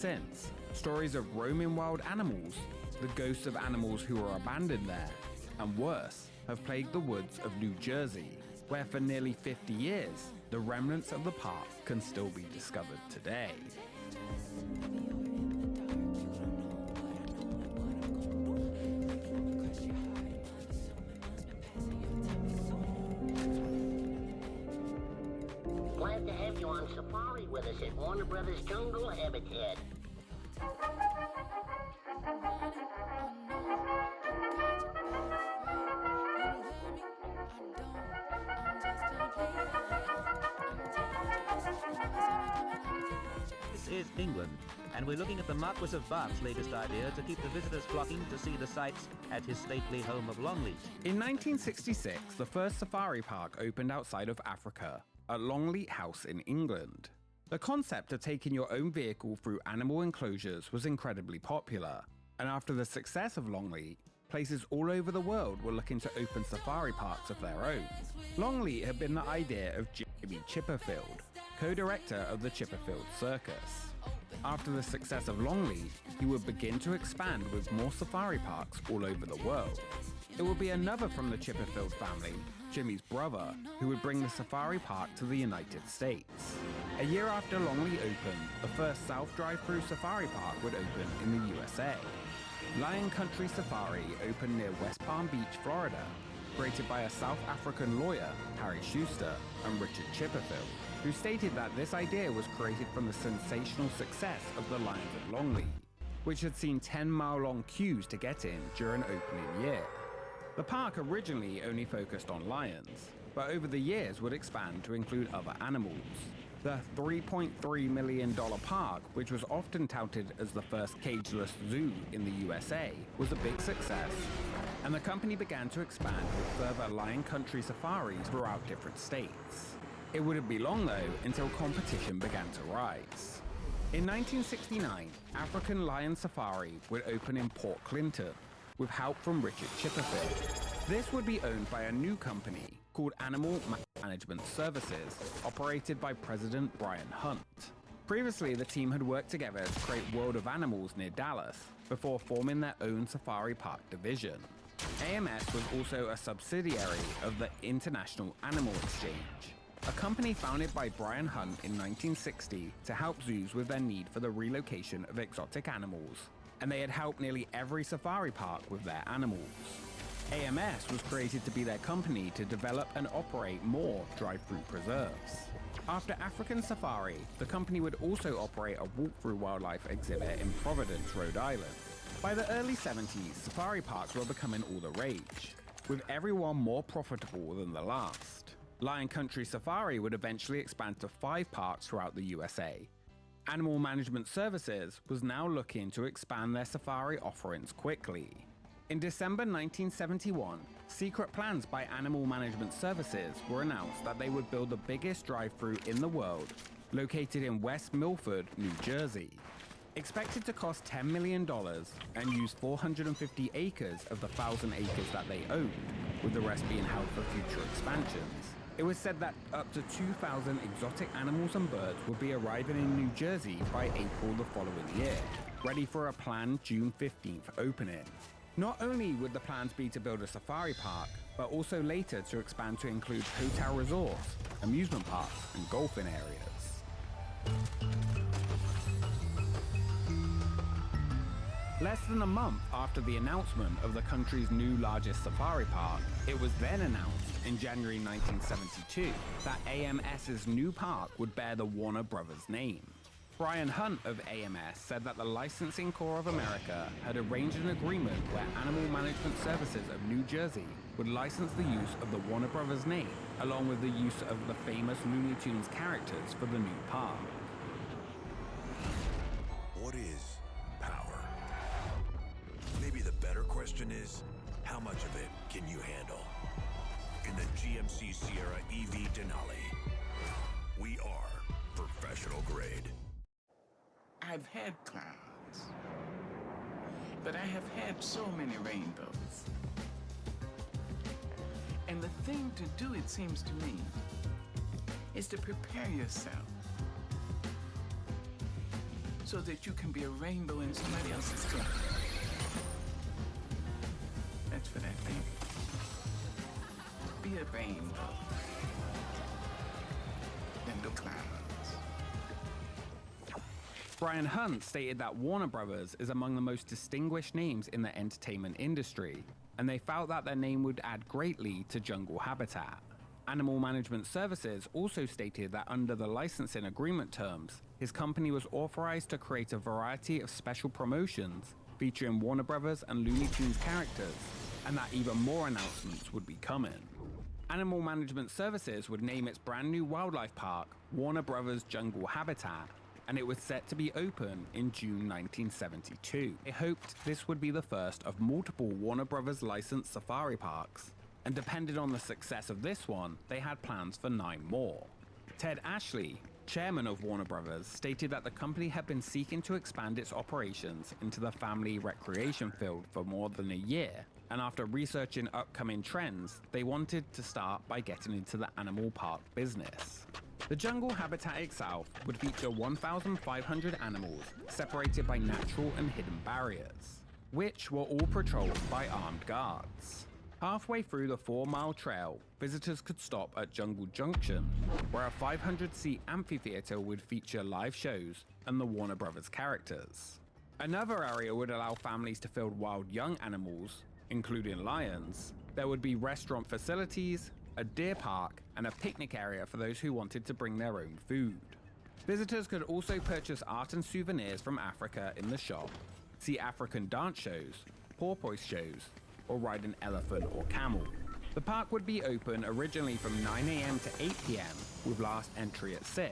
since. Stories of roaming wild animals, the ghosts of animals who are abandoned there, and worse, have plagued the woods of New Jersey, where for nearly 50 years, the remnants of the park can still be discovered today. Glad to have you on safari with us at Warner Brothers Jungle Habitat. This is England, and we're looking at the Marquis of Bath's latest idea to keep the visitors flocking to see the sights at his stately home of Longleat. In 1966, the first safari park opened outside of Africa, at Longleat House in England. The concept of taking your own vehicle through animal enclosures was incredibly popular, and after the success of Longleat, places all over the world were looking to open safari parks of their own. Longleat had been the idea of Jimmy Chipperfield, co-director of the Chipperfield Circus. After the success of Longleat, he would begin to expand with more safari parks all over the world. It would be another from the Chipperfield family, Jimmy's brother, who would bring the safari park to the United States. A year after Longleat opened, the first South Drive-Through Safari Park would open in the USA. Lion Country Safari opened near West Palm Beach, Florida, created by a South African lawyer, Harry Schuster, and Richard Chipperfield, who stated that this idea was created from the sensational success of the Lions of Longleat, which had seen 10-mile-long queues to get in during opening year. The park originally only focused on lions, but over the years would expand to include other animals. The $3.3 million park, which was often touted as the first cageless zoo in the USA, was a big success, and the company began to expand with further Lion Country safaris throughout different states. It wouldn't be long, though, until competition began to rise. In 1969, African Lion Safari would open in Port Clinton, with help from Richard Chipperfield. This would be owned by a new company called Animal Management Services, operated by President Brian Hunt. Previously, the team had worked together to create World of Animals near Dallas, before forming their own safari park division. AMS was also a subsidiary of the International Animal Exchange, a company founded by Brian Hunt in 1960 to help zoos with their need for the relocation of exotic animals, and they had helped nearly every safari park with their animals. AMS was created to be their company to develop and operate more drive-through preserves. After African Safari, the company would also operate a walk-through wildlife exhibit in Providence, Rhode Island. By the early 70s, safari parks were becoming all the rage, with every one more profitable than the last. Lion Country Safari would eventually expand to 5 parks throughout the USA. Animal Management Services was now looking to expand their safari offerings quickly. In December 1971, secret plans by Animal Management Services were announced that they would build the biggest drive-through in the world, located in West Milford, New Jersey. Expected to cost $10 million and use 450 acres of the 1,000 acres that they owned, with the rest being held for future expansions. It was said that up to 2,000 exotic animals and birds would be arriving in New Jersey by April the following year, ready for a planned June 15th opening. Not only would the plans be to build a safari park, but also later to expand to include hotel resorts, amusement parks, and golfing areas. Less than a month after the announcement of the country's new largest safari park, it was then announced in January 1972 that AMS's new park would bear the Warner Brothers name. Brian Hunt of AMS said that the Licensing Corps of America had arranged an agreement where Animal Management Services of New Jersey would license the use of the Warner Brothers name, along with the use of the famous Looney Tunes characters for the new park. What is power? Maybe the better question is, how much of it can you handle? In the GMC Sierra EV Denali, we are professional grade. I've had clouds, but I have had so many rainbows. And the thing to do, it seems to me, is to prepare yourself so that you can be a rainbow in somebody else's skin. That's what I think. Be a rainbow in the clouds. Brian Hunt stated that Warner Brothers is among the most distinguished names in the entertainment industry, and they felt that their name would add greatly to Jungle Habitat. Animal Management Services also stated that under the licensing agreement terms, his company was authorized to create a variety of special promotions featuring Warner Brothers and Looney Tunes characters, and that even more announcements would be coming. Animal Management Services would name its brand new wildlife park Warner Brothers Jungle Habitat, and it was set to be open in June 1972. They hoped this would be the first of multiple Warner Brothers licensed safari parks, and depending on the success of this one, they had plans for 9 more. Ted Ashley, chairman of Warner Brothers, stated that the company had been seeking to expand its operations into the family recreation field for more than a year, and after researching upcoming trends, they wanted to start by getting into the animal park business. The Jungle Habitat itself would feature 1,500 animals separated by natural and hidden barriers, which were all patrolled by armed guards. Halfway through the 4-mile trail, visitors could stop at Jungle Junction, where a 500-seat amphitheater would feature live shows and the Warner Brothers characters. Another area would allow families to field wild young animals, including lions. There would be restaurant facilities, a deer park, and a picnic area for those who wanted to bring their own food. Visitors could also purchase art and souvenirs from Africa in the shop, see African dance shows, porpoise shows, or ride an elephant or camel. The park would be open originally from 9 a.m. to 8 p.m. with last entry at 6,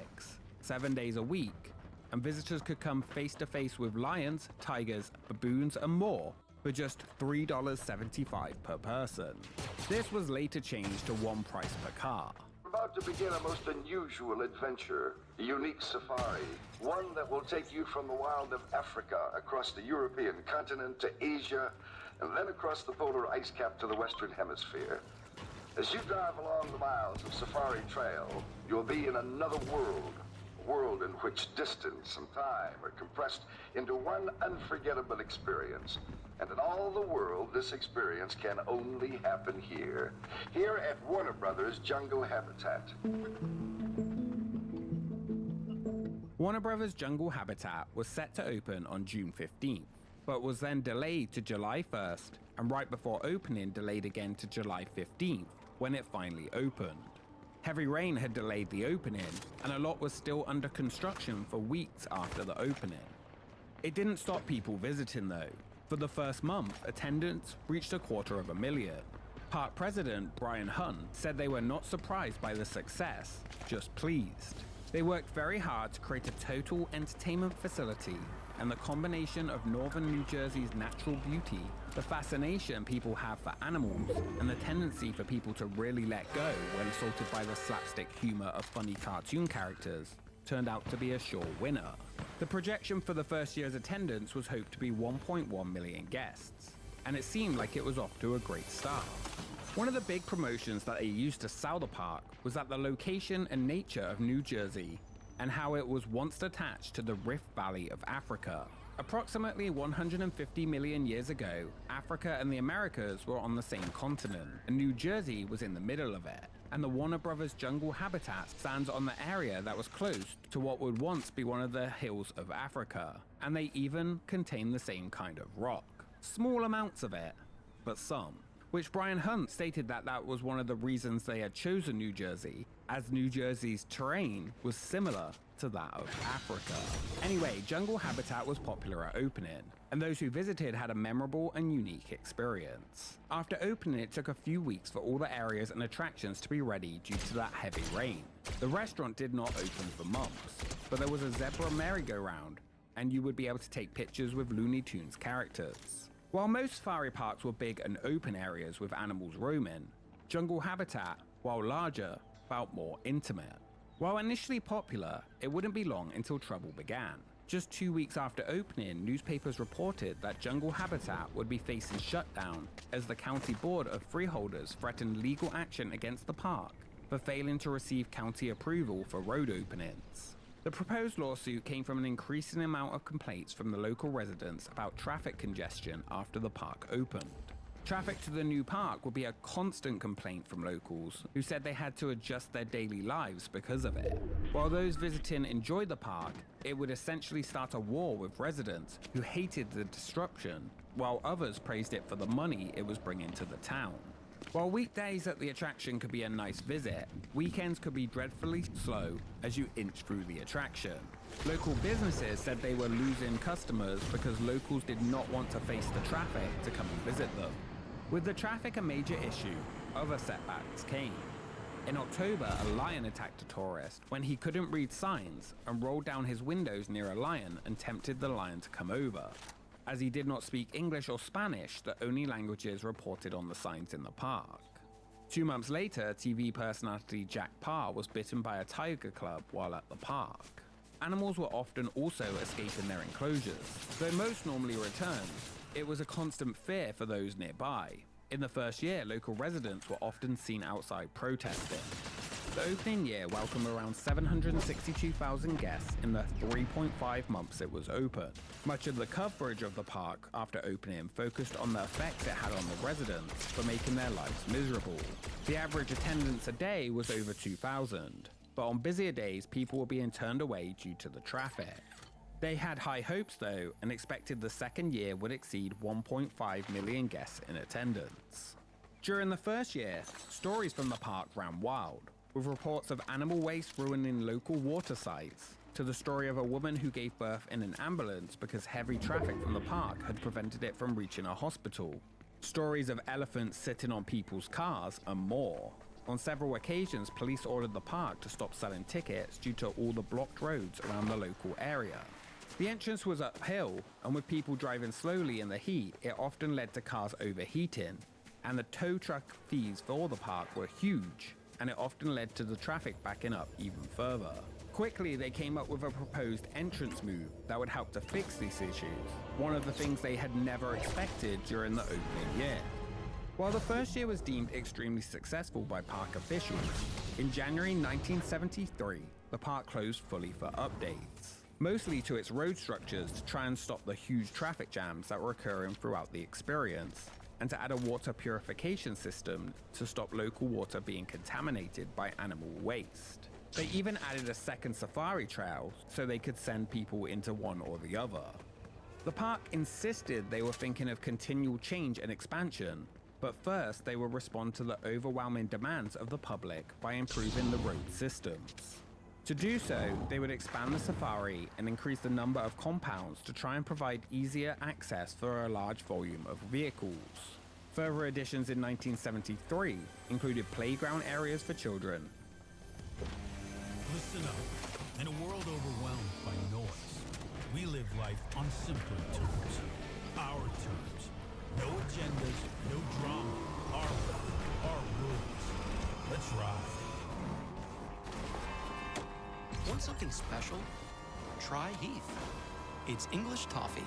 7 days a week, and visitors could come face to face with lions, tigers, baboons, and more for just $3.75 per person. This was later changed to one price per car. We're about to begin a most unusual adventure, a unique safari, one that will take you from the wild of Africa across the European continent to Asia, and then across the polar ice cap to the Western Hemisphere. As you drive along the miles of Safari Trail, you'll be in another world, a world in which distance and time are compressed into one unforgettable experience. And in all the world, this experience can only happen here at Warner Brothers Jungle Habitat. Warner Brothers Jungle Habitat was set to open on June 15th, but was then delayed to July 1st, and right before opening delayed again to July 15th, when it finally opened. Heavy rain had delayed the opening, and a lot was still under construction for weeks after the opening. It didn't stop people visiting though. For the first month, attendance reached 250,000. Park president Brian Hunt said they were not surprised by the success, just pleased. They worked very hard to create a total entertainment facility, and the combination of northern New Jersey's natural beauty, the fascination people have for animals, and the tendency for people to really let go when assaulted by the slapstick humor of funny cartoon characters, turned out to be a sure winner. The projection for the first year's attendance was hoped to be 1.1 million guests, and it seemed like it was off to a great start. One of the big promotions that they used to sell the park was that the location and nature of New Jersey and how it was once attached to the Rift Valley of Africa. Approximately 150 million years ago, Africa and the Americas were on the same continent, and New Jersey was in the middle of it. And the Warner Brothers Jungle Habitat stands on the area that was close to what would once be one of the hills of Africa, and they even contain the same kind of rock. Small amounts of it, but some. Which Brian Hunt stated that was one of the reasons they had chosen New Jersey, as New Jersey's terrain was similar to that of Africa. Anyway, Jungle Habitat was popular at opening, and those who visited had a memorable and unique experience. After opening, it took a few weeks for all the areas and attractions to be ready due to that heavy rain. The restaurant did not open for months, but there was a zebra merry-go-round, and you would be able to take pictures with Looney Tunes characters. While most safari parks were big and open areas with animals roaming, Jungle Habitat, while larger, felt more intimate. While initially popular, it wouldn't be long until trouble began. Just 2 weeks after opening, newspapers reported that Jungle Habitat would be facing shutdown as the County Board of Freeholders threatened legal action against the park for failing to receive county approval for road openings. The proposed lawsuit came from an increasing amount of complaints from the local residents about traffic congestion after the park opened. Traffic to the new park would be a constant complaint from locals, who said they had to adjust their daily lives because of it. While those visiting enjoyed the park, it would essentially start a war with residents who hated the disruption, while others praised it for the money it was bringing to the town. While weekdays at the attraction could be a nice visit, weekends could be dreadfully slow as you inch through the attraction. Local businesses said they were losing customers because locals did not want to face the traffic to come and visit them. With the traffic a major issue, other setbacks came. In October, a lion attacked a tourist when he couldn't read signs and rolled down his windows near a lion and tempted the lion to come over. As he did not speak English or Spanish, the only languages reported on the signs in the park. 2 months later, TV personality Jack Parr was bitten by a tiger cub while at the park. Animals were often also escaping their enclosures. Though most normally returned, it was a constant fear for those nearby. In the first year, local residents were often seen outside protesting. The opening year welcomed around 762,000 guests in the 3.5 months it was open. Much of the coverage of the park after opening focused on the effects it had on the residents for making their lives miserable. The average attendance a day was over 2,000, but on busier days people were being turned away due to the traffic. They had high hopes though, and expected the second year would exceed 1.5 million guests in attendance. During the first year, stories from the park ran wild, with reports of animal waste ruining local water sites, to the story of a woman who gave birth in an ambulance because heavy traffic from the park had prevented it from reaching a hospital, stories of elephants sitting on people's cars, and more. On several occasions, police ordered the park to stop selling tickets due to all the blocked roads around the local area. The entrance was uphill, and with people driving slowly in the heat, it often led to cars overheating, and the tow truck fees for the park were huge, and it often led to the traffic backing up even further. Quickly, they came up with a proposed entrance move that would help to fix these issues, one of the things they had never expected during the opening year. While the first year was deemed extremely successful by park officials, in January 1973, the park closed fully for updates, mostly to its road structures to try and stop the huge traffic jams that were occurring throughout the experience, and to add a water purification system to stop local water being contaminated by animal waste. They even added a second safari trail so they could send people into one or the other. The park insisted they were thinking of continual change and expansion, but first they would respond to the overwhelming demands of the public by improving the road systems. To do so, they would expand the safari and increase the number of compounds to try and provide easier access for a large volume of vehicles. Further additions in 1973 included playground areas for children. Listen up. In a world overwhelmed by noise, we live life on simpler terms. Our terms. No agendas, no drama. Our way, our rules. Let's ride. Want something special? Try Heath. It's English toffee.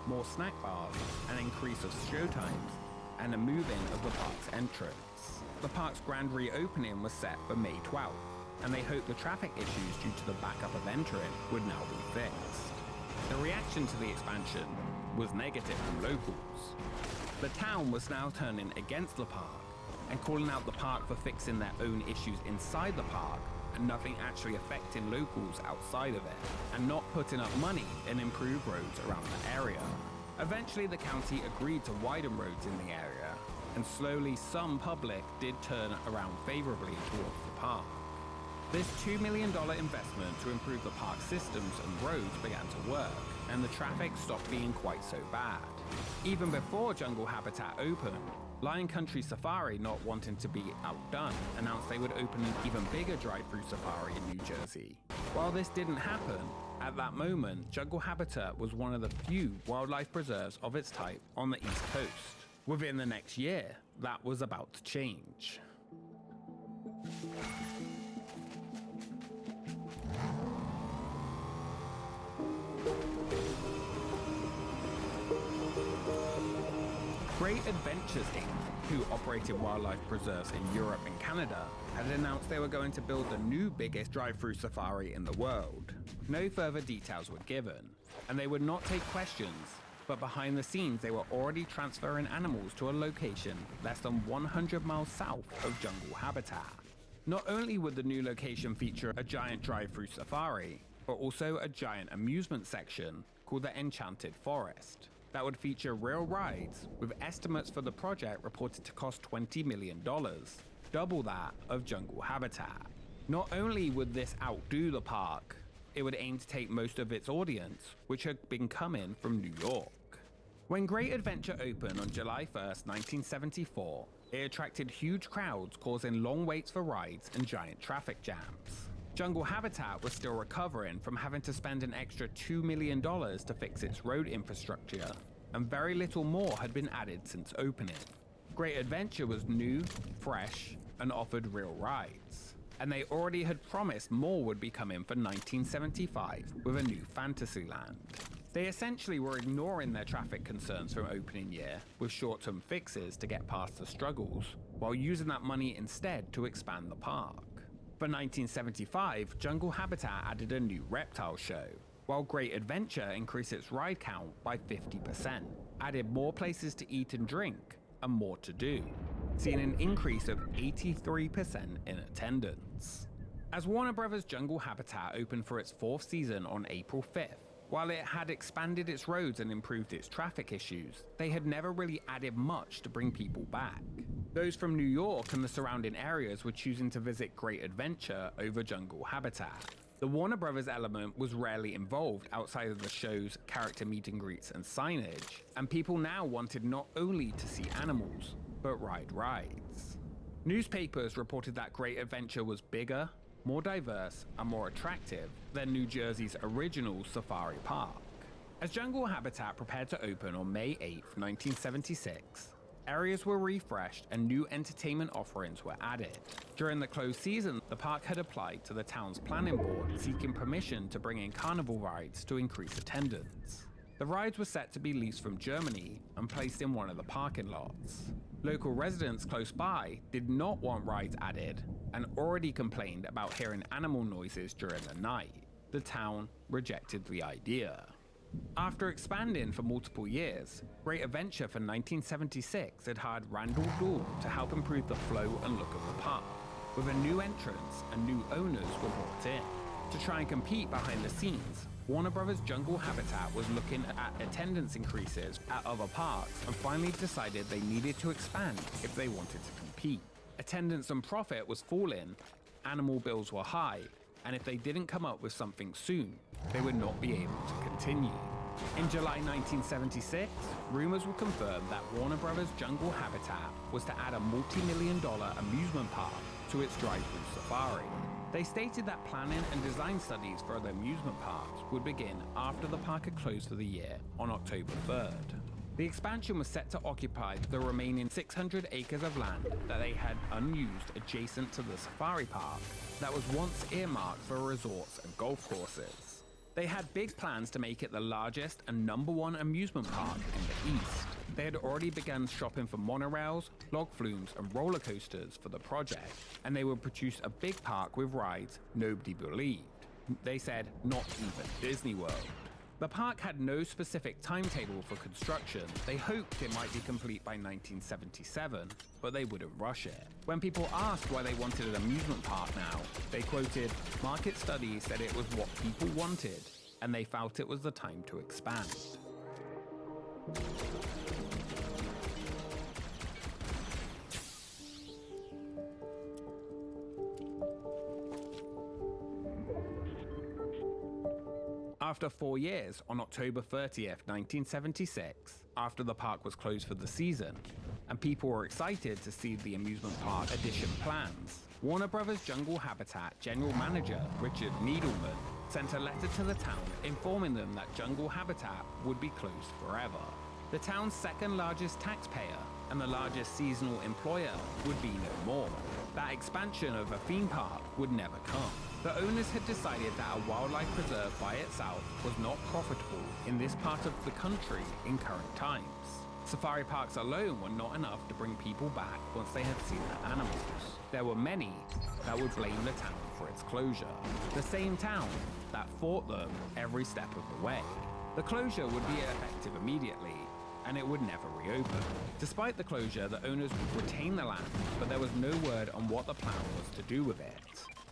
More snack bars, an increase of show times, and a move-in of the park's entrance. The park's grand reopening was set for May 12th, and they hoped the traffic issues due to the backup of entering would now be fixed. The reaction to the expansion was negative from locals. The town was now turning against the park and calling out the park for fixing their own issues inside the park and nothing actually affecting locals outside of it, and not putting up money in improved roads around the area. Eventually, the county agreed to widen roads in the area, and slowly some public did turn around favorably towards the park. This $2 million investment to improve the park systems and roads began to work, and the traffic stopped being quite so bad. Even before Jungle Habitat opened, Lion Country Safari, not wanting to be outdone, announced they would open an even bigger drive-through safari in New Jersey. While this didn't happen, at that moment, Jungle Habitat was one of the few wildlife preserves of its type on the East Coast. Within the next year, that was about to change. Great Adventures Inc. who operated wildlife preserves in Europe and Canada, had announced they were going to build the new biggest drive-through safari in the world. No further details were given, and they would not take questions, but behind the scenes they were already transferring animals to a location less than 100 miles south of jungle habitat. Not only would the new location feature a giant drive-through safari, but also a giant amusement section called the Enchanted Forest that would feature real rides, with estimates for the project reported to cost $20 million, double that of jungle habitat. Not only would this outdo the park, it would aim to take most of its audience, which had been coming from New York. When Great Adventure opened on July 1st, 1974, it attracted huge crowds, causing long waits for rides and giant traffic jams. Jungle Habitat was still recovering from having to spend an extra $2 million to fix its road infrastructure, and very little more had been added since opening. Great Adventure was new, fresh, and offered real rides. And they already had promised more would be coming for 1975 with a new Fantasyland. They essentially were ignoring their traffic concerns from opening year with short-term fixes to get past the struggles, while using that money instead to expand the park. For 1975, Jungle Habitat added a new reptile show, while Great Adventure increased its ride count by 50%, added more places to eat and drink, and more to do, seeing an increase of 83% in attendance. As Warner Bros. Jungle Habitat opened for its 4th season on April 5th, while it had expanded its roads and improved its traffic issues, they had never really added much to bring people back. Those from New York and the surrounding areas were choosing to visit Great Adventure over Jungle Habitat. The Warner Bros. Element was rarely involved outside of the show's character meet and greets and signage, and people now wanted not only to see animals, but ride rides. Newspapers reported that Great Adventure was bigger, more diverse, and more attractive than New Jersey's original safari park. As Jungle Habitat prepared to open on May 8, 1976, areas were refreshed and new entertainment offerings were added. During the closed season, the park had applied to the town's planning board seeking permission to bring in carnival rides to increase attendance. The rides were set to be leased from Germany and placed in one of the parking lots. Local residents close by did not want rides added and already complained about hearing animal noises during the night. The town rejected the idea. After expanding for multiple years, Great Adventure for 1976 had hired Randall Dahl to help improve the flow and look of the park. With a new entrance and new owners were brought in. To try and compete behind the scenes, Warner Bros. Jungle Habitat was looking at attendance increases at other parks and finally decided they needed to expand if they wanted to compete. Attendance and profit was falling, animal bills were high, and if they didn't come up with something soon, they would not be able to continue. In July 1976, rumors would confirm that Warner Bros. Jungle Habitat was to add a multi-million-dollar amusement park to its drive-through safari. They stated that planning and design studies for the amusement parks would begin after the park had closed for the year on October 3rd. The expansion was set to occupy the remaining 600 acres of land that they had unused adjacent to the safari park that was once earmarked for resorts and golf courses. They had big plans to make it the largest and #1 amusement park in the East. They had already begun shopping for monorails, log flumes, and roller coasters for the project, and they would produce a big park with rides nobody believed. They said, not even Disney World. The park had no specific timetable for construction. They hoped it might be complete by 1977, but they wouldn't rush it. When people asked why they wanted an amusement park now, they quoted, "Market studies said it was what people wanted, and they felt it was the time to expand." After 4 years, on October 30th, 1976, after the park was closed for the season, and people were excited to see the amusement park addition plans, Warner Bros. Jungle Habitat General Manager Richard Needleman sent a letter to the town informing them that Jungle Habitat would be closed forever. The town's second largest taxpayer and the largest seasonal employer would be no more. That expansion of a theme park would never come. The owners had decided that a wildlife preserve by itself was not profitable in this part of the country in current times. Safari parks alone were not enough to bring people back once they had seen the animals. There were many that would blame the town for its closure. The same town that fought them every step of the way. The closure would be effective immediately, and it would never reopen. Despite the closure, the owners would retain the land, but there was no word on what the plan was to do with it.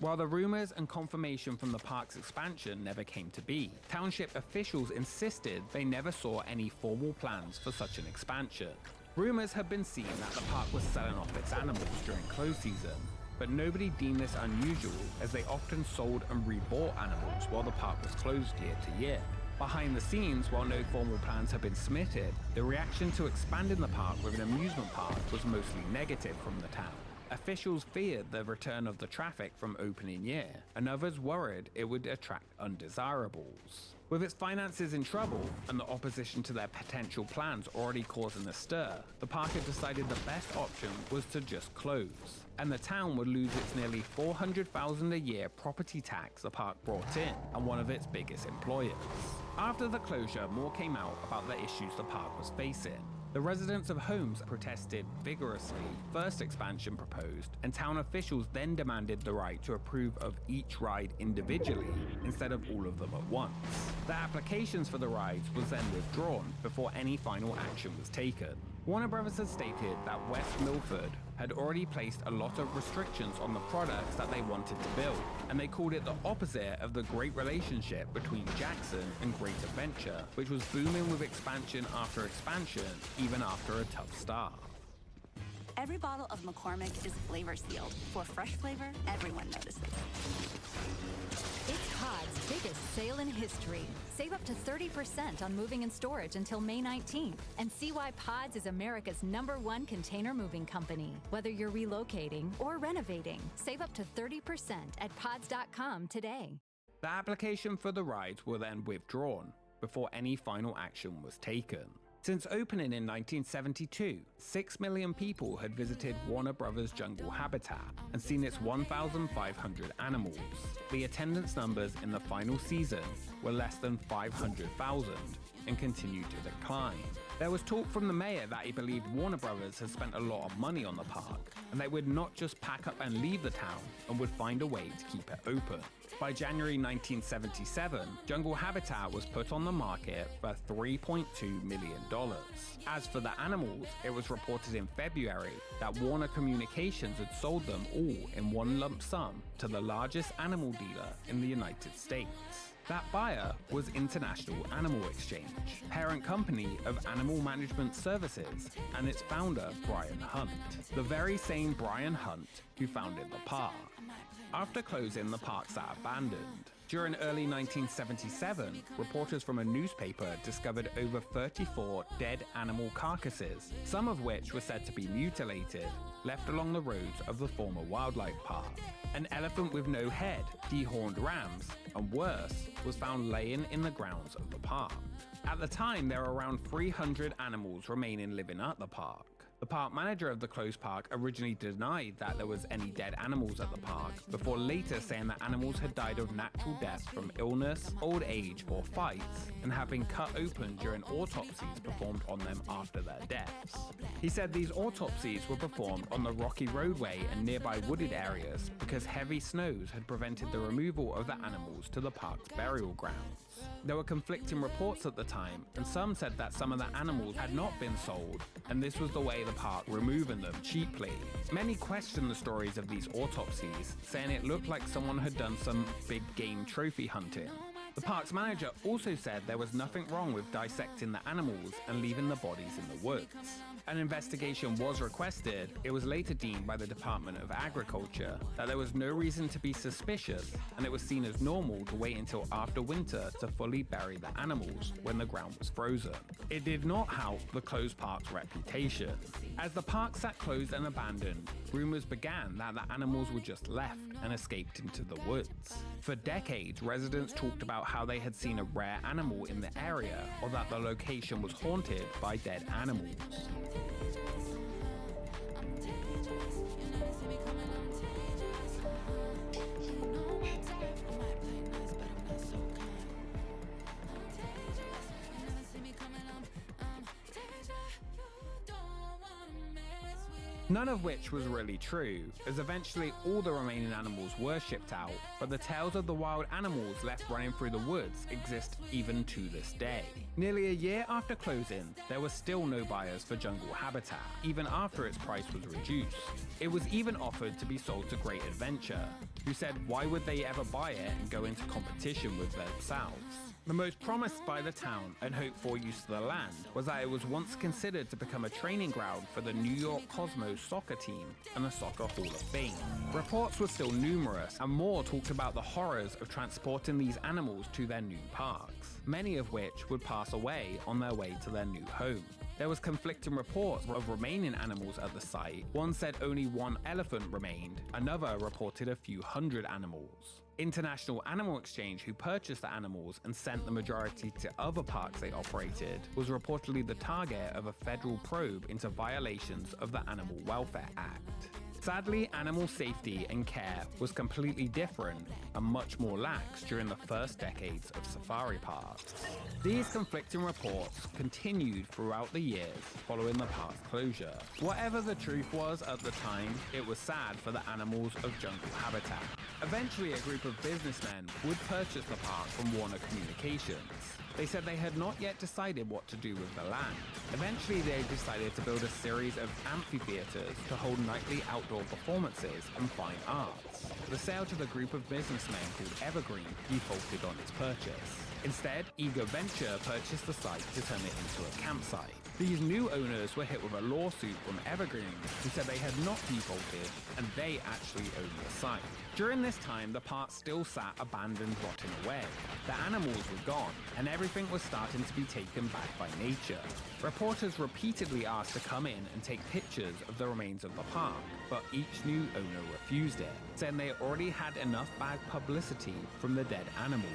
While the rumors and confirmation from the park's expansion never came to be, township officials insisted they never saw any formal plans for such an expansion. Rumors had been seen that the park was selling off its animals during close season, but nobody deemed this unusual as they often sold and rebought animals while the park was closed year to year. Behind the scenes, while no formal plans had been submitted, the reaction to expanding the park with an amusement park was mostly negative from the town. Officials feared the return of the traffic from opening year, and others worried it would attract undesirables. With its finances in trouble and the opposition to their potential plans already causing a stir, the park had decided the best option was to just close, and the town would lose its nearly $400,000 a year property tax the park brought in and one of its biggest employers. After the closure, more came out about the issues the park was facing. The residents of Holmes protested vigorously, first expansion proposed, and town officials then demanded the right to approve of each ride individually instead of all of them at once. The applications for the rides was then withdrawn before any final action was taken. Warner Brothers had stated that West Milford had already placed a lot of restrictions on the products that they wanted to build, and they called it the opposite of the great relationship between Jackson and Great Adventure, which was booming with expansion after expansion, even after a tough start. Every bottle of McCormick is flavor sealed. For fresh flavor, everyone notices. It's Pod's biggest sale in history. Save up to 30% on moving and storage until May 19th. And see why Pods is America's #1 container moving company. Whether you're relocating or renovating, save up to 30% at pods.com today. The application for the rides were then withdrawn before any final action was taken. Since opening in 1972, 6 million people had visited Warner Brothers Jungle Habitat and seen its 1,500 animals. The attendance numbers in the final season were less than 500,000 and continued to decline. There was talk from the mayor that he believed Warner Brothers had spent a lot of money on the park, and they would not just pack up and leave the town and would find a way to keep it open. By January 1977, Jungle Habitat was put on the market for $3.2 million. As for the animals, it was reported in February that Warner Communications had sold them all in one lump sum to the largest animal dealer in the United States. That buyer was International Animal Exchange, parent company of Animal Management Services, and its founder, Brian Hunt, the very same Brian Hunt who founded the park. After closing, the park sat abandoned. During early 1977, reporters from a newspaper discovered over 34 dead animal carcasses, some of which were said to be mutilated, left along the roads of the former wildlife park. An elephant with no head, dehorned rams, and worse, was found laying in the grounds of the park. At the time, there were around 300 animals remaining living at the park. The park manager of the closed park originally denied that there was any dead animals at the park, before later saying that animals had died of natural death from illness, old age, or fights, and have been cut open during autopsies performed on them after their deaths. He said these autopsies were performed on the rocky roadway and nearby wooded areas because heavy snows had prevented the removal of the animals to the park's burial grounds. There were conflicting reports at the time, and some said that some of the animals had not been sold, and this was the way the park were removing them cheaply. Many questioned the stories of these autopsies, saying it looked like someone had done some big game trophy hunting. The park's manager also said there was nothing wrong with dissecting the animals and leaving the bodies in the woods. An investigation was requested. It was later deemed by the Department of Agriculture that there was no reason to be suspicious, and it was seen as normal to wait until after winter to fully bury the animals when the ground was frozen. It did not help the closed park's reputation. As the park sat closed and abandoned, rumors began that the animals were just left and escaped into the woods. For decades, residents talked about how they had seen a rare animal in the area, or that the location was haunted by dead animals. None of which was really true, as eventually all the remaining animals were shipped out, but the tales of the wild animals left running through the woods exist even to this day. Nearly a year after closing, there were still no buyers for Jungle Habitat, even after its price was reduced. It was even offered to be sold to Great Adventure, who said why would they ever buy it and go into competition with themselves. The most promised by the town and hoped for use of the land was that it was once considered to become a training ground for the New York Cosmos soccer team and the Soccer Hall of Fame. Reports were still numerous, and more talked about the horrors of transporting these animals to their new parks, many of which would pass away on their way to their new home. There was conflicting reports of remaining animals at the site. One said only one elephant remained, another reported a few hundred animals. International Animal Exchange, who purchased the animals and sent the majority to other parks they operated, was reportedly the target of a federal probe into violations of the Animal Welfare Act. Sadly, animal safety and care was completely different and much more lax during the first decades of safari parks. These conflicting reports continued throughout the years following the park's closure. Whatever the truth was at the time, it was sad for the animals of Jungle Habitat. Eventually, a group of businessmen would purchase the park from Warner Communications. They said they had not yet decided what to do with the land. Eventually, they decided to build a series of amphitheaters to hold nightly outdoor performances and fine arts. The sale to the group of businessmen called Evergreen defaulted on its purchase. Instead, Ego Venture purchased the site to turn it into a campsite. These new owners were hit with a lawsuit from Evergreen, who said they had not defaulted and they actually owned the site. During this time, the park still sat abandoned, rotting away. The animals were gone, and everything was starting to be taken back by nature. Reporters repeatedly asked to come in and take pictures of the remains of the park, but each new owner refused it, saying they already had enough bad publicity from the dead animals.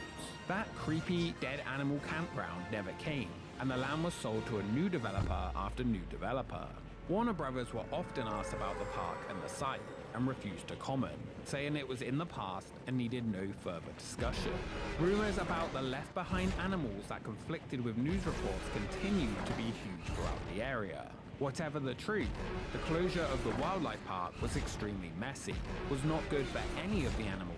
That creepy dead animal campground never came, and the land was sold to a new developer after new developer. Warner Brothers were often asked about the park and the site, and refused to comment, saying it was in the past and needed no further discussion. Rumors about the left behind animals that conflicted with news reports continued to be huge throughout the area. Whatever the truth, the closure of the wildlife park was extremely messy, was not good for any of the animals,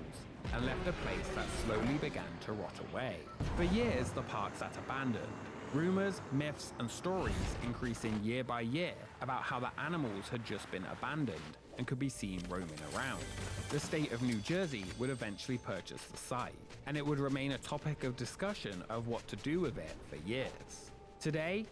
and left a place that slowly began to rot away. For years, the park sat abandoned. Rumors, myths, and stories increasing year by year about how the animals had just been abandoned and could be seen roaming around. The state of New Jersey would eventually purchase the site, and it would remain a topic of discussion of what to do with it for years. Today,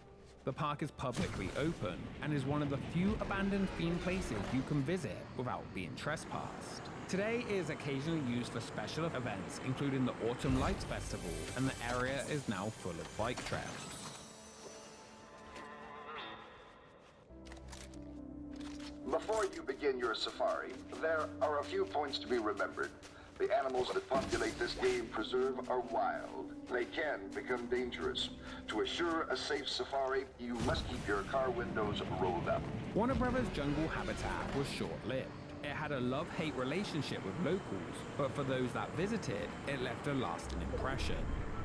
the park is publicly open and is one of the few abandoned theme places you can visit without being trespassed. Today it is occasionally used for special events, including the Autumn Lights Festival, and the area is now full of bike trails. Before you begin your safari, there are a few points to be remembered. The animals that populate this game preserve are wild. They can become dangerous. To assure a safe safari, you must keep your car windows rolled up. Warner Brothers Jungle Habitat was short-lived. It had a love-hate relationship with locals, but for those that visited, it left a lasting impression.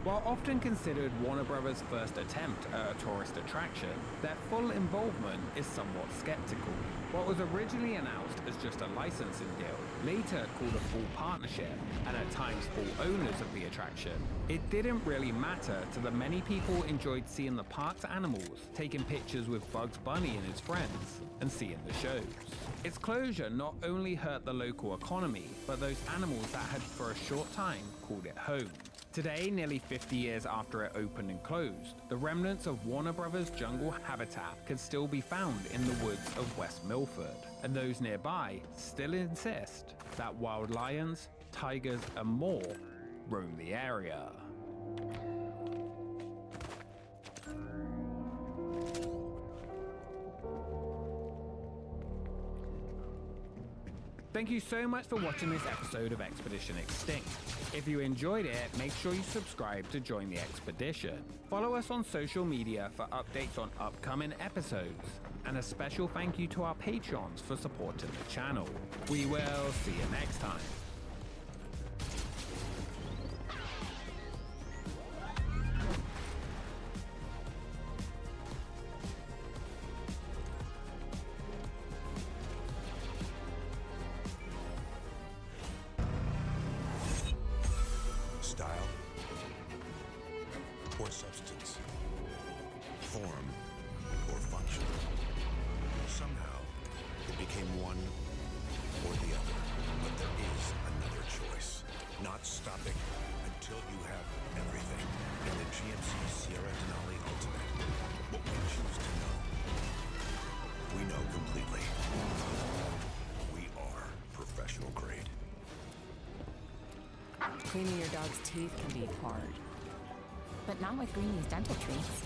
While often considered Warner Brothers' first attempt at a tourist attraction, their full involvement is somewhat skeptical. What was originally announced as just a licensing deal, later called a full partnership, and at times full owners of the attraction, it didn't really matter to the many people enjoyed seeing the park's animals, taking pictures with Bugs Bunny and his friends, and seeing the shows. Its closure not only hurt the local economy, but those animals that had for a short time called it home. Today, nearly 50 years after it opened and closed, the remnants of Warner Brothers Jungle Habitat can still be found in the woods of West Milford, and those nearby still insist that wild lions, tigers, and more roam the area. Thank you so much for watching this episode of Expedition Extinct. If you enjoyed it, make sure you subscribe to join the expedition. Follow us on social media for updates on upcoming episodes. And a special thank you to our Patreons for supporting the channel. We will see you next time. substance, form, or function. Somehow, it became one or the other. But there is another choice. Not stopping until you have everything. In the GMC Sierra Denali Ultimate, what we choose to know, we know completely. We are professional grade. Cleaning your dog's teeth can be hard. But not with Greeny's dental treats.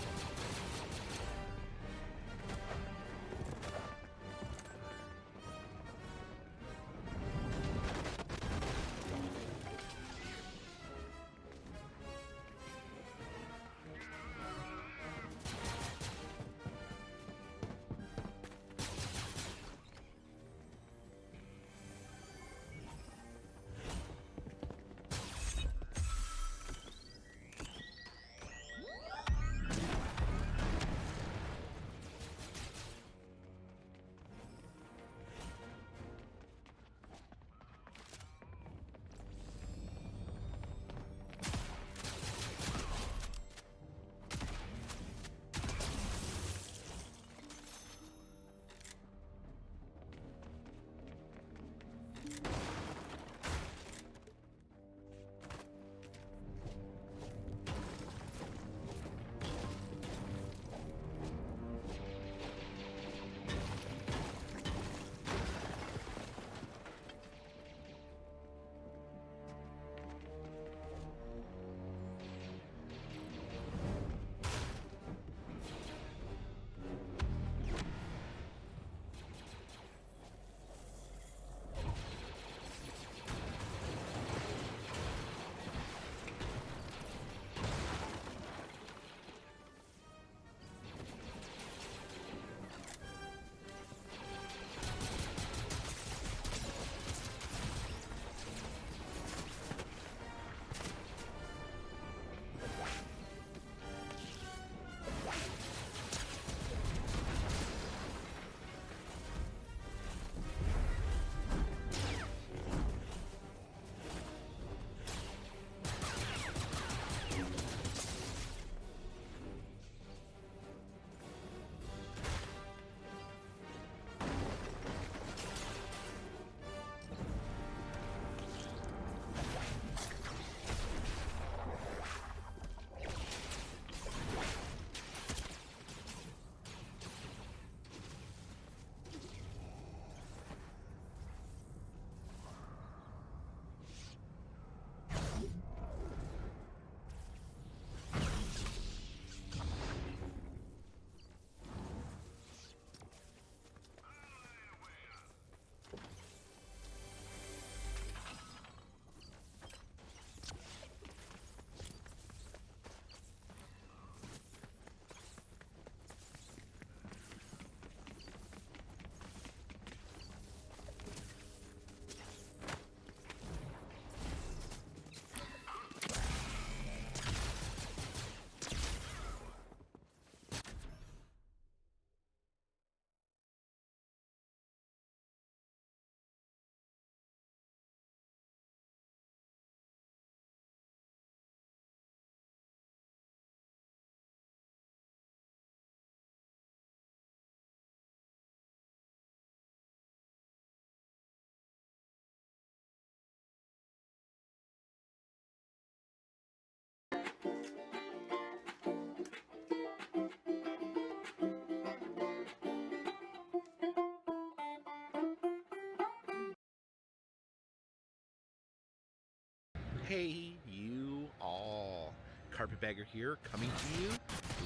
Hey, you all. Carpetbagger here, coming to you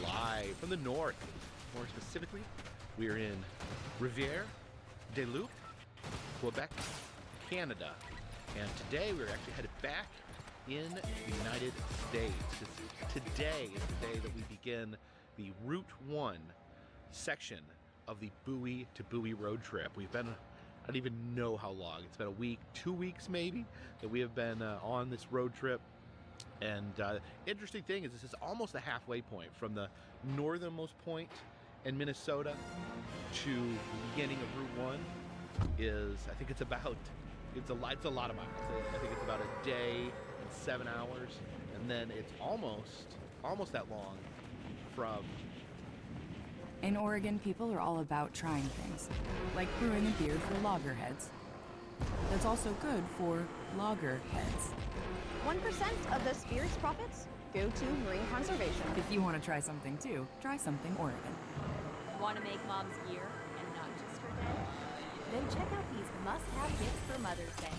live from the north. More specifically, we're in Rivière-du-Loup, Quebec, Canada. And today we're actually headed back in the United States. Today is the day that we begin the Route 1 section of the Bowie to Bowie road trip. We've been, I don't even know how long. It's been a week, 2 weeks maybe, that we have been on this road trip. And interesting thing is this is almost a halfway point from the northernmost point in Minnesota to the beginning of Route 1 is, I think it's a lot of miles. I think it's about a day and 7 hours. And then it's almost almost that long from. In Oregon, people are all about trying things, like brewing a beer for loggerheads. That's also good for loggerheads. 1% of the spirits profits go to marine conservation. If you want to try something too, try something Oregon. Want to make mom's year and not just her day? Then check out these must-have gifts for Mother's Day.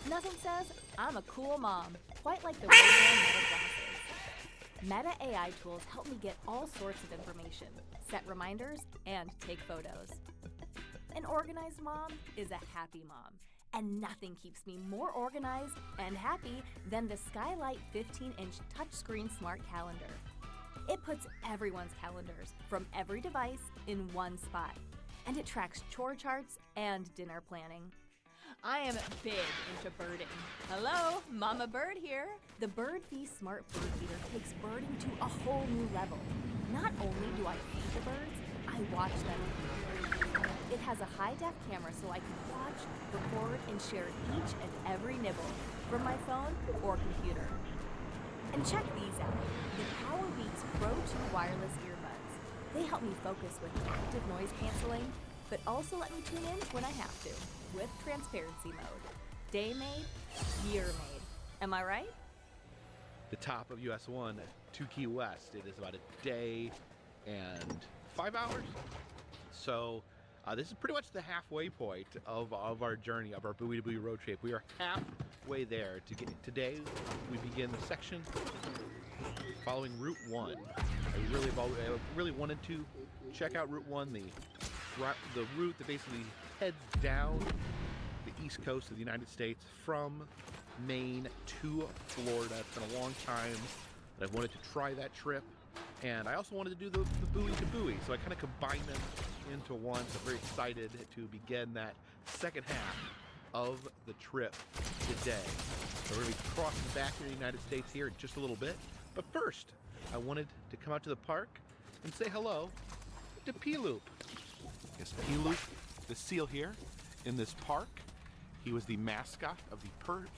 Nothing says, I'm a cool mom, quite like the Ray-Ban Meta glasses. Meta AI tools help me get all sorts of information, set reminders, and take photos. An organized mom is a happy mom, and nothing keeps me more organized and happy than the Skylight 15-inch touchscreen smart calendar. It puts everyone's calendars from every device in one spot, and it tracks chore charts and dinner planning. I am big into birding. Hello, Mama Bird here. The Bird Feast Smart Bird Feeder takes birding to a whole new level. Not only do I feed the birds, I watch them. It has a high-def camera so I can watch, record, and share each and every nibble from my phone or computer. And check these out, the PowerBeats Pro 2 wireless earbuds. They help me focus with active noise canceling, but also let me tune in when I have to, with transparency mode. Day made, year made. Am I right? The top of US 1 to Key West. It is about a day and 5 hours. So this is pretty much the halfway point of our journey, of our Buoy to Buoy road trip. We are halfway there. Today, we begin the section following Route 1. I really wanted to check out Route 1, the route that basically heads down the east coast of the United States from Maine to Florida. It's been a long time that I've wanted to try that trip, and I also wanted to do the Buoy to Buoy, so I kind of combined them into one. So I'm very excited to begin that second half of the trip today. So we're going to be crossing back to the United States here in just a little bit, but first I wanted to come out to the park and say hello to P-Loop. Yes, P-Loop, the seal here in this park. He was the mascot of the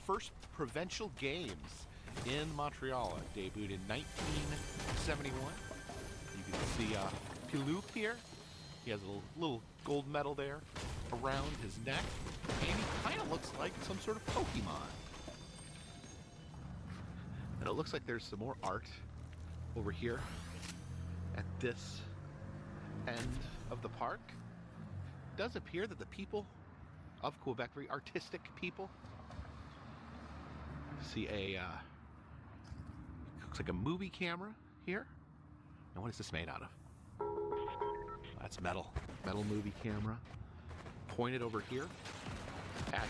first provincial games in Montreal. It debuted in 1971. You can see P-Loop here. He has a little gold medal there around his neck, and he kind of looks like some sort of Pokemon. And it looks like there's some more art over here at this end of the park. It does appear that the people of Quebec, very artistic people, see a looks like a movie camera here. And what is this made out of? That's metal movie camera pointed over here at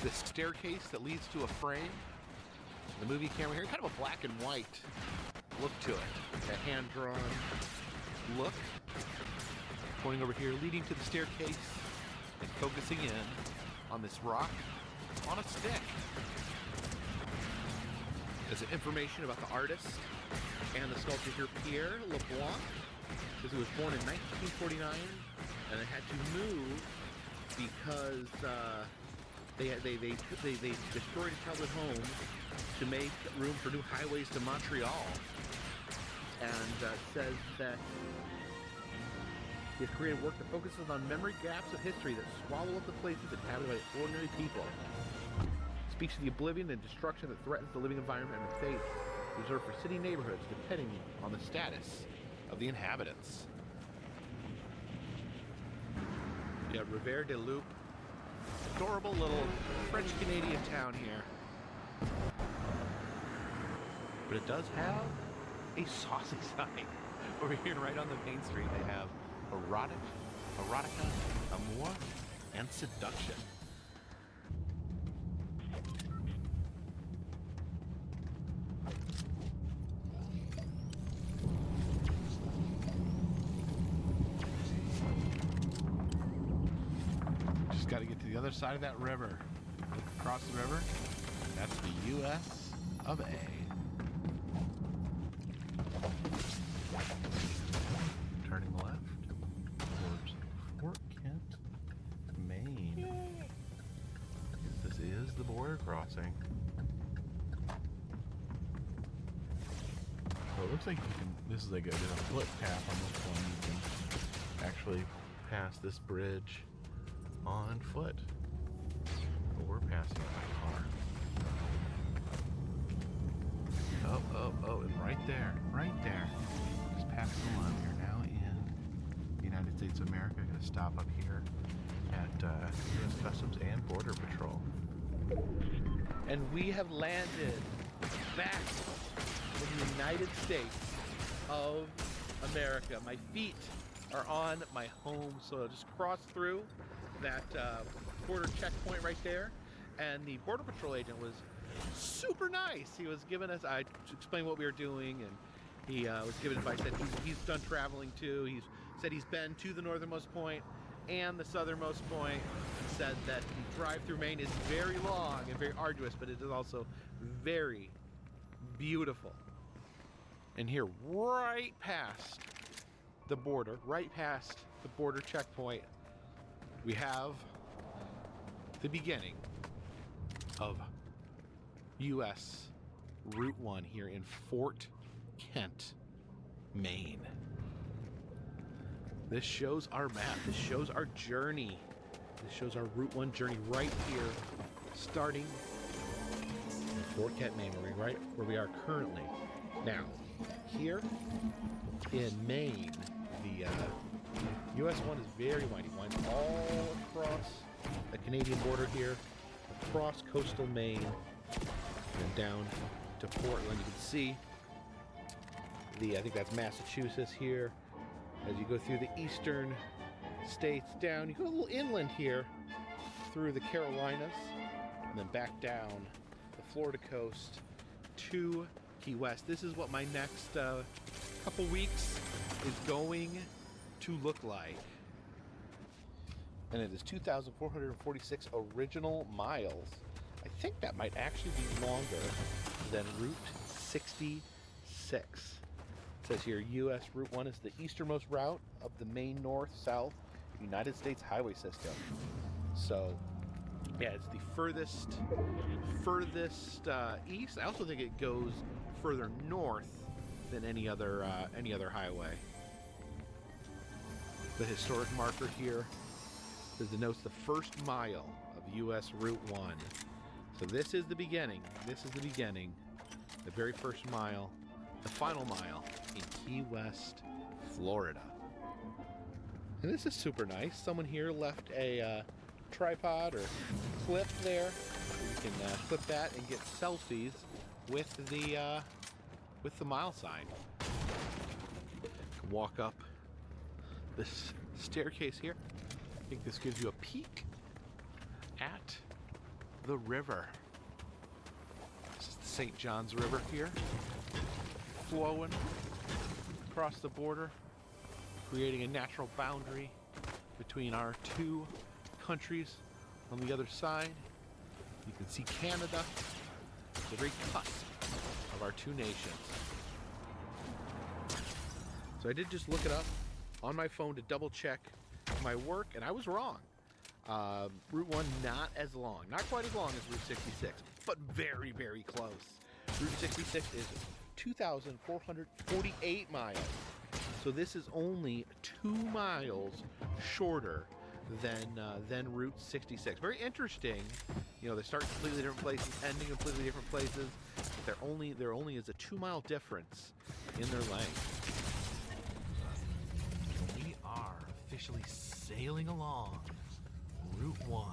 this staircase that leads to a frame. The movie camera here, kind of a black and white look to it, a hand-drawn look, pointing over here, leading to the staircase and focusing in on this rock on a stick. There's information about the artist and the sculptor here, Pierre LeBlanc, because he was born in 1949 and had to move because they destroyed his childhood home to make room for new highways to Montreal, and says that his creative work that focuses on memory gaps of history that swallow up the places inhabited by ordinary people. Speaks to the oblivion and destruction that threatens the living environment and the faith reserved for city neighborhoods depending on the status of the inhabitants. Yeah, Rivière-du-Loup. Adorable little French-Canadian town here. But it does have a saucy sign. Over here right on the main street they have erotica, amour, and seduction. Just got to get to the other side of that river. Across the river, that's the U.S. of A. Turning left towards Fort Kent, Maine. This is the border crossing. looks like you can. This is like a foot path on this one. You can actually pass this bridge on foot. But we're passing by car. Oh, and right there, just passing along. You're now in the United States of America. Gonna stop up here at U.S. Customs and Border Patrol. And we have landed back in the United States of America. My feet are on my home soil. Just crossed through that border checkpoint right there, and the Border Patrol agent was super nice. He was giving us, I explained what we were doing, and he was giving advice that he's done traveling too. He's said he's been to the northernmost point and the southernmost point. He said that the drive through Maine is very long and very arduous, but it is also very beautiful. And here, right past the border, right past the border checkpoint, we have the beginning of U.S. Route 1 here in Fort Kent, Maine. This shows our map. This shows our journey. This shows our Route 1 journey right here, starting in Fort Kent, Maine, right where we are currently. Now, here in Maine, the US 1 is very windy. Winds all across the Canadian border here, across coastal Maine, and down to Portland. You can see I think that's Massachusetts here. As you go through the eastern states down, you go a little inland here through the Carolinas, and then back down the Florida coast to Key West. This is what my next couple weeks is going to look like. And it is 2,446 original miles. I think that might actually be longer than Route 66. It says here, U.S. Route 1 is the easternmost route of the Maine North-South United States highway system. So, yeah, it's the furthest east. I also think it goes further north than any other highway. The historic marker here denotes the first mile of U.S. Route 1. So this is the beginning. This is the beginning. The very first mile, the final mile in Key West, Florida. And this is super nice. Someone here left a tripod or clip there. You can clip that and get selfies with the mile sign. You can walk up this staircase here. I think this gives you a peek at the river. This is the St. Johns River here, flowing across the border, creating a natural boundary between our two countries. On the other side, you can see Canada, the very cusp of our two nations. So I did just look it up on my phone to double check my work, and I was wrong. Route 1 not as long, not quite as long as Route 66, but very, very close. Route 66 is 2,448 miles. So this is only 2 miles shorter than Route 66. Very interesting. You know, they start in completely different places, ending in completely different places. But there only is a 2-mile difference in their length. We are officially sailing along Route 1.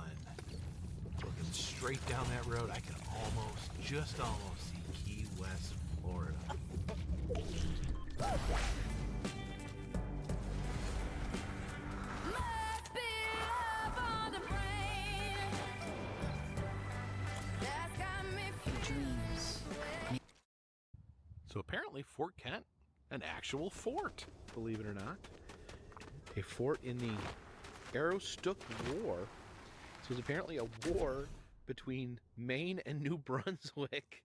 Looking straight down that road, I can just almost see Key West, Florida. So apparently Fort Kent, an actual fort, believe it or not. A fort in the Aroostook War. This was apparently a war between Maine and New Brunswick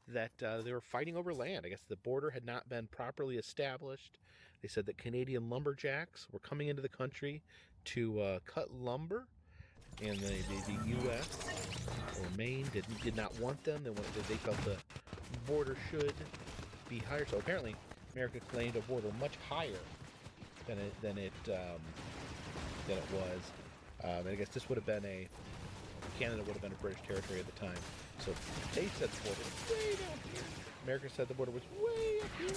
that they were fighting over land. I guess the border had not been properly established. They said that Canadian lumberjacks were coming into the country to cut lumber, and the U.S. or Maine did not want them. They felt the border should be higher. So apparently America claimed a border much higher than it was. And I guess this would have been Canada would have been a British territory at the time. So they said the border was way down here. America said the border was way up here.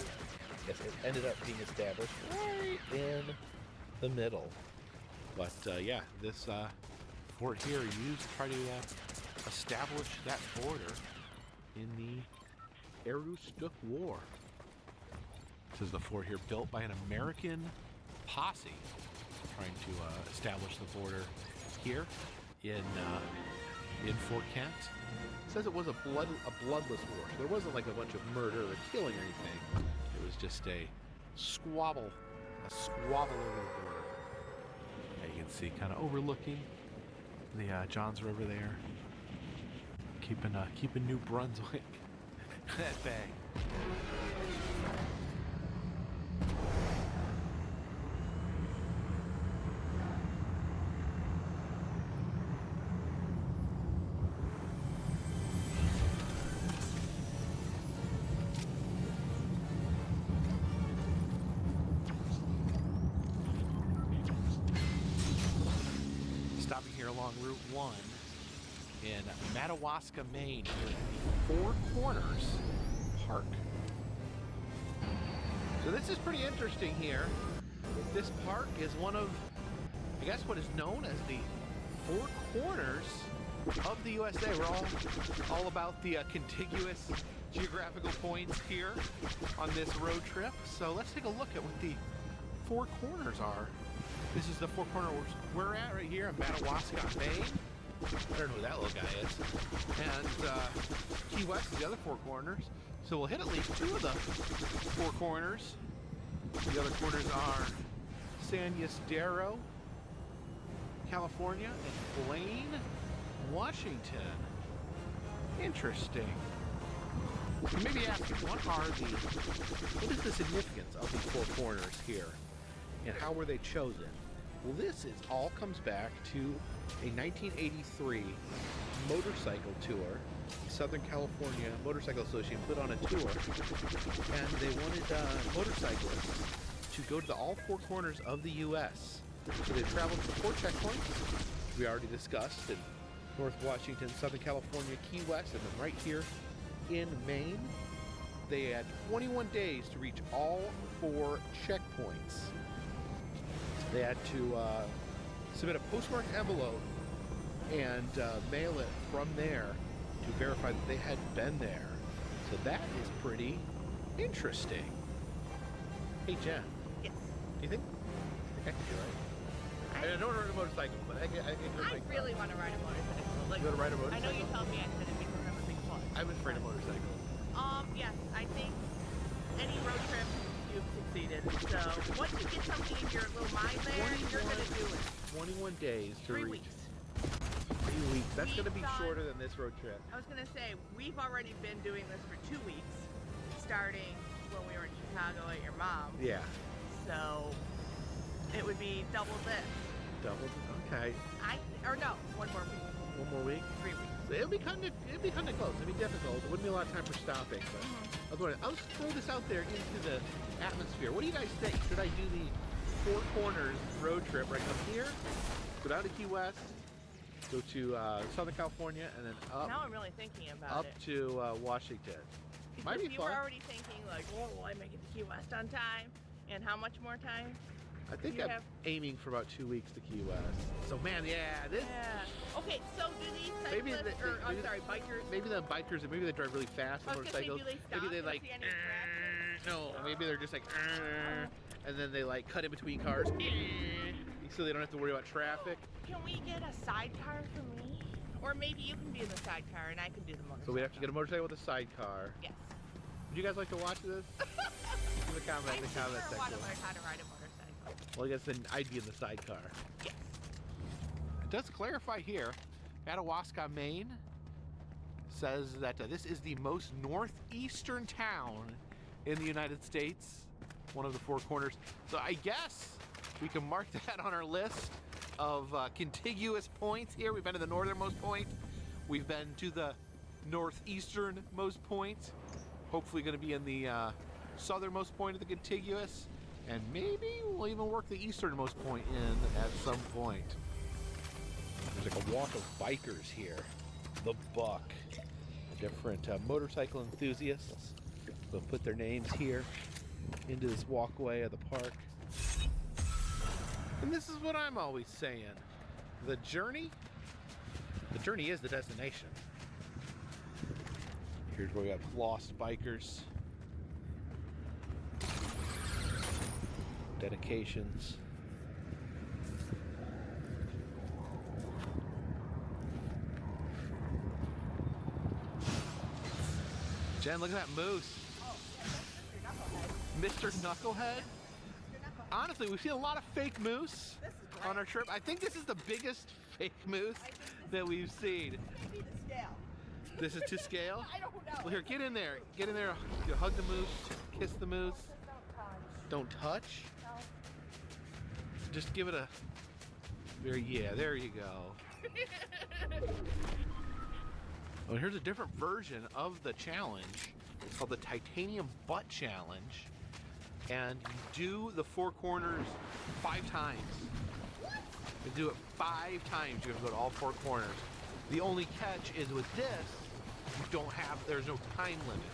Yes, it ended up being established right in the middle. But yeah, this fort here used to try to establish that border in the Aroostook War. This is the fort here built by an American posse trying to establish the border here in Fort Kent. It says it was a bloodless war. So there wasn't like a bunch of murder or killing or anything. It was just a squabble over the border. Yeah, you can see kind of overlooking the Johns River there, keeping New Brunswick at bay. Stopping here along Route 1 in Madawaska, Maine, near the Four Corners Park. So this is pretty interesting here. This park is one of, I guess, what is known as the Four Corners of the USA. We're all about the contiguous geographical points here on this road trip. So let's take a look at what the Four Corners are. This is the Four Corners we're at right here in Madawaska, Maine. I don't know who that little guy is. And Key West is the other Four Corners. So we'll hit at least two of the Four Corners. The other corners are San Ysidro, California, and Blaine, Washington. Interesting. You may be asking, what is the significance of these Four Corners here? And how were they chosen? Well, this all comes back to a 1983 motorcycle tour. The Southern California Motorcycle Association put on a tour, and they wanted motorcyclists to go to all four corners of the U.S. So they traveled to 4 checkpoints we already discussed in North Washington, Southern California, Key West, and then right here in Maine. They had 21 days to reach all 4 checkpoints. They had to submit a postmarked envelope and mail it from there to verify that they had been there. So that is pretty interesting. Hey, Jen. Yes. Do you think I can do it? I don't want to ride a motorcycle, but I can do it. I really want to ride a motorcycle. Like, you want to ride a motorcycle? I know you told me I couldn't because I'm a big boy. I'm afraid of motorcycles. Yes, I think any road trip you've succeeded. So once you get something in your little mind there, you're going to do it. 21 days to 3 reach. weeks. 3 weeks. That's going to be shorter than this road trip. I was going to say, we've already been doing this for 2 weeks, starting when we were in Chicago at your mom's. Yeah. So it would be double this. Double? Okay. No, 1 more week. 1 more week? 3 weeks. So it'd be kind of close. It'd be difficult. There wouldn't be a lot of time for stopping. But I was wondering, I'll just throw this out there into the atmosphere. What do you guys think? Should I do the Four Corners road trip right up here, go down to Key West, go to Southern California, and then up? Now I'm really thinking about it. Up to Washington. Might be you fun. were already thinking like, well, will I make it to Key West on time? And how much more time? I think I'm aiming for about 2 weeks to Key West. So man, yeah, this. Yeah. Okay, so do these cyclists, bikers? Maybe the bikers, or maybe they drive really fast on motorcycles. Maybe they like. No, maybe they're just like. And then they like cut in between cars, so they don't have to worry about traffic. Can we get a sidecar for me? Or maybe you can be in the sidecar and I can do the motorcycle. So we have to get a motorcycle with a sidecar. Yes. Would you guys like to watch this? Leave a comment in the comment section. I want to learn how to ride a motorcycle. Well, I guess then I'd be in the sidecar. Yes. It does clarify here, Madawaska, Maine says that this is the most northeastern town in the United States, one of the Four Corners. So I guess we can mark that on our list of contiguous points here. We've been to the northernmost point. We've been to the northeasternmost point. Hopefully going to be in the southernmost point of the contiguous, and maybe we'll even work the easternmost point in at some point. There's like a walk of bikers here. The Buck. Different motorcycle enthusiasts will put their names here into this walkway of the park. And this is what I'm always saying. The journey is the destination. Here's where we have lost bikers. Dedications. Jen, look at that moose. Mr. Knucklehead. Honestly, we've seen a lot of fake moose on our trip. I think this is the biggest fake moose that we've seen. This is to scale? I don't know. Well, here, get in there. Get in there. You hug the moose, kiss the moose. Don't touch. Just give it a yeah, there you go. Oh, here's a different version of the challenge. It's called the Titanium Butt Challenge. And you do the 4 corners 5 times. You do it 5 times. You're gonna go to all 4 corners. The only catch is with this, there's no time limit.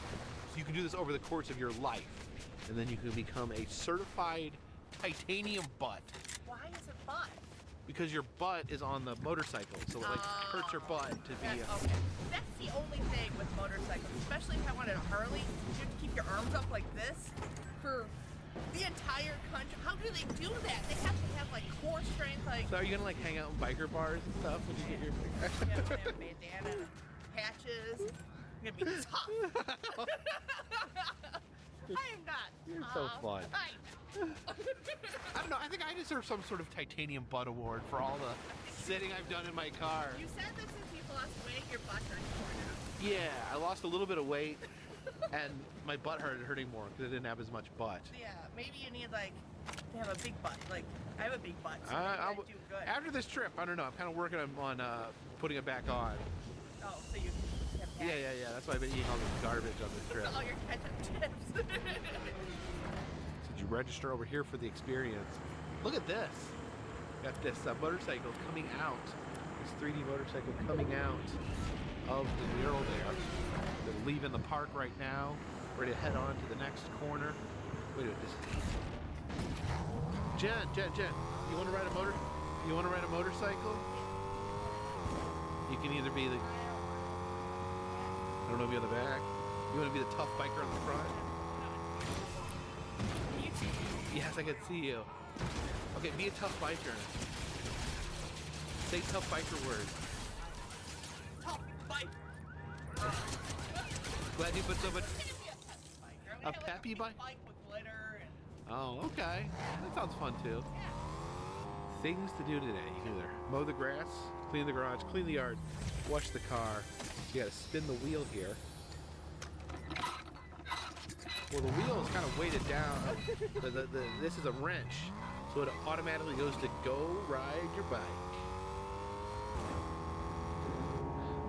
So you can do this over the course of your life. And then you can become a certified titanium butt. Why is it butt? Because your butt is on the motorcycle, so it like hurts your butt to be Okay. That's the only thing with motorcycles, especially if I wanted a Harley, you have to keep your arms up like this for the entire country. How do they do that? They have to have like core strength, like. So are you gonna like hang out in biker bars and stuff when you get your Yeah, they have bandana, patches. I'm gonna be tough. I am not. You're so fun. I don't know, I think I deserve some sort of titanium butt award for all the sitting I've done in my car. You said that since you've lost weight, your butt hurts more now. Yeah, I lost a little bit of weight and my butt started hurting more because I didn't have as much butt. Yeah, maybe you need like to have a big butt. Like I have a big butt, so I do good. After this trip, I don't know, I'm kind of working on putting it back on. Oh, so you have Yeah. That's why I've been eating all this garbage on this trip. all your ketchup chips. Did you register over here for the experience? Look at this. Got this motorcycle coming out. This 3D motorcycle coming out of the mural there. They're leaving the park right now. Ready to head on to the next corner. Wait a minute. Jen, you want to ride a motorcycle? You can either be the, I don't know, be on the back. You want to be the tough biker on the front? Yes, I can see you. Okay, be a tough biker. Say tough biker words. Tough biker. Glad you put so much. A peppy bike? Bike with glitter and. Oh, okay. That sounds fun too. Things to do today. You can either mow the grass, clean the garage, clean the yard, wash the car. You gotta spin the wheel here. Well, the wheel is kind of weighted down. This is a wrench, so it automatically goes to go ride your bike.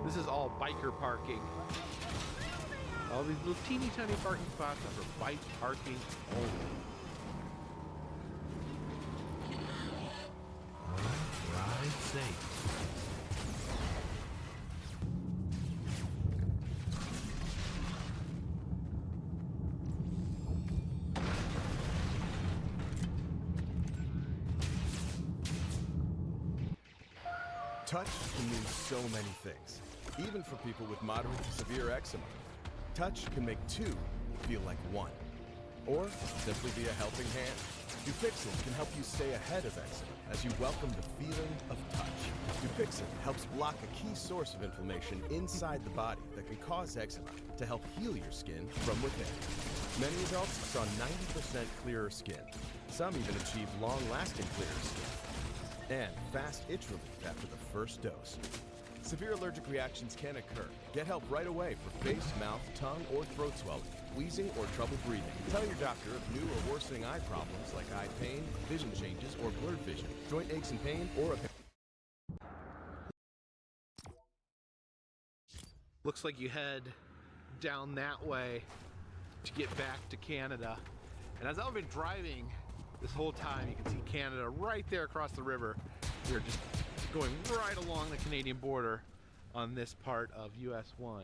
This is all biker parking. All these little teeny tiny parking spots are for bike parking only. Ride safe. Touch can mean so many things, even for people with moderate to severe eczema. Touch can make 2 feel like 1, or simply be a helping hand. Dupixent can help you stay ahead of eczema as you welcome the feeling of touch. Dupixent helps block a key source of inflammation inside the body that can cause eczema to help heal your skin from within. Many adults saw 90% clearer skin. Some even achieved long-lasting clearer skin and fast itch relief after the first dose. Severe allergic reactions can occur. Get help right away for face, mouth, tongue, or throat swelling, wheezing, or trouble breathing. Tell your doctor of new or worsening eye problems like eye pain, vision changes, or blurred vision, joint aches and pain, or a Looks like you head down that way to get back to Canada. And as I've been driving this whole time, you can see Canada right there across the river. We're just going right along the Canadian border on this part of US 1.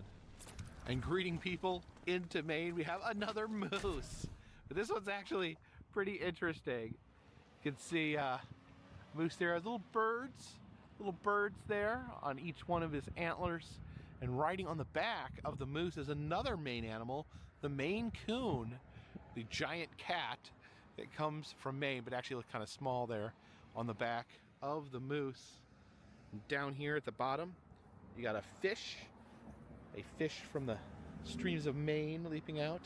And greeting people into Maine, we have another moose. But this one's actually pretty interesting. You can see moose there has little birds there on each one of his antlers. And riding on the back of the moose is another Maine animal, the Maine Coon, the giant cat that comes from Maine, but actually looks kind of small there on the back of the moose. And down here at the bottom, you got a fish from the streams of Maine leaping out,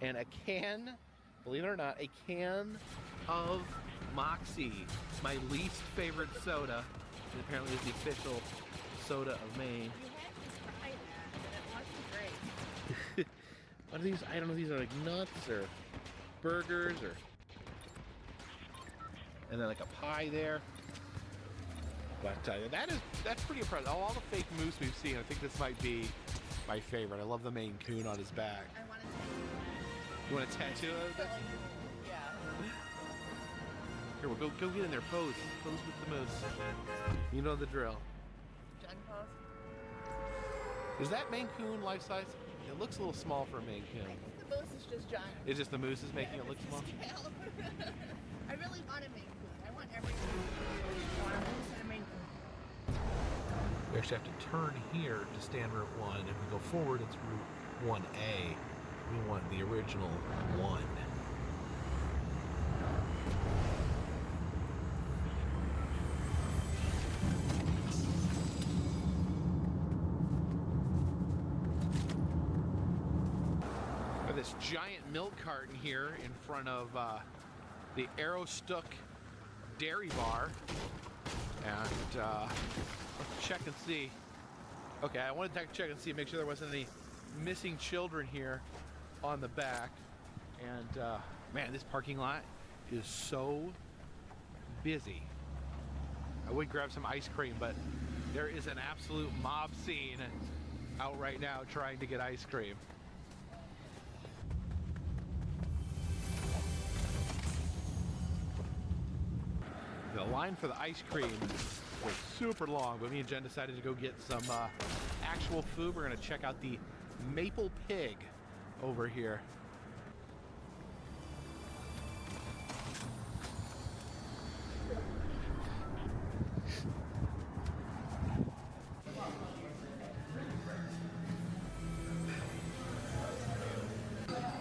and a can, believe it or not, a can of Moxie, my least favorite soda. It apparently is the official soda of Maine. What are these? I don't know if these are like nuts or burgers or... And then like a pie there. But that's pretty impressive. All the fake moose we've seen, I think this might be my favorite. I love the Maine Coon on his back. I want to tattoo that. You want to tattoo it? Yeah. Here, we'll go get in there. Pose with the moose. You know the drill. John pose. Is that Maine Coon life size? It looks a little small for a Maine Coon. I think the moose is just giant. It's just the moose is making it look small? I really want a Maine Coon. I want everything. I want a moose and a Maine Coon. We actually have to turn here to stand Route 1. If we go forward, it's Route 1A. We want the original 1. This giant milk carton here in front of the Aroostook Dairy Bar, and let's check and see. Okay, I wanted to check and see, make sure there wasn't any missing children here on the back. And man, this parking lot is so busy. I would grab some ice cream, but there is an absolute mob scene out right now trying to get ice cream. The line for the ice cream was super long, but me and Jen decided to go get some actual food. We're gonna check out the Maple Pig over here.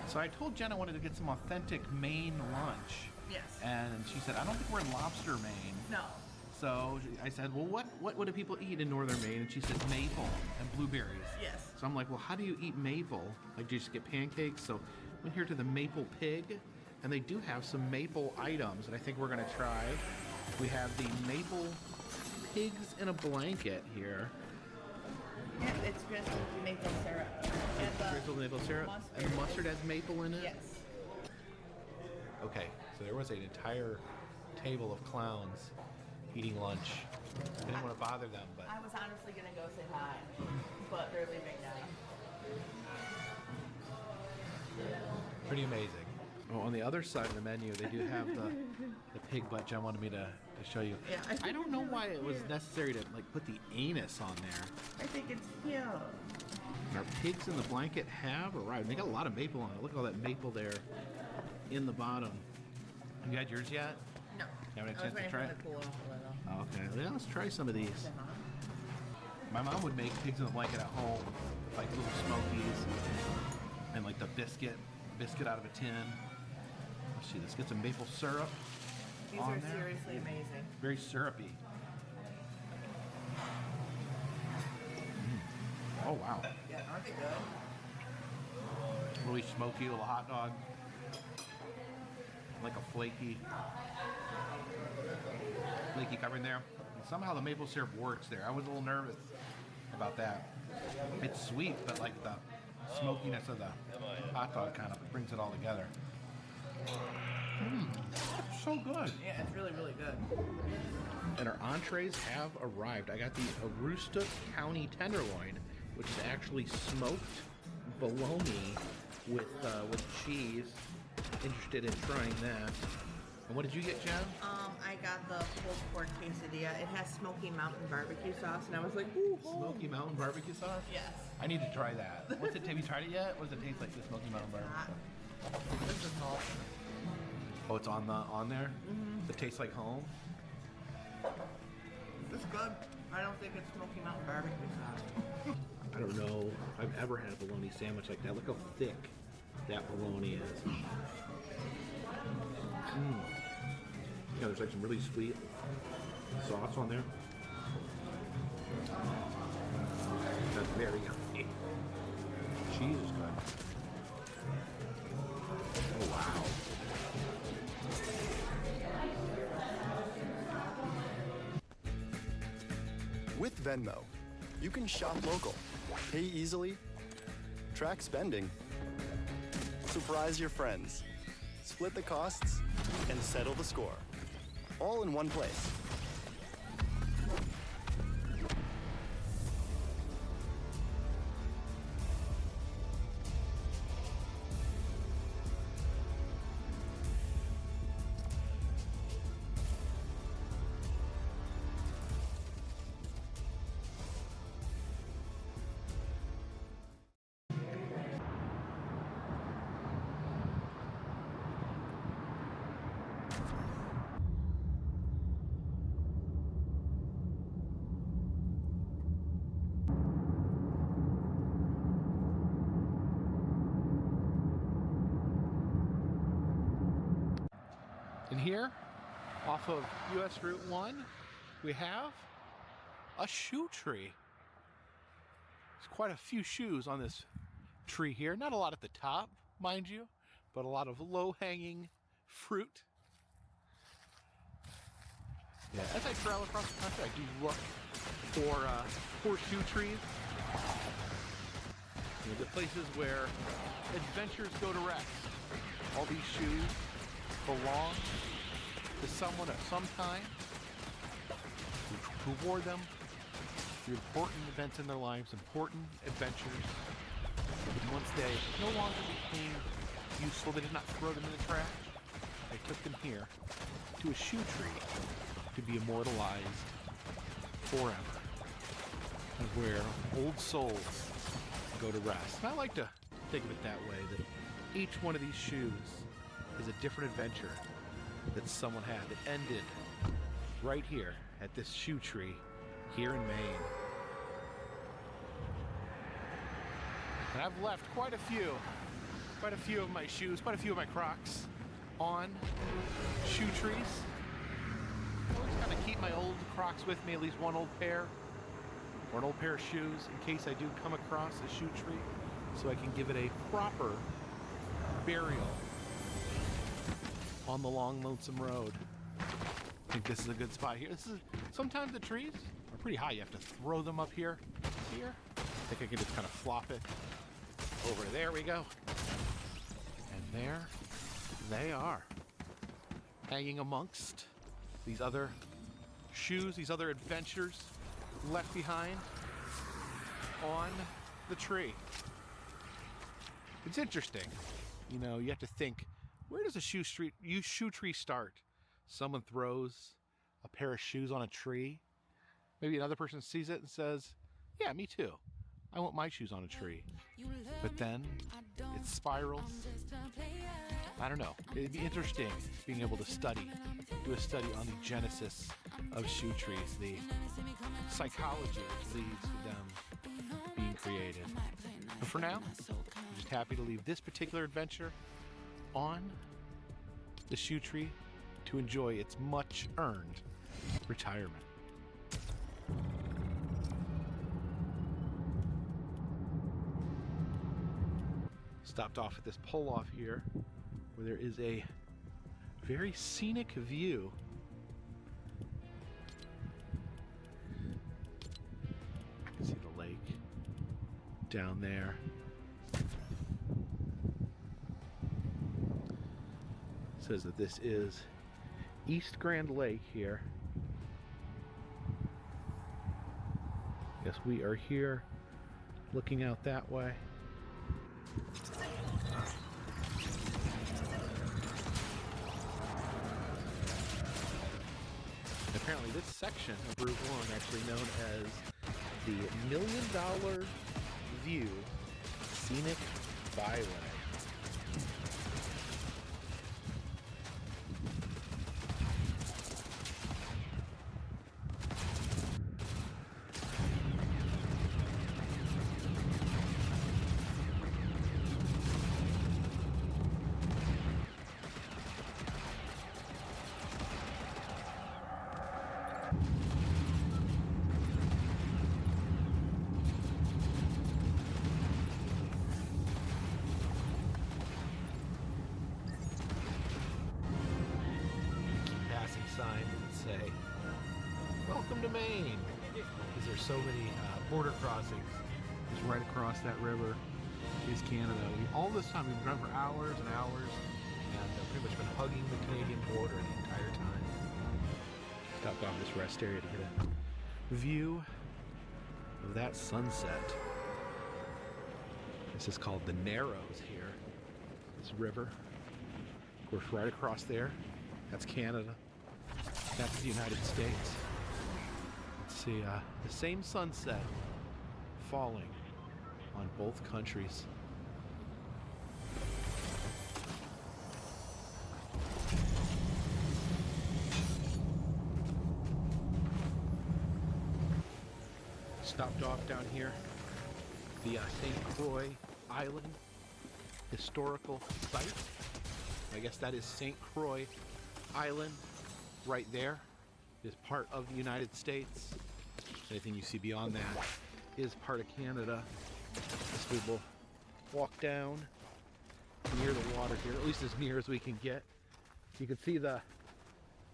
So I told Jen I wanted to get some authentic Maine lunch. Yes. And she said, I don't think we're in lobster Maine. No. So I said, well, what do people eat in northern Maine? And she said maple and blueberries. Yes. So I'm like, well, how do you eat maple? Like, do you just get pancakes? So went here to the Maple Pig, and they do have some maple items, and I think we're gonna try. We have the maple pigs in a blanket here. Yeah, it's drizzled with maple syrup. And Drizzled maple syrup? Mustard. And the mustard has maple in it? Yes. Okay, so there was an entire table of clowns eating lunch. I didn't want to bother them, but... I was honestly going to go say hi, but they're leaving now. Pretty amazing. Oh, on the other side of the menu, they do have the pig butt. Jen wanted me to show you. Yeah, I don't know why it was necessary to like put the anus on there. I think it's cute. Our pigs in the blanket have arrived. They got a lot of maple on it. Look at all that maple there in the bottom. Have you had yours yet? No. You haven't had a I was chance to waiting try for it? it to cool off a little. Oh, okay. Yeah, let's try some of these. My mom would make pigs in the blanket at home, like little smokies, and like the biscuit out of a tin. Let's see, let's get some maple syrup. These on are there. seriously amazing. Very syrupy. Oh wow. Yeah, aren't they good? Really smoky little hot dog. Like a flaky covering there. And somehow the maple syrup works there. I was a little nervous about that. It's sweet, but like the smokiness of the hot dog kind of brings it all together. So good. Yeah, it's really, really good. And our entrees have arrived. I got the Aroostook County tenderloin, which is actually smoked bologna with cheese. Interested in trying that. And what did you get, Jen? I got the pulled pork quesadilla. It has Smoky Mountain barbecue sauce, and I was like, ooh. Smoky Mountain barbecue sauce? Yes. I need to try that. What's it? Have you tried it yet? What does it taste like, the Smoky Mountain barbecue? This is salt. Oh, it's on there? Mm-hmm. It tastes like home? It's good. I don't think it's Smoky Mountain barbecue sauce. I don't know if I've ever had a bologna sandwich like that. Look how thick that bologna is. Yeah, there's like some really sweet sauce on there. That's very yummy. Cheese is good. Oh, wow. With Venmo, you can shop local, pay easily, track spending, surprise your friends, split the costs, and settle the score. All in one place. And here, off of US Route 1, we have a shoe tree. There's quite a few shoes on this tree here. Not a lot at the top, mind you, but a lot of low-hanging fruit. Yeah, as I travel across the country, I do look for shoe trees. You know, the places where adventurers go to rest. All these shoes belong to someone at some time who wore them through important events in their lives, important adventures. And once they no longer became useful, they did not throw them in the trash. They took them here to a shoe tree to be immortalized forever, and where old souls go to rest. And I like to think of it that way, that each one of these shoes is a different adventure that someone had that ended right here at this shoe tree here in Maine. And I've left quite a few of my shoes, quite a few of my Crocs on shoe trees. I always kind of keep my old Crocs with me, at least one old pair or an old pair of shoes in case I do come across a shoe tree, so I can give it a proper burial on the long, lonesome road. I think this is a good spot here. Sometimes the trees are pretty high. You have to throw them up here. I think I can just kind of flop it over. There we go. And there they are, hanging amongst these other shoes, these other adventures left behind on the tree. It's interesting. You know, you have to think, where does a shoe tree start? Someone throws a pair of shoes on a tree. Maybe another person sees it and says, yeah, me too. I want my shoes on a tree. But then it spirals. I don't know. It'd be interesting being able to do a study on the genesis of shoe trees, the psychology which leads to them being created. But for now, I'm just happy to leave this particular adventure on the shoe tree to enjoy its much earned retirement. Stopped off at this pull-off here where there is a very scenic view. You can see the lake down there. It says that this is East Grand Lake here. Yes, we are here looking out that way. Apparently this section of Route 1, actually known as the $1 Million View Scenic Byway. Signs that say, "Welcome to Maine," because there's so many border crossings. Just right across that river is Canada. All this time we've been driving for hours and hours, and pretty much been hugging the Canadian border the entire time. Stopped off this rest area to get a view of that sunset. This is called the Narrows here. This river, of course, right across there. That's Canada. That's the United States. Let's see, the same sunset falling on both countries. Stopped off down here, the St. Croix Island historical site. I guess that is St. Croix Island. Right there is part of the United States. Anything you see beyond that is part of Canada. This we will walk down near the water here, at least as near as we can get. You can see the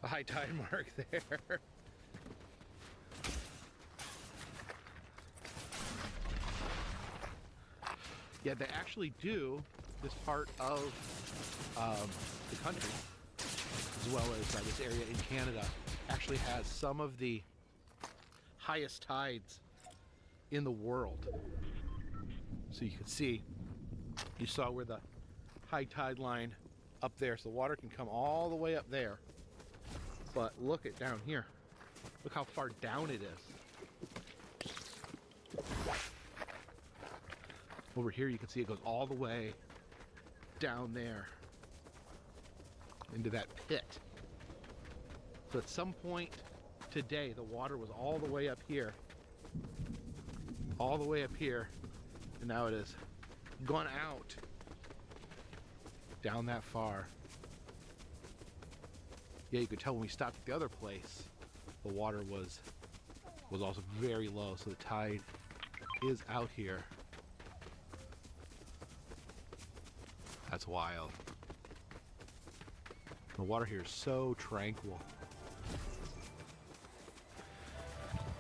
high tide mark there. Yeah, they actually do this part of the country, as well as this area in Canada, actually has some of the highest tides in the world. So you can see, you saw where the high tide line up there, so the water can come all the way up there. But look at down here. Look how far down it is. Over here you can see it goes all the way down there into that pit. So at some point today, the water was all the way up here, and now it has gone out down that far. Yeah, you could tell when we stopped at the other place, the water was also very low, so the tide is out here. That's wild. The water here is so tranquil.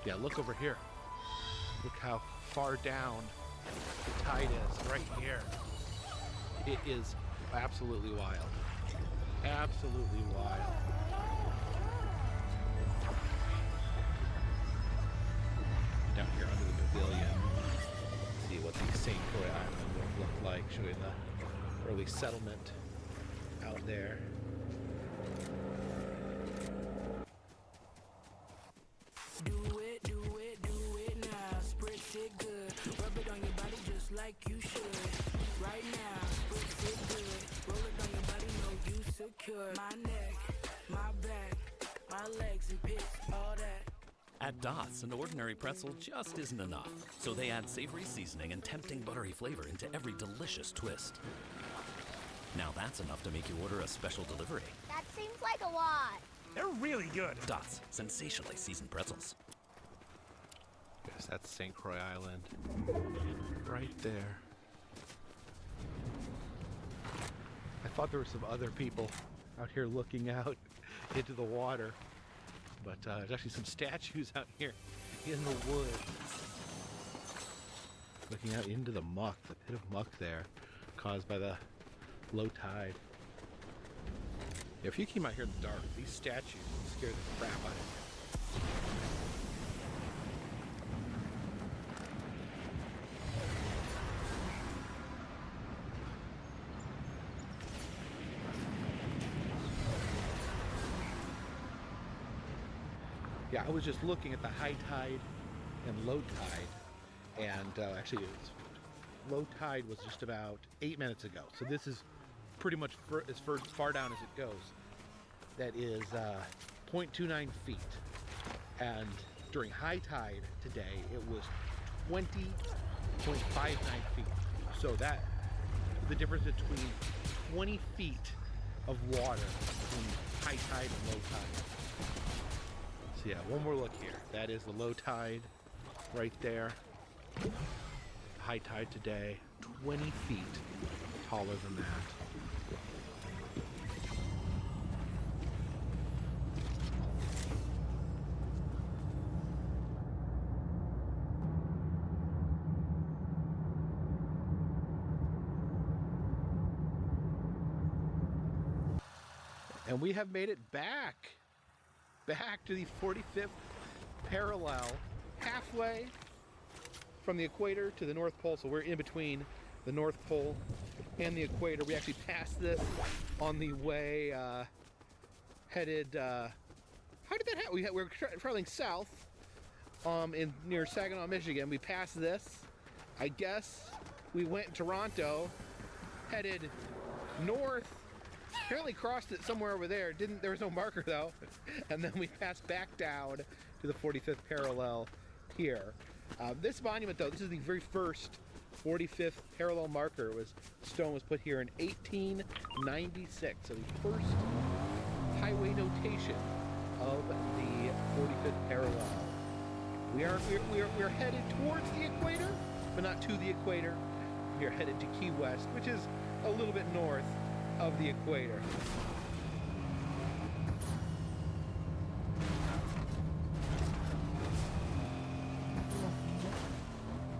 Yeah, look over here. Look how far down the tide is right here. It is absolutely wild. Absolutely wild. Down here under the pavilion, see what the St. Croix Island would have looked like, showing the early settlement out there. Like you should. Right now, spritz it good. Roll it on your body, know you secure. My neck, my back, my legs and pits, all that. At Dots, an ordinary pretzel just isn't enough. So they add savory seasoning and tempting buttery flavor into every delicious twist. Now that's enough to make you order a special delivery. That seems like a lot. They're really good. Dots, sensationally seasoned pretzels. Yes, that's St. Croix Island. Right there. I thought there were some other people out here looking out into the water, but there's actually some statues out here in the woods. Looking out into the muck, the pit of muck there, caused by the low tide. If you came out here in the dark, these statues would scare the crap out of you. Yeah, I was just looking at the high tide and low tide, and actually low tide was just about 8 minutes ago. So this is pretty much as far down as it goes. That is 0.29 feet. And during high tide today, it was 20.59 feet. So that, the difference between 20 feet of water between high tide and low tide. So yeah, one more look here. That is the low tide right there. High tide today, 20 feet taller than that. And we have made it back to the 45th parallel, halfway from the equator to the North Pole. So we're in between the North Pole and the equator. We actually passed this on the way headed, how did that happen? We were traveling south near Saginaw, Michigan. We passed this. I guess we went to Toronto, headed north, apparently crossed it somewhere over there. There was no marker though. And then we passed back down to the 45th parallel here. This monument though, this is the very first 45th parallel marker. Stone was put here in 1896. So the first highway notation of the 45th parallel. We're headed towards the equator, but not to the equator. We are headed to Key West, which is a little bit north of the equator.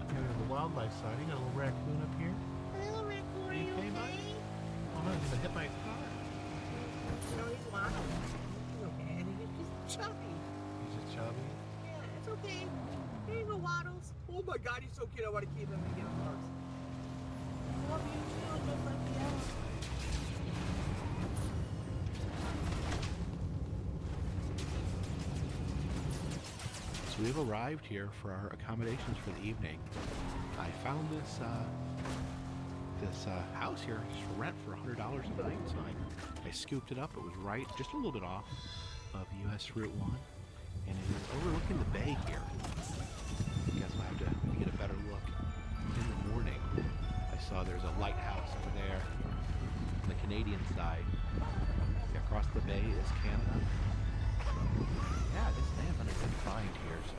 The wildlife side. You got a little raccoon up here. A little raccoon, are you okay, buddy? Oh no, he's gonna hit my car. No, he's wild. He's okay. He's chubby. He's just chubby. Yeah, it's okay. There you go, Waddles. Oh my God, he's so cute. I want to keep him and give him hugs. I love you too, just like the others. So we've arrived here for our accommodations for the evening. I found this house here just for rent for $100 a night. So I scooped it up. It was right, just a little bit off of US Route 1, and it is overlooking the bay here. I guess we'll have to get a better look in the morning. I saw there's a lighthouse over there on the Canadian side. Across the bay is Canada. Yeah, they have done a good find here, so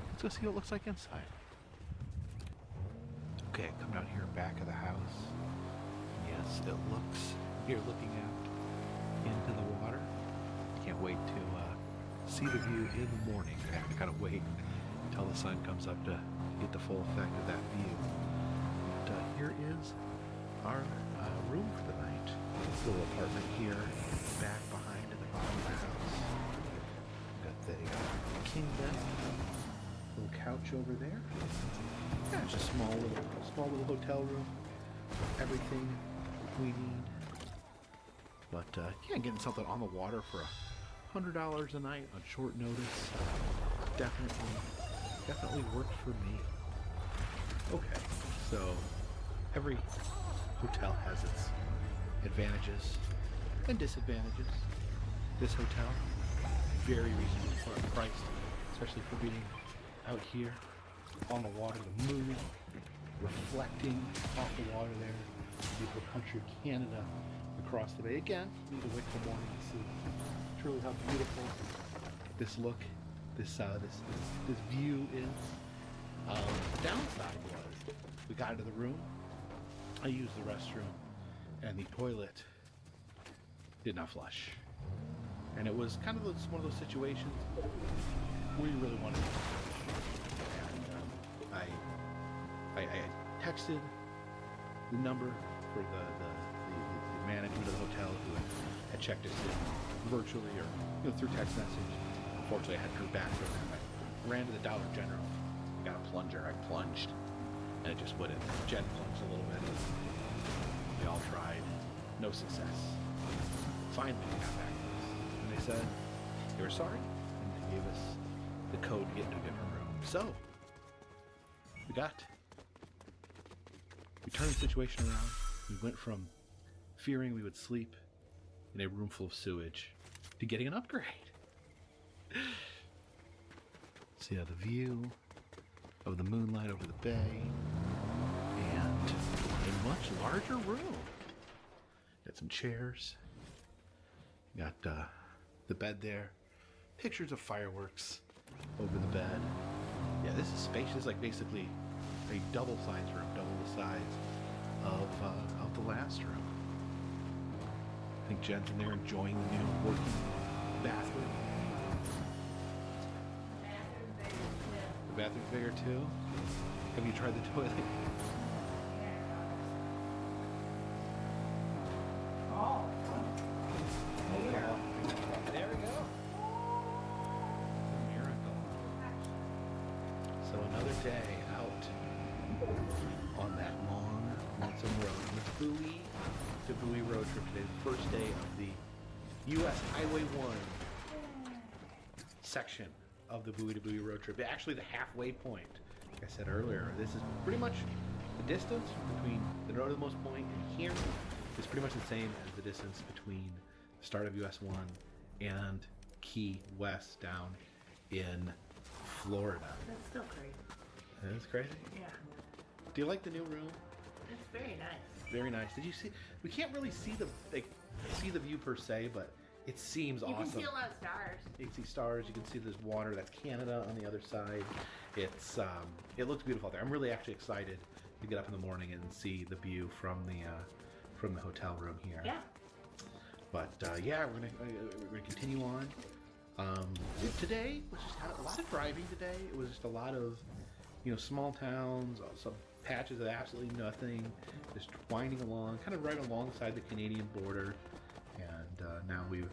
let's go see what it looks like inside. Okay, come down here back of the house. Yes, it looks, you're looking out into the water. Can't wait to see the view in the morning. I have to kind of wait until the sun comes up to get the full effect of that view. But here is our room for the night. This little apartment here, back behind at the bottom of the house. Got the king bed, little couch over there. Yeah, it's a small little hotel room. Everything we need. But yeah, getting something on the water for $100 a night on short notice definitely works for me. Okay, so every hotel has its advantages and disadvantages. This hotel, very reasonably priced, especially for being out here on the water, the moon reflecting off the water there. Beautiful country Canada across the bay. Again, need to wait till morning to see truly how beautiful this view is. The downside was we got into the room. I used the restroom, and the toilet did not flush. And it was kind of one of those situations where you really wanted to. And I texted the number for the management of the hotel who had checked us in virtually or through text message. Unfortunately, I hadn't heard back from them. I ran to the Dollar General, got a plunger. I plunged, and it just wouldn't. Jen plunged a little bit. We all tried, no success. Finally, we got back to us, and they said they were sorry. And gave us the code to get into a different room. So, we turned the situation around. We went from fearing we would sleep in a room full of sewage to getting an upgrade. So yeah, the view of the moonlight over the bay and a much larger room. Got some chairs. Got the bed there. Pictures of fireworks over the bed. Yeah, this is spacious, like basically a double-sized room, double the size of the last room. I think Jen's in there enjoying the new working bathroom. The bathroom's bigger too. Have you tried the toilet? Oh. There we go. A miracle. So another day out on that long, lonesome road. The Bowie to Bowie road trip today. The first day of the U.S. Highway 1 section of the Bowie to Bowie road trip. Actually, the halfway point. Like I said earlier, this is pretty much the distance between the northernmost point and here is pretty much the same as the distance between the start of US 1 and Key West down in Florida. That's still crazy. That's crazy? Yeah. Do you like the new room? It's very nice. Very nice. Did you see? We can't really see the view per se, but it seems You awesome. can see a lot of stars. You can see stars. You can see there's water. That's Canada on the other side. It's it looks beautiful out there. I'm really actually excited to get up in the morning and see the view from the hotel room here. Yeah. But yeah, we're gonna continue on. Today was just a lot of driving. Today it was just a lot of small towns, some patches of absolutely nothing, just winding along, kind of right alongside the Canadian border. And now we've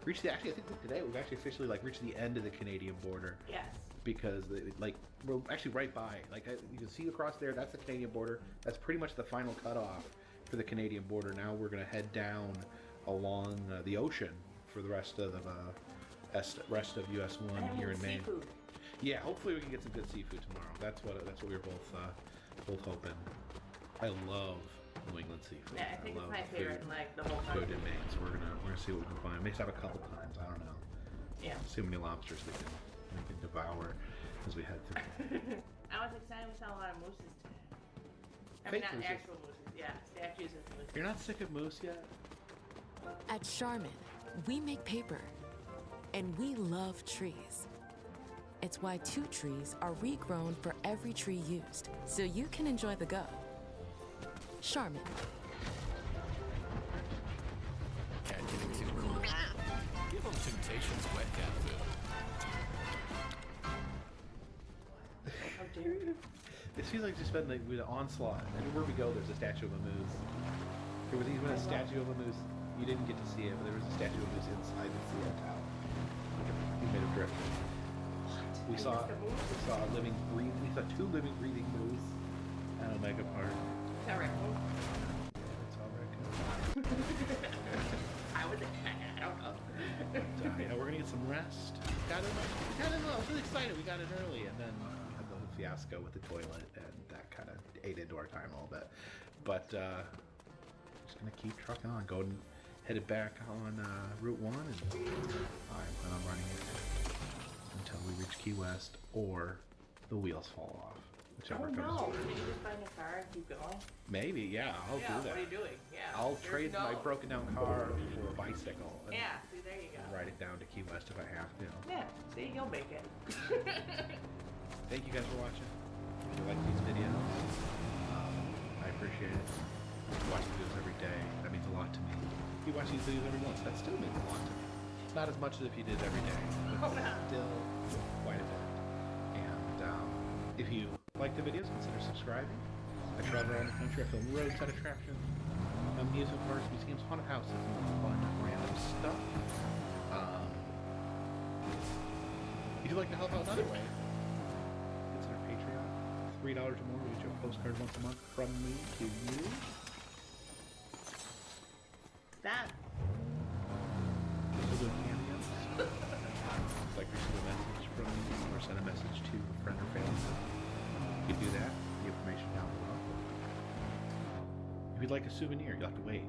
reached I think today we've actually officially reached the end of the Canadian border. Yes. Because we're actually right by. You can see across there. That's the Canadian border. That's pretty much the final cutoff for the Canadian border. Now we're going to head down along the ocean for the rest of US 1 here in Maine. Seafood. Yeah, hopefully we can get some good seafood tomorrow. That's what we were both hoping. I love New England seafood. Yeah, I think love it's my the favorite food, in the whole food country. in Maine. So we're gonna see what we can find. May stop a couple times. I don't know. Yeah. See how many lobsters we can devour as we head through. I was excited we saw a lot of mooses today. I Fake mean, not mooses. actual mooses. Yeah, statues of mooses. You're not sick of moose yet? At Charmin, we make paper, and we love trees. It's why 2 trees are regrown for every tree used, so you can enjoy the go. Charmin. Cat getting too cool. Give them Temptations wet cat food. How dare you? It feels like just been with an onslaught. Everywhere we go, there's a statue of a moose. There was even a statue of a moose. You didn't get to see it, but there was a statue of a moose inside the CN Tower. He made a drift. We saw 2 living, breathing moose at Omega Park. Is that raccoon? Yeah, it's all raccoon. I don't know. But, we're gonna get some rest. Got in. I was really excited. We got in early, and then we had the whole fiasco with the toilet, and that kind of ate into our time a little bit. But just gonna keep trucking on. Headed back on Route 1, and I plan on running it until we reach Key West or the wheels fall off. Whichever comes. No. Did you just find a car and keep going? Maybe, yeah. I'll do that. What are you doing? Yeah. I'll There's trade my broken down car for a bicycle. And Yeah, see, there you go. ride it down to Key West if I have to. Yeah, see, you'll make it. Thank you guys for watching. If you like these videos, I appreciate it. I watch videos every day. That means a lot to me. If you watch these videos every once, that still means a lot to me. Not as much as if you did every day, but still quite a bit. And if you like the videos, consider subscribing. I travel around the country. I film roadside attractions, amusement parks, museums, haunted houses, and fun, random stuff. If you'd like to help out another way, consider Patreon. $3 or more, we get you a postcard once a month from me to you. That. Still doing cameos. It's like we're still If you'd like a souvenir, you'll have to wait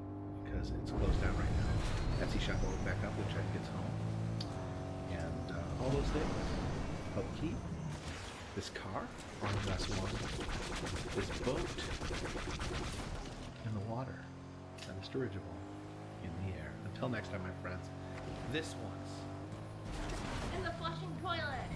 because it's closed down right now. Etsy shop will open back up when China gets home. And all those things help keep this car on class 1, this boat in the water, and this dirigible in the air. Until next time, my friends, this one's In the flushing toilet.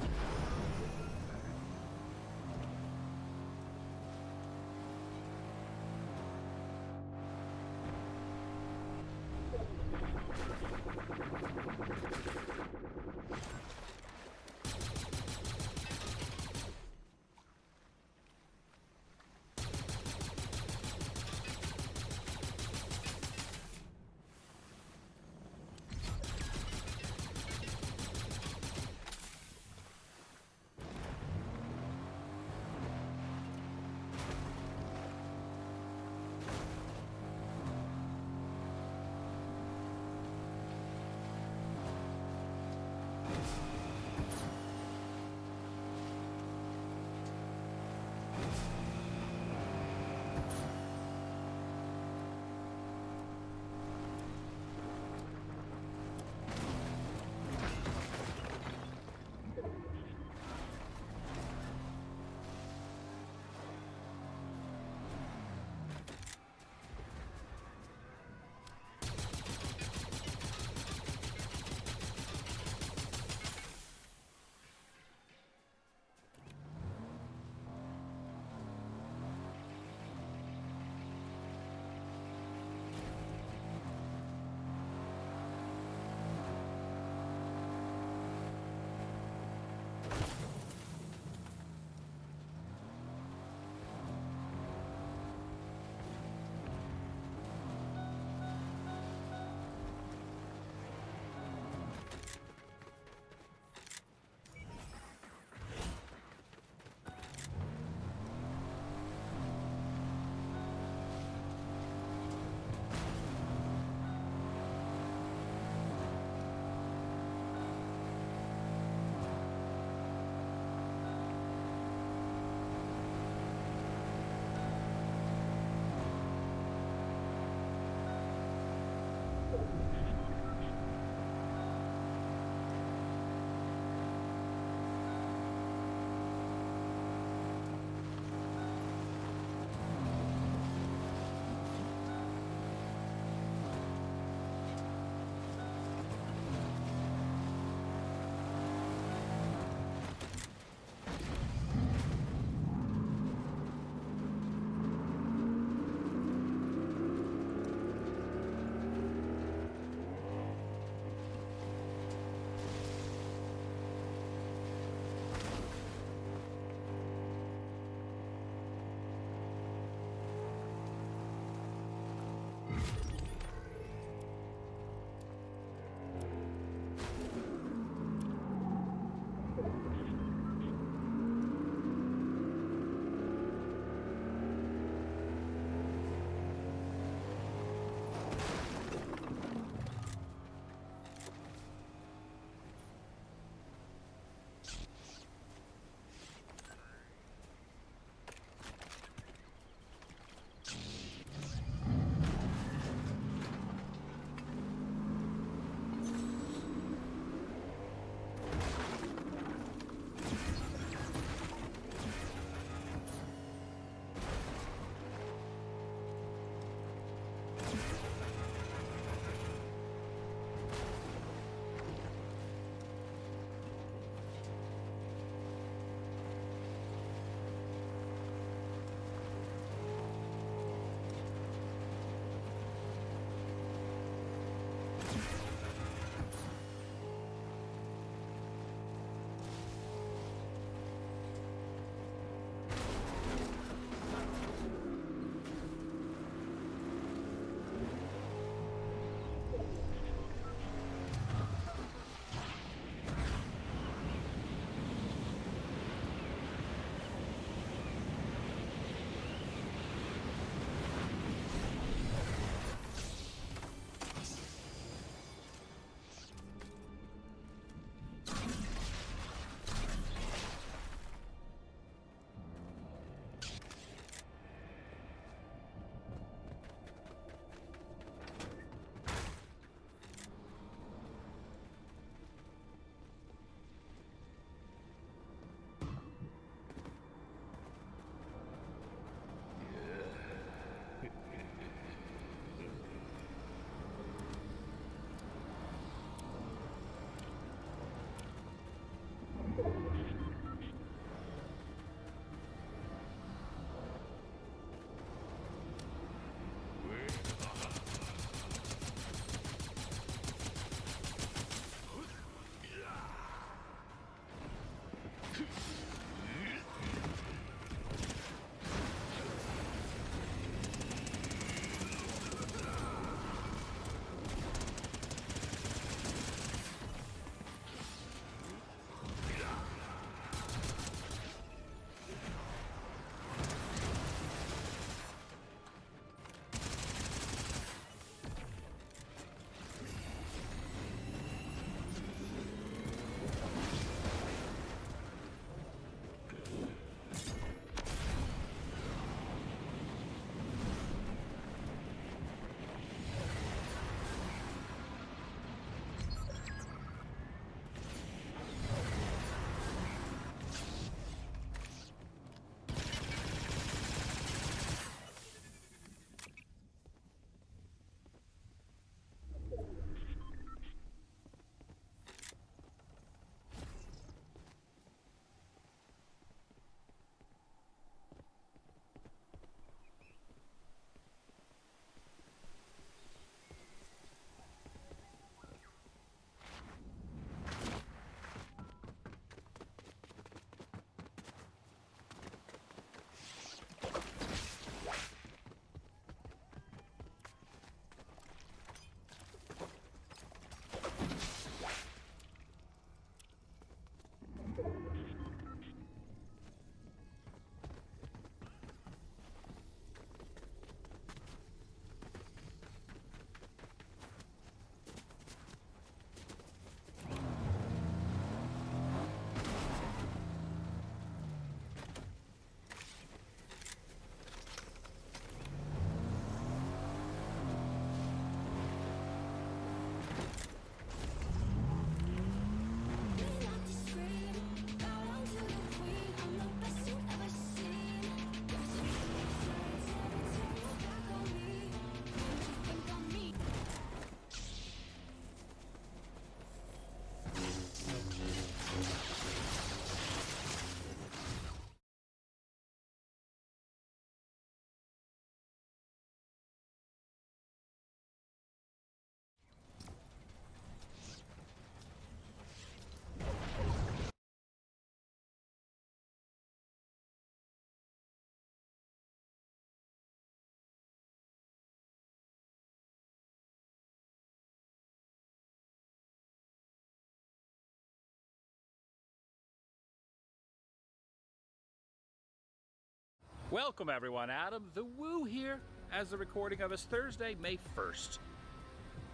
Welcome everyone, Adam the Woo here as the recording of is Thursday, May 1st,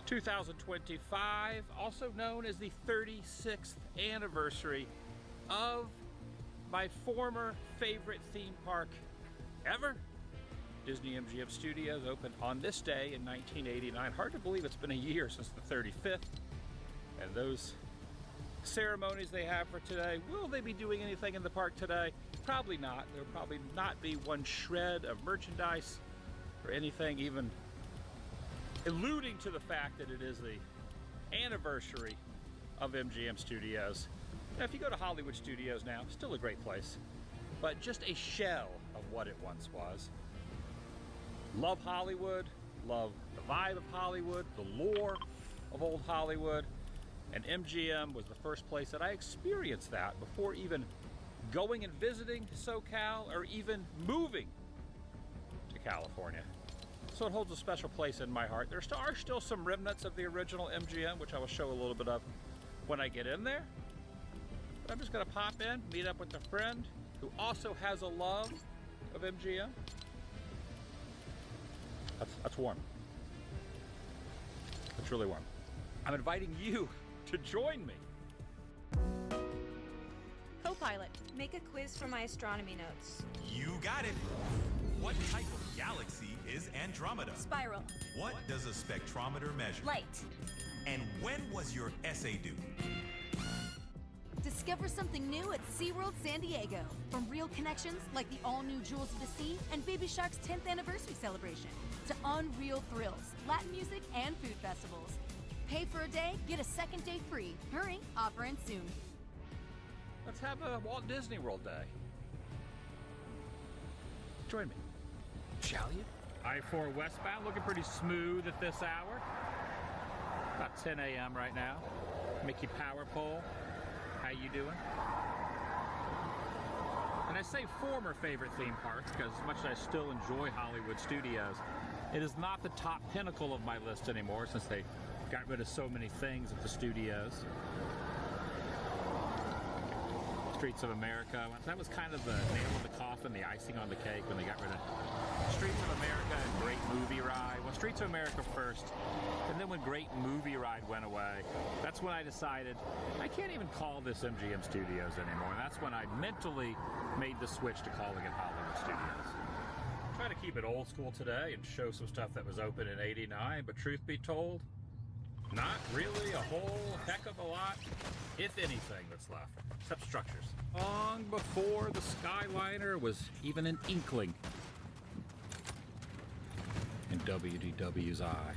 2025, also known as the 36th anniversary of my former favorite theme park ever. Disney MGM Studios opened on this day in 1989. Hard to believe it's been a year since the 35th. And those ceremonies they have for today, will they be doing anything in the park today? Probably not. There'll probably not be one shred of merchandise or anything even alluding to the fact that it is the anniversary of MGM Studios. Now, if you go to Hollywood Studios now, still a great place, but just a shell of what it once was. Love Hollywood, love the vibe of Hollywood, the lore of old Hollywood, and MGM was the first place that I experienced that before even going and visiting SoCal or even moving to California. So it holds a special place in my heart. There are still some remnants of the original MGM, which I will show a little bit of when I get in there. But I'm just gonna pop in, meet up with a friend who also has a love of MGM. That's warm. That's really warm. I'm inviting you to join me. Co-pilot, make a quiz for my astronomy notes. You got it. What type of galaxy is Andromeda? Spiral. What does a spectrometer measure? Light. And when was your essay due? Discover something new at SeaWorld San Diego. From real connections like the all-new Jewels of the Sea and Baby Shark's 10th anniversary celebration, to unreal thrills, Latin music, and food festivals. Pay for a day, get a second day free. Hurry, offer ends soon. Let's have a Walt Disney World day. Join me, shall you? I-4 westbound, looking pretty smooth at this hour. About 10 a.m. right now. Mickey Power Pole. How you doing? And I say former favorite theme parks because as much as I still enjoy Hollywood Studios, it is not the top pinnacle of my list anymore since they got rid of so many things at the studios. Streets of America, that was kind of the nail in the coffin, the icing on the cake when they got rid of Streets of America and Great Movie Ride. Well, Streets of America first, and then when Great Movie Ride went away, that's when I decided I can't even call this MGM Studios anymore. And that's when I mentally made the switch to calling it Hollywood Studios. Try to keep it old school today and show some stuff that was open in '89, but truth be told, not really a whole heck of a lot, if anything, that's left, except structures. Long before the Skyliner was even an inkling in WDW's eye,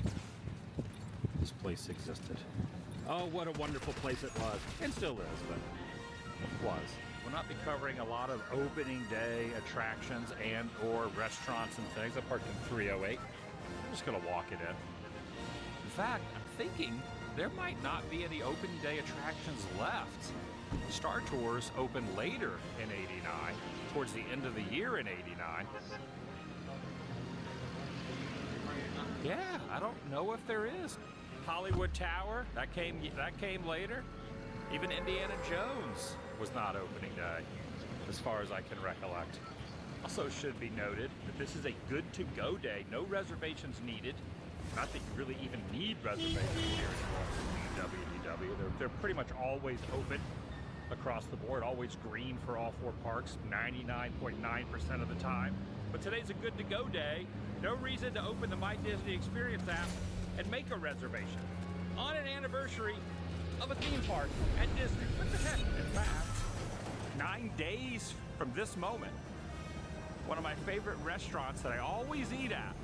this place existed. Oh, what a wonderful place it was, and still is, but it was. We'll not be covering a lot of opening day attractions and or restaurants and things. I parked in 308. I'm just gonna walk it in. In fact, I'm thinking there might not be any opening day attractions left. Star Tours opened later in '89, towards the end of the year in '89. Yeah, I don't know if there is. Hollywood Tower, that came later. Even Indiana Jones was not opening day, as far as I can recollect. Also should be noted that this is a good to go day, no reservations needed. Not that you really even need reservations here at WDW. They're pretty much always open across the board, always green for all four parks, 99.9% of the time. But today's a good to go day. No reason to open the My Disney Experience app and make a reservation on an anniversary of a theme park at Disney. What the heck? In fact, 9 days from this moment, one of my favorite restaurants that I always eat at,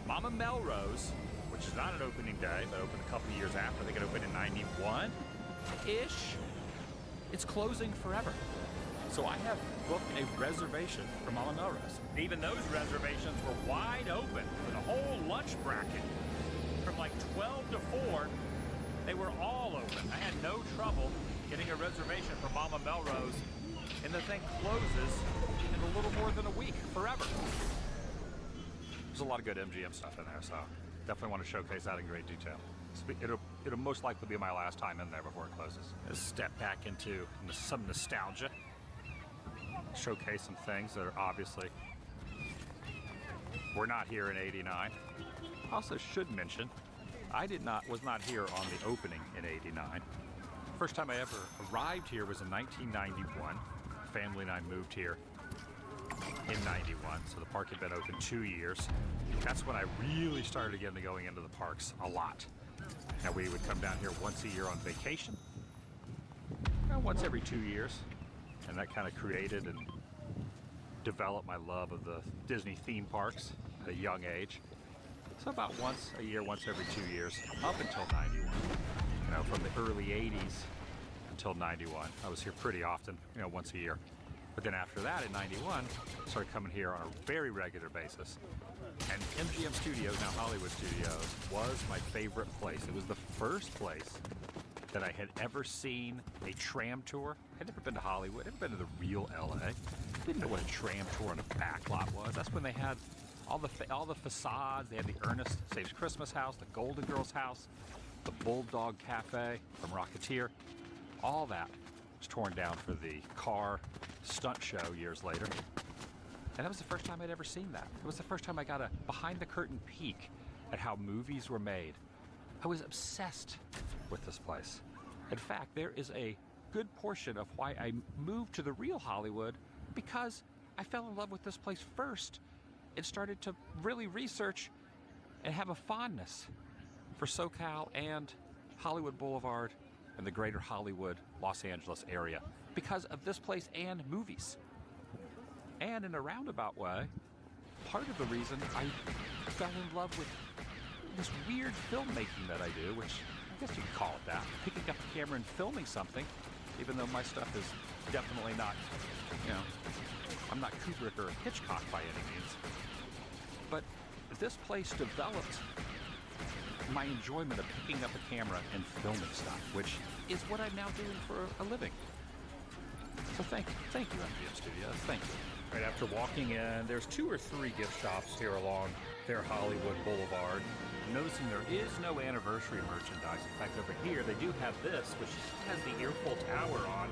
Mama Melrose, which is not an opening day, but opened a couple of years after. I think it opened in '91-ish. It's closing forever. So I have booked a reservation for Mama Melrose. Even those reservations were wide open with a whole lunch bracket. From like 12 to 4, they were all open. I had no trouble getting a reservation for Mama Melrose, and the thing closes in a little more than a week, forever. There's a lot of good MGM stuff in there, so definitely want to showcase that in great detail. It'll most likely be my last time in there before it closes. Let's step back into some nostalgia. Showcase some things that are obviously were not here in '89. Also should mention, I was not here on the opening in '89. First time I ever arrived here was in 1991. Family and I moved here in '91, so the park had been open 2 years. That's when I really started getting going into the parks a lot. Now we would come down here once a year on vacation, once every 2 years, and that kind of created and developed my love of the Disney theme parks at a young age. So about once a year, once every 2 years, up until '91. You know, from the early '80s until '91, I was here pretty often, you know, once a year. But then after that, in '91, I started coming here on a very regular basis. And MGM Studios, now Hollywood Studios, was my favorite place. It was the first place that I had ever seen a tram tour. I'd never been to Hollywood, never been to the real LA. Didn't know what a tram tour on a backlot was. That's when they had all the facades. They had the Ernest Saves Christmas house, the Golden Girls house, the Bulldog Cafe from Rocketeer. All that was torn down for the car stunt show years later. And that was the first time I'd ever seen that. It was the first time I got a behind-the-curtain peek at how movies were made. I was obsessed with this place. In fact, there is a good portion of why I moved to the real Hollywood, because I fell in love with this place first and started to really research and have a fondness for SoCal and Hollywood Boulevard and the greater Hollywood, Los Angeles area because of this place and movies. And in a roundabout way, part of the reason I fell in love with this weird filmmaking that I do, which I guess you could call it that, picking up the camera and filming something, even though my stuff is definitely not, you know, I'm not Kubrick or Hitchcock by any means. But this place developed my enjoyment of picking up a camera and filming stuff, which is what I'm now doing for a living. So thank you, MGM Studios, thank you. Right after walking in, there's 2 or 3 gift shops here along their Hollywood Boulevard. Noticing there is no anniversary merchandise. In fact, over here they do have this, which has the Earful Tower on,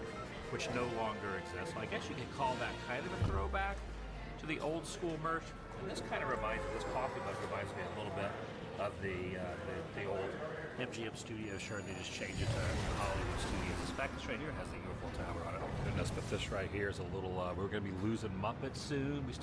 which no longer exists. So I guess you could call that kind of a throwback to the old school merch. And this kind of reminds me, this coffee mug reminds me a little bit of the old MGM Studios shirt. They just changed it to Hollywood Studios. In fact, this right here has the UFO Tower on it. Oh goodness, but this right here is a little. We're going to be losing Muppets soon. We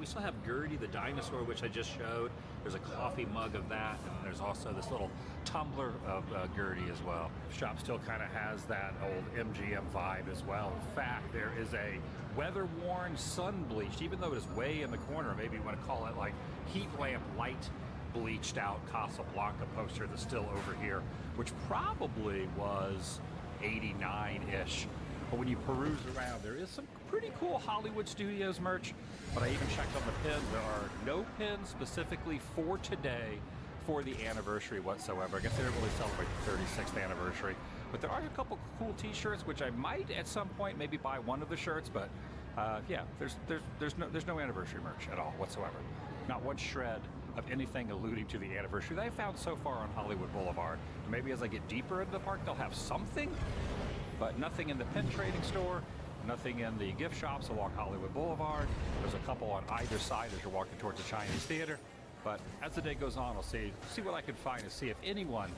still have Gertie the dinosaur, which I just showed. There's a coffee mug of that, and there's also this little tumbler of Gertie as well. The shop still kind of has that old MGM vibe as well. In fact, there is a weather-worn, sun-bleached, even though it is way in the corner. Maybe you want to call it like heat lamp light. Bleached out Casablanca poster that's still over here, which probably was 89-ish. But when you peruse around, there is some pretty cool Hollywood Studios merch. But I even checked on the pins. There are no pins specifically for today for the anniversary whatsoever. I guess they didn't really celebrate the 36th anniversary. But there are a couple cool t-shirts, which I might at some point maybe buy one of the shirts. But yeah, there's no anniversary merch at all whatsoever. Not one shred of anything alluding to the anniversary that I found so far on Hollywood Boulevard. Maybe as I get deeper into the park, they'll have something, but nothing in the pin trading store, nothing in the gift shops along Hollywood Boulevard. There's a couple on either side as you're walking towards the Chinese Theater. But as the day goes on, I'll see what I can find and see if anyone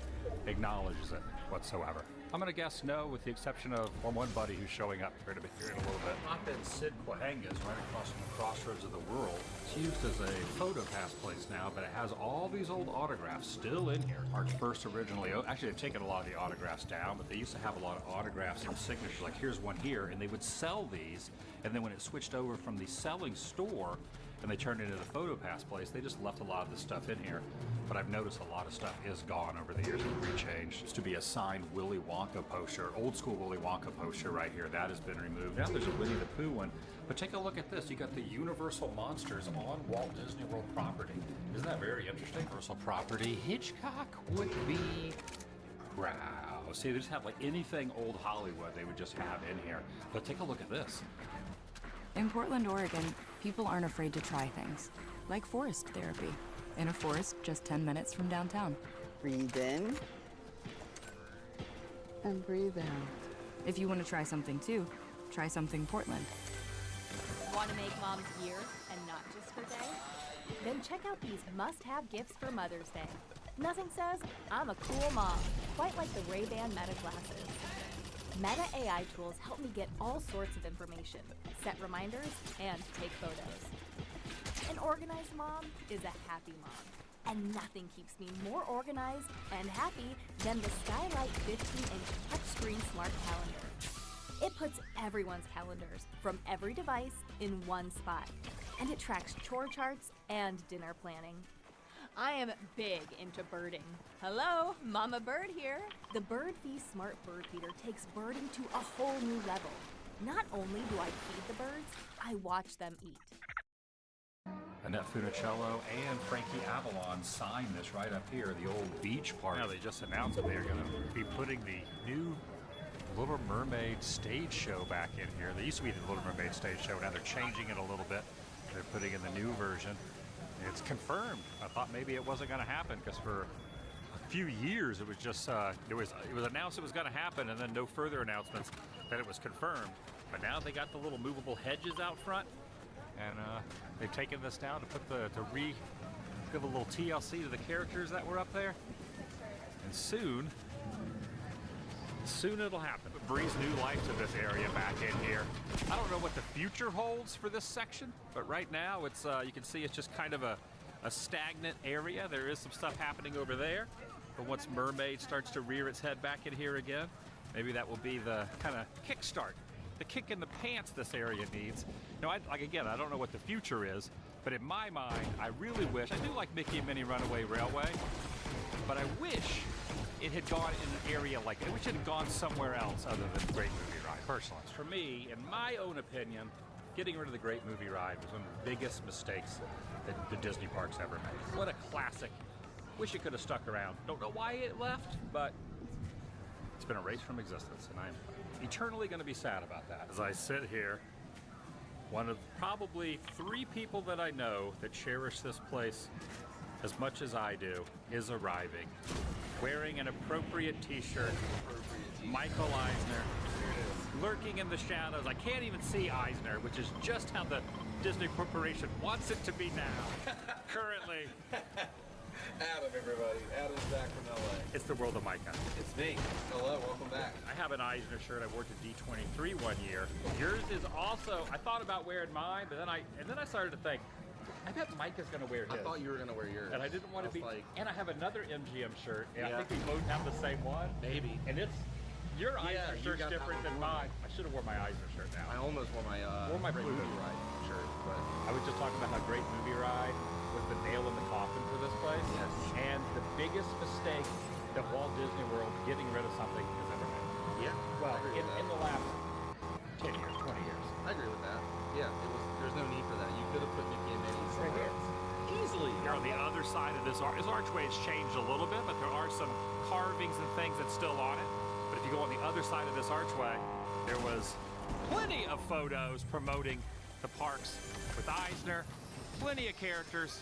acknowledges it whatsoever. I'm going to guess no, with the exception of one buddy who's showing up here in a little bit. Up in Sid Cahuenga's, right across from the crossroads of the world. It's used as a photo pass place now, but it has all these old autographs still in here. Park's first originally, actually they've taken a lot of the autographs down, but they used to have a lot of autographs and signatures. Like here's one here, and they would sell these, and then when it switched over from the selling store, and they turned it into the photo pass place, they just left a lot of the stuff in here. But I've noticed a lot of stuff is gone over the years and rechanged. Used to be a signed Willy Wonka poster, old school Willy Wonka poster right here. That has been removed. Now there's a Winnie the Pooh one. But take a look at this. You got the Universal Monsters on Walt Disney World property. Isn't that very interesting? Universal property. Hitchcock would be proud. See, they just have like anything old Hollywood they would just have in here. But take a look at this. In Portland, Oregon, people aren't afraid to try things, like forest therapy, in a forest just 10 minutes from downtown. Breathe in and breathe out. If you want to try something too, try something Portland. Want to make mom's year and not just her day? Then check out these must-have gifts for Mother's Day. Nothing says, I'm a cool mom, quite like the Ray-Ban Meta glasses. Meta AI tools help me get all sorts of information, set reminders, and take photos. An organized mom is a happy mom. And nothing keeps me more organized and happy than the Skylight 15-inch touchscreen smart calendar. It puts everyone's calendars from every device in one spot, and it tracks chore charts and dinner planning. I am big into birding. Hello, Mama Bird here. The Bird Feast Smart Bird Feeder takes birding to a whole new level. Not only do I feed the birds, I watch them eat. Annette Funicello and Frankie Avalon signed this right up here, the old beach park. Now they just announced that they're going to be putting the new Little Mermaid stage show back in here. They used to be the Little Mermaid stage show. Now they're changing it a little bit. They're putting in the new version. It's confirmed. I thought maybe it wasn't going to happen because for a few years it was just it was announced it was going to happen and then no further announcements that it was confirmed. But now they got the little movable hedges out front, and they've taken this down to put give a little TLC to the characters that were up there. And soon it'll happen. Breathe new life to this area back in here. I don't know what the future holds for this section, but right now it's you can see it's just kind of a stagnant area. There is some stuff happening over there, but once Mermaid starts to rear its head back in here again, maybe that will be the kind of kickstart, the kick in the pants this area needs. Now, again, I don't know what the future is, but in my mind, I really wish, I do like Mickey and Minnie Runaway Railway, but I wish it had gone in an area like it. We should have gone somewhere else other than Great Movie Ride, personally. For me, in my own opinion, getting rid of the Great Movie Ride was one of the biggest mistakes that the Disney parks ever made. What a classic. Wish it could have stuck around. Don't know why it left, but it's been erased from existence, and I'm eternally going to be sad about that. As I sit here, one of probably 3 people that I know that cherish this place as much as I do is arriving, wearing an appropriate t-shirt, Michael Eisner, lurking in the shadows. I can't even see Eisner, which is just how the Disney Corporation wants it to be now, currently. Adam, everybody. Adam's back from LA. It's the world of Micah. It's me. Hello, welcome back. I have an Eisner shirt. I wore to D23 one year. Yours is also, I thought about wearing mine, but then I started to think, I bet Micah's going to wear his. I thought you were going to wear yours. And I didn't want to be, like, and I have another MGM shirt, and I think we both have the same one. Maybe. And it's, your Eisner shirt's different than mine. I should have worn my Eisner shirt now. I almost wore my Great Movie Ride shirt, but I was just talking about how Great Movie Ride was the nail in the coffin for this place. Yes. And the biggest mistake that Walt Disney World getting rid of something has ever made. Yeah. Well, in the last 10 years, 20 years. I agree with that. Yeah, there's no need for that. You could have put Mickey and Minnie somewhere else. Easily. Here on the other side of this archway has changed a little bit, but there are some carvings and things that's still on it. But if you go on the other side of this archway, there was plenty of photos promoting the parks with Eisner, plenty of characters,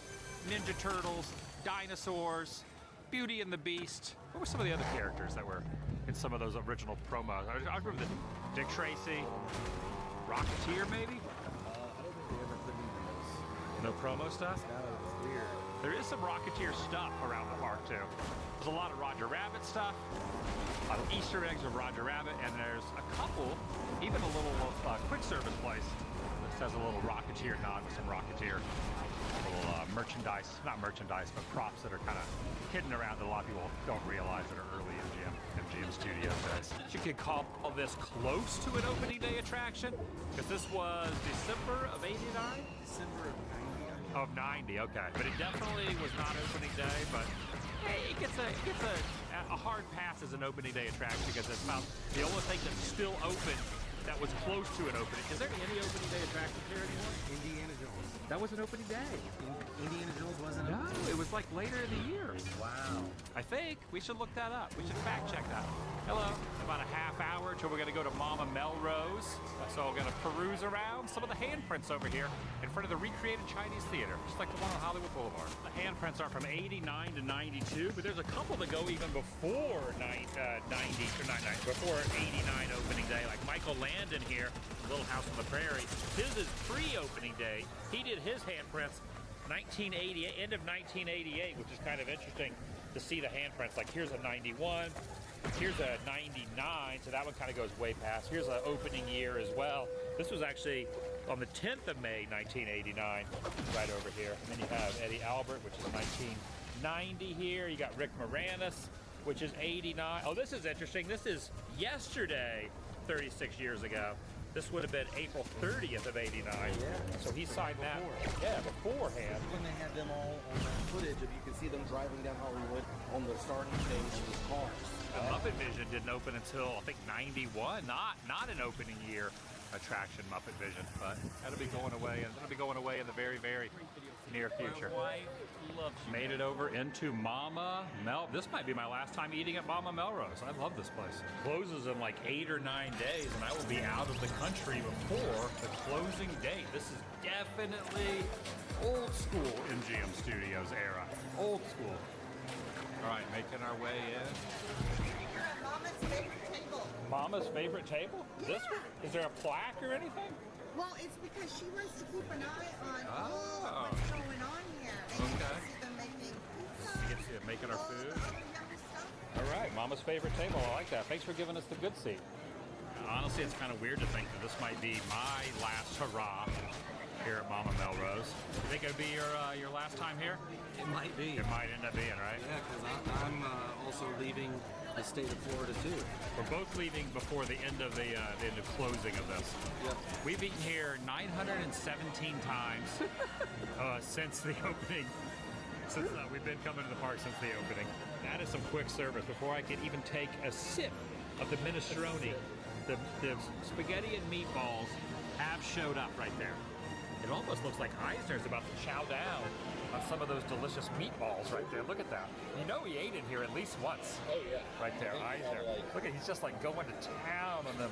Ninja Turtles, dinosaurs, Beauty and the Beast. What were some of the other characters that were in some of those original promos? I remember Dick Tracy, Rocketeer maybe? I don't think they ever put any of those. No promo stuff? No, it's weird. There is some Rocketeer stuff around the park too. There's a lot of Roger Rabbit stuff, a lot of Easter eggs of Roger Rabbit, and there's a couple, even a little quick service place that has a little Rocketeer nod with some Rocketeer little merchandise, not merchandise, but props that are kind of hidden around that a lot of people don't realize that are early MGM Studios days. You could call this close to an opening day attraction, because this was December of '89? December of 90, okay. But it definitely was not opening day, but hey, it gets a hard pass as an opening day attraction because it's about the only thing that's still open that was close to an opening. Is there any opening day attractions here anymore? Indiana Jones. That was an opening day. Indiana Jones wasn't No, it was like later in the year. Wow. I think we should look that up. We should fact check that. Hello. About a half hour till we're going to go to Mama Melrose. So So I'm gonna peruse around some of the handprints over here in front of the recreated Chinese theater, just like the one on Hollywood Boulevard. The handprints are from 89 to 92, but there's a couple that go even before 89 opening day, like Michael Landon here, Little House on the Prairie. His is pre-opening day. He did his handprints 1988, end of 1988, which is kind of interesting to see the handprints. Like here's a 91, here's a 99, so that one kind of goes way past. Here's an opening year as well. This was actually on the 10th of May, 1989, right over here. And then you have Eddie Albert, which is 1990 here. You got Rick Moranis, which is 89. Oh, this is interesting. This is yesterday, 36 years ago. This would have been April 30th of 89. Yeah. So he signed that, yeah, beforehand. When they had them all on the footage, if you can see them driving down Hollywood on the starting stage with cars. The Muppet Vision didn't open until, I think, 91. Not an opening year attraction, Muppet Vision, but that'll be going away, and that'll be going away in the very, very near future. My wife loves you. Made it over into Mama Mel. This might be my last time eating at Mama Melrose. I love this place. Closes in like 8 or 9 days, and I will be out of the country before the closing date. This is definitely old school MGM Studios era. Old school. All right, making our way in. Mama's favorite table. Mama's favorite table? Yeah. This one? Is there a plaque or anything? Well, it's because she wants to keep an eye on all Oh. what's going on here. And you Okay. can see them making pizza. You get to see it making our all food. the other yummy stuff. All right, Mama's favorite table. I like that. Thanks for giving us the good seat. Honestly, it's kind of weird to think that this might be my last hurrah here at Mama Melrose. You think it'd be your last time here? It might be. It might end up being, right? Yeah, because I'm also leaving the state of Florida too. We're both leaving before the end of the end of closing of this. Yep. We've eaten here 917 times since the opening. Since we've been coming to the park since the opening. That is some quick service before I could even take a sip of the minestrone. The spaghetti and meatballs have showed up right there. It almost looks like Eisner's about to chow down on some of those delicious meatballs right there. Look at that. You know he ate it here at least once. Oh yeah. Right there, Eisner. Look at, he's just like going to town on the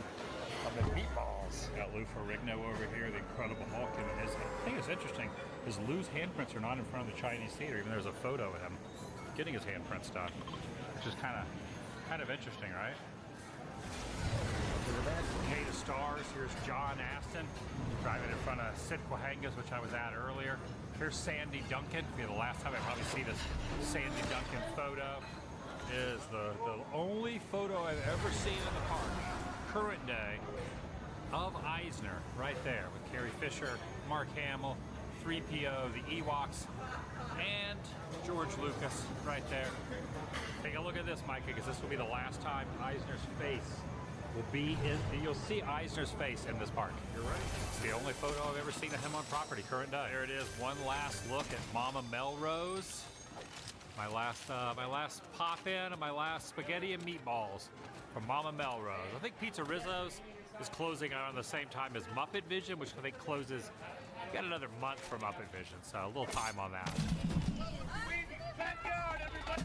meatballs. Got Lou Ferrigno over here, the Incredible Hulk. And the thing that's interesting is Lou's handprints are not in front of the Chinese theater, even there's a photo of him getting his handprints done, which is kind of interesting, right? Hey, the stars. Here's John Aston driving in front of Sid Cahuenga's, which I was at earlier. Here's Sandy Duncan. The last time I probably see this Sandy Duncan photo is the only photo I've ever seen in the park, current day, of Eisner right there with Carrie Fisher, Mark Hamill, 3PO, the Ewoks, and George Lucas right there. Take a look at this, Micah, because this will be the last time Eisner's face will be in. You'll see Eisner's face in this park. You're right. It's the only photo I've ever seen of him on property, current day. There it is. One last look at Mama Melrose. My last pop in and my last spaghetti and meatballs from Mama Melrose. I think Pizza Rizzo's is closing around the same time as Muppet Vision, which I think closes. Got another month for Muppet Vision, so a little time on that. Backyard, everybody!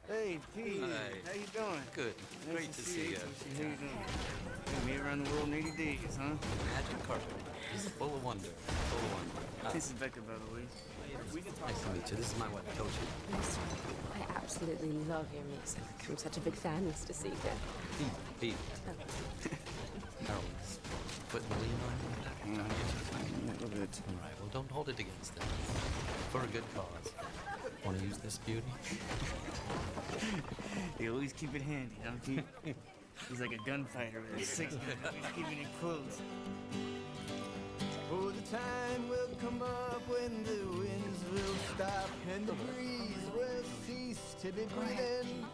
Hey, Pete. Hi. How you doing? Good. Nice Great to see you. How you doing? Been me around the world in 80 days, huh? Magic carpet. It's full of wonder. Full of wonder. This is Becca, by the way. Nice to meet you. This is my wife, Toshi. I absolutely love your music. I'm such a big fan, Mr. Seeger. Pete. Harold, putting the lean on you? A little bit. All right, well, don't hold it against them. For a good cause. Want to use this beauty? You always keep it handy, don't you? He's like a gunfighter with a six-gun, always keeping it close. Oh, the time will come up when the winds will stop and the breeze will cease to be breathing.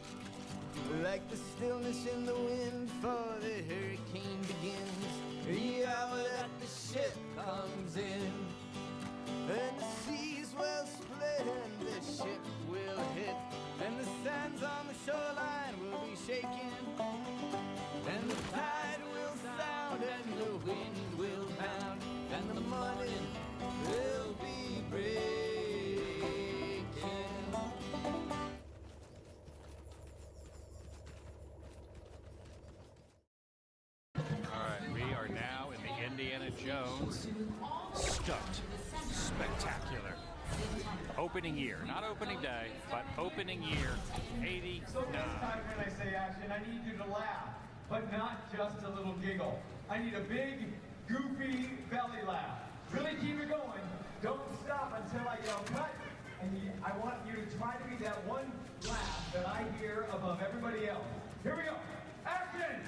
Like the stillness in the wind for the hurricane begins. The hour that the ship comes in. And the seas will split and the ship will hit. And the sands on the shoreline will be shaking. And the tide will sound and the wind will pound. And the morning will be breaking. Jones Stunt Spectacular. Opening year, not opening day, but opening year 89. So next time when I say action, I need you to laugh, but not just a little giggle. I need a big, goofy belly laugh. Really keep it going. Don't stop until I yell cut. And I want you to try to be that one laugh that I hear above everybody else. Here we go. Action!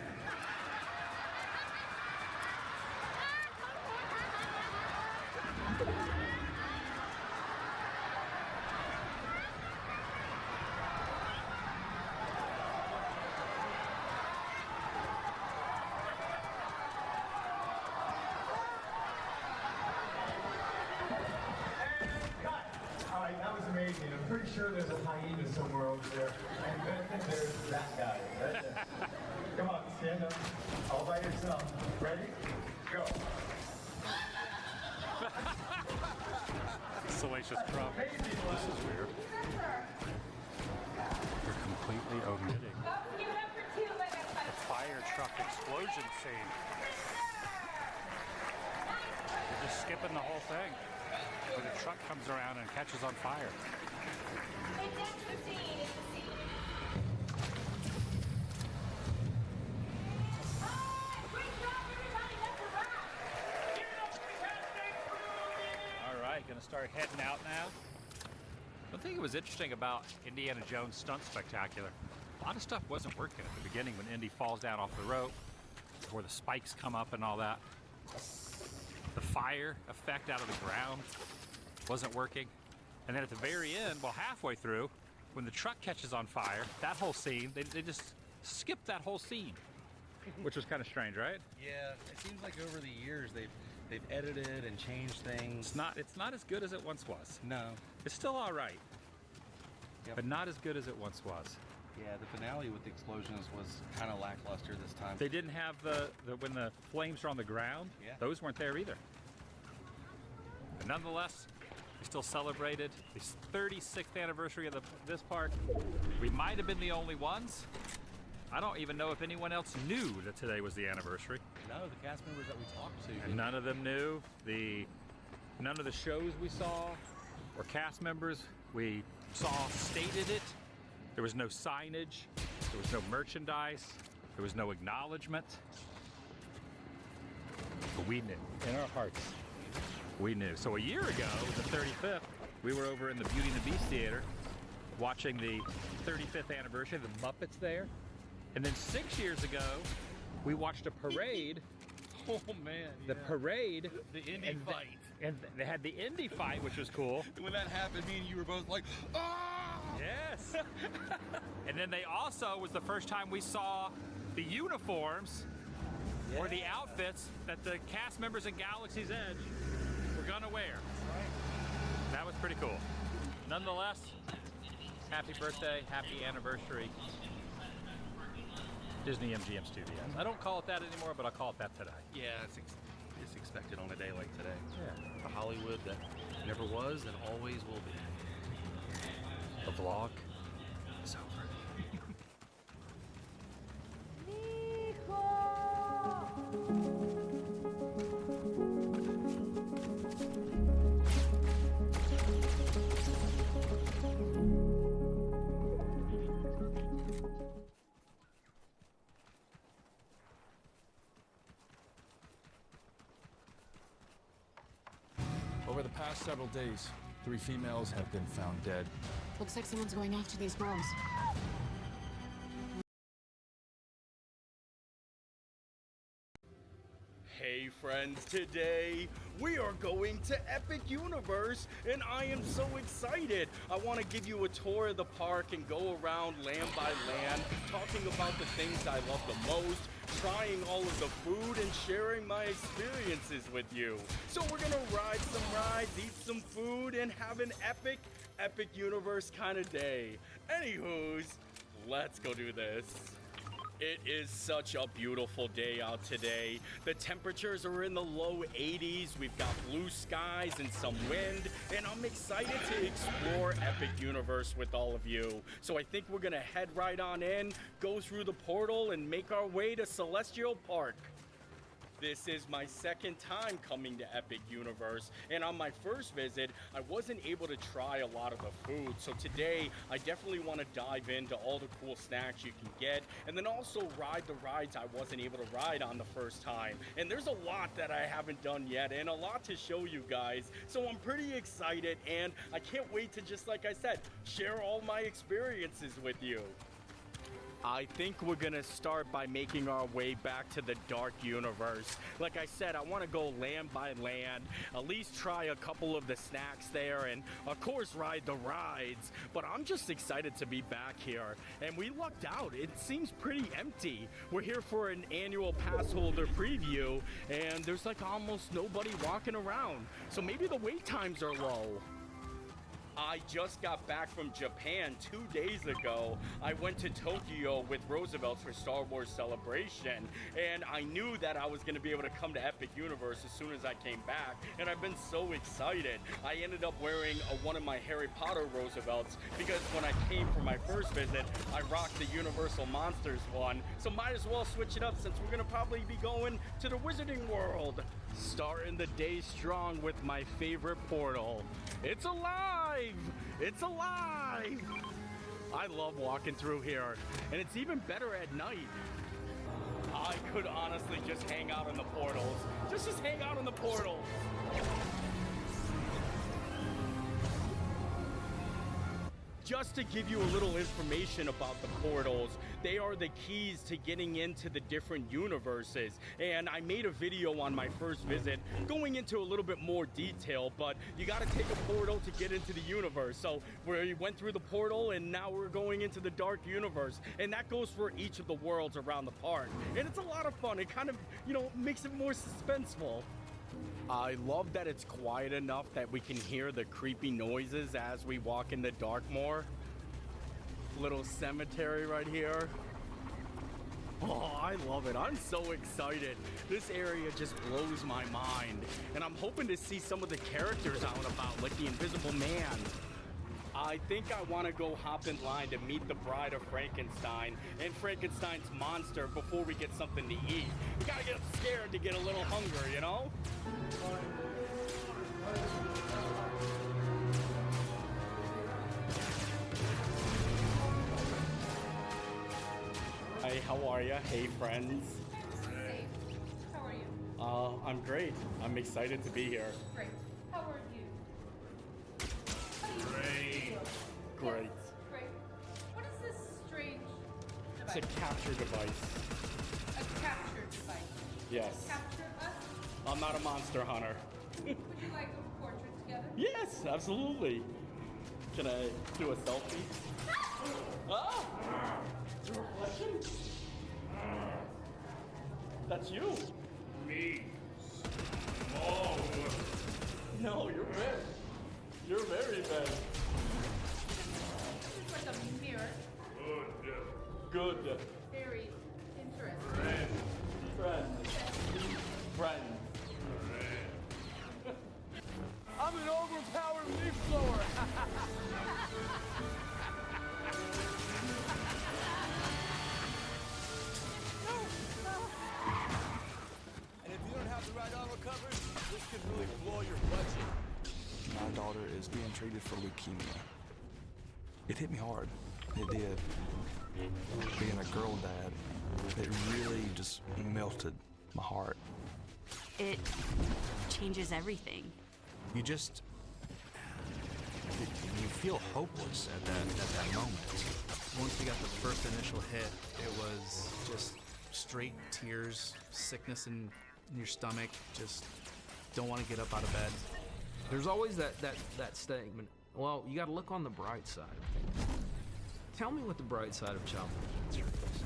Amazing. I'm pretty sure there's a hyena somewhere over there. And then there's that guy. Right there. Come on, stand up. All by yourself. Ready? Go. Salacious crumb. This is weird. They're completely omitting the fire truck explosion scene. They're just skipping the whole thing. Where the truck comes around and catches on fire. All right, gonna start heading out now. One thing that was interesting about Indiana Jones Stunt Spectacular, a lot of stuff wasn't working at the beginning when Indy falls down off the rope, before the spikes come up and all that. The fire effect out of the ground wasn't working. And then at the very end, well, halfway through, when the truck catches on fire, that whole scene, they just skipped that whole scene, which was kind of strange, right? Yeah, it seems like over the years they've edited and changed things. It's not as good as it once was. No. It's still all right, Yep. but not as good as it once was. Yeah, the finale with the explosions was kind of lackluster this time. They didn't have the when the flames are on the ground. Yeah. Those weren't there either. But nonetheless, we still celebrated the 36th anniversary of this park. We might have been the only ones. I don't even know if anyone else knew that today was the anniversary. No, the cast members that we talked to. And none of them knew. None of the shows we saw or cast members we saw stated it. There was no signage. There was no merchandise. There was no acknowledgement. But we knew in our hearts. We knew. So a year ago, the 35th, we were over in the Beauty and the Beast Theater watching the 35th anniversary of the Muppets there. And then 6 years ago, we watched a parade. Oh man, The parade. The Indy fight. And they had the Indy fight, which was cool. When that happened, me and you were both like, ah! Yes. And then they also was the first time we saw the uniforms or the outfits that the cast members in Galaxy's Edge were gonna wear. That was pretty cool. Nonetheless, happy birthday, happy anniversary, Disney MGM Studios. I don't call it that anymore, but I'll call it that today. Yeah, it's expected on a day like today. Yeah. The Hollywood that never was and always will be. The vlog is over. Over the past several days, 3 females have been found dead. Looks like someone's going after these girls. Hey friends, today we are going to Epic Universe and I am so excited. I want to give you a tour of the park and go around land by land, talking about the things I love the most, trying all of the food and sharing my experiences with you. So we're gonna ride some rides, eat some food, and have an epic Universe kind of day. Anywho's, let's go do this. It is such a beautiful day out today. The temperatures are in the low 80s. We've got blue skies and some wind, and I'm excited to explore Epic Universe with all of you. So I think we're gonna head right on in, go through the portal, and make our way to Celestial Park. This is my second time coming to Epic Universe, and on my first visit, I wasn't able to try a lot of the food. So today, I definitely want to dive into all the cool snacks you can get, and then also ride the rides I wasn't able to ride on the first time. And there's a lot that I haven't done yet, and a lot to show you guys. So I'm pretty excited, and I can't wait to, just like I said, share all my experiences with you. I think we're gonna start by making our way back to the Dark Universe. Like I said, I want to go land by land, at least try a couple of the snacks there, and of course ride the rides. But I'm just excited to be back here, and we lucked out. It seems pretty empty. We're here for an annual pass holder preview, and there's like almost nobody walking around. So maybe the wait times are low. I just got back from Japan 2 days ago. I went to Tokyo with Roosevelt's for Star Wars Celebration, and I knew that I was going to be able to come to Epic Universe as soon as I came back, and I've been so excited. I ended up wearing one of my Harry Potter Roosevelts because when I came for my first visit, I rocked the Universal Monsters one, so might as well switch it up since we're going to probably be going to the Wizarding World. Starting the day strong with my favorite portal. It's alive! It's alive! I love walking through here, and it's even better at night. I could honestly just hang out in the portals. Just hang out in the portals. Just to give you a little information about the portals, they are the keys to getting into the different universes. And I made a video on my first visit going into a little bit more detail, but you gotta take a portal to get into the universe. So we went through the portal and now we're going into the Dark Universe. And that goes for each of the worlds around the park. And it's a lot of fun. It kind of, makes it more suspenseful. I love that it's quiet enough that we can hear the creepy noises as we walk in the Darkmoor. Little cemetery right here. Oh, I love it. I'm so excited. This area just blows my mind. And I'm hoping to see some of the characters out and about, like the Invisible Man. I think I want to go hop in line to meet the Bride of Frankenstein and Frankenstein's monster before we get something to eat. We gotta get scared to get a little hunger, you know? Hey, how are ya? Hey, friends. Hey, how are you? I'm great. I'm excited to be here. Great. How are you? Great. Great. Great. What is this strange It's device? a capture device. A capture device. Yes. Capture us? I'm not a monster hunter. Would you like a portrait together? Yes, absolutely. Can I do a selfie? Ah! Your reflection? That's you. Me. Oh. No, you're big. You're very big. This is like a mirror. Good. Very interesting. Friend. Friend. I'm an overpowered leaf blower. And if you don't have the right auto covers, this could really blow your budget. My daughter is being treated for leukemia. It hit me hard. It did. Being a girl dad, it really just melted my heart. It changes everything. You just... you feel hopeless at that moment. Once we got the first initial hit, it was just straight tears, sickness in your stomach, just don't want to get up out of bed. There's always that statement, well, you gotta look on the bright side of things. Tell me what the bright side of childhood cancer is.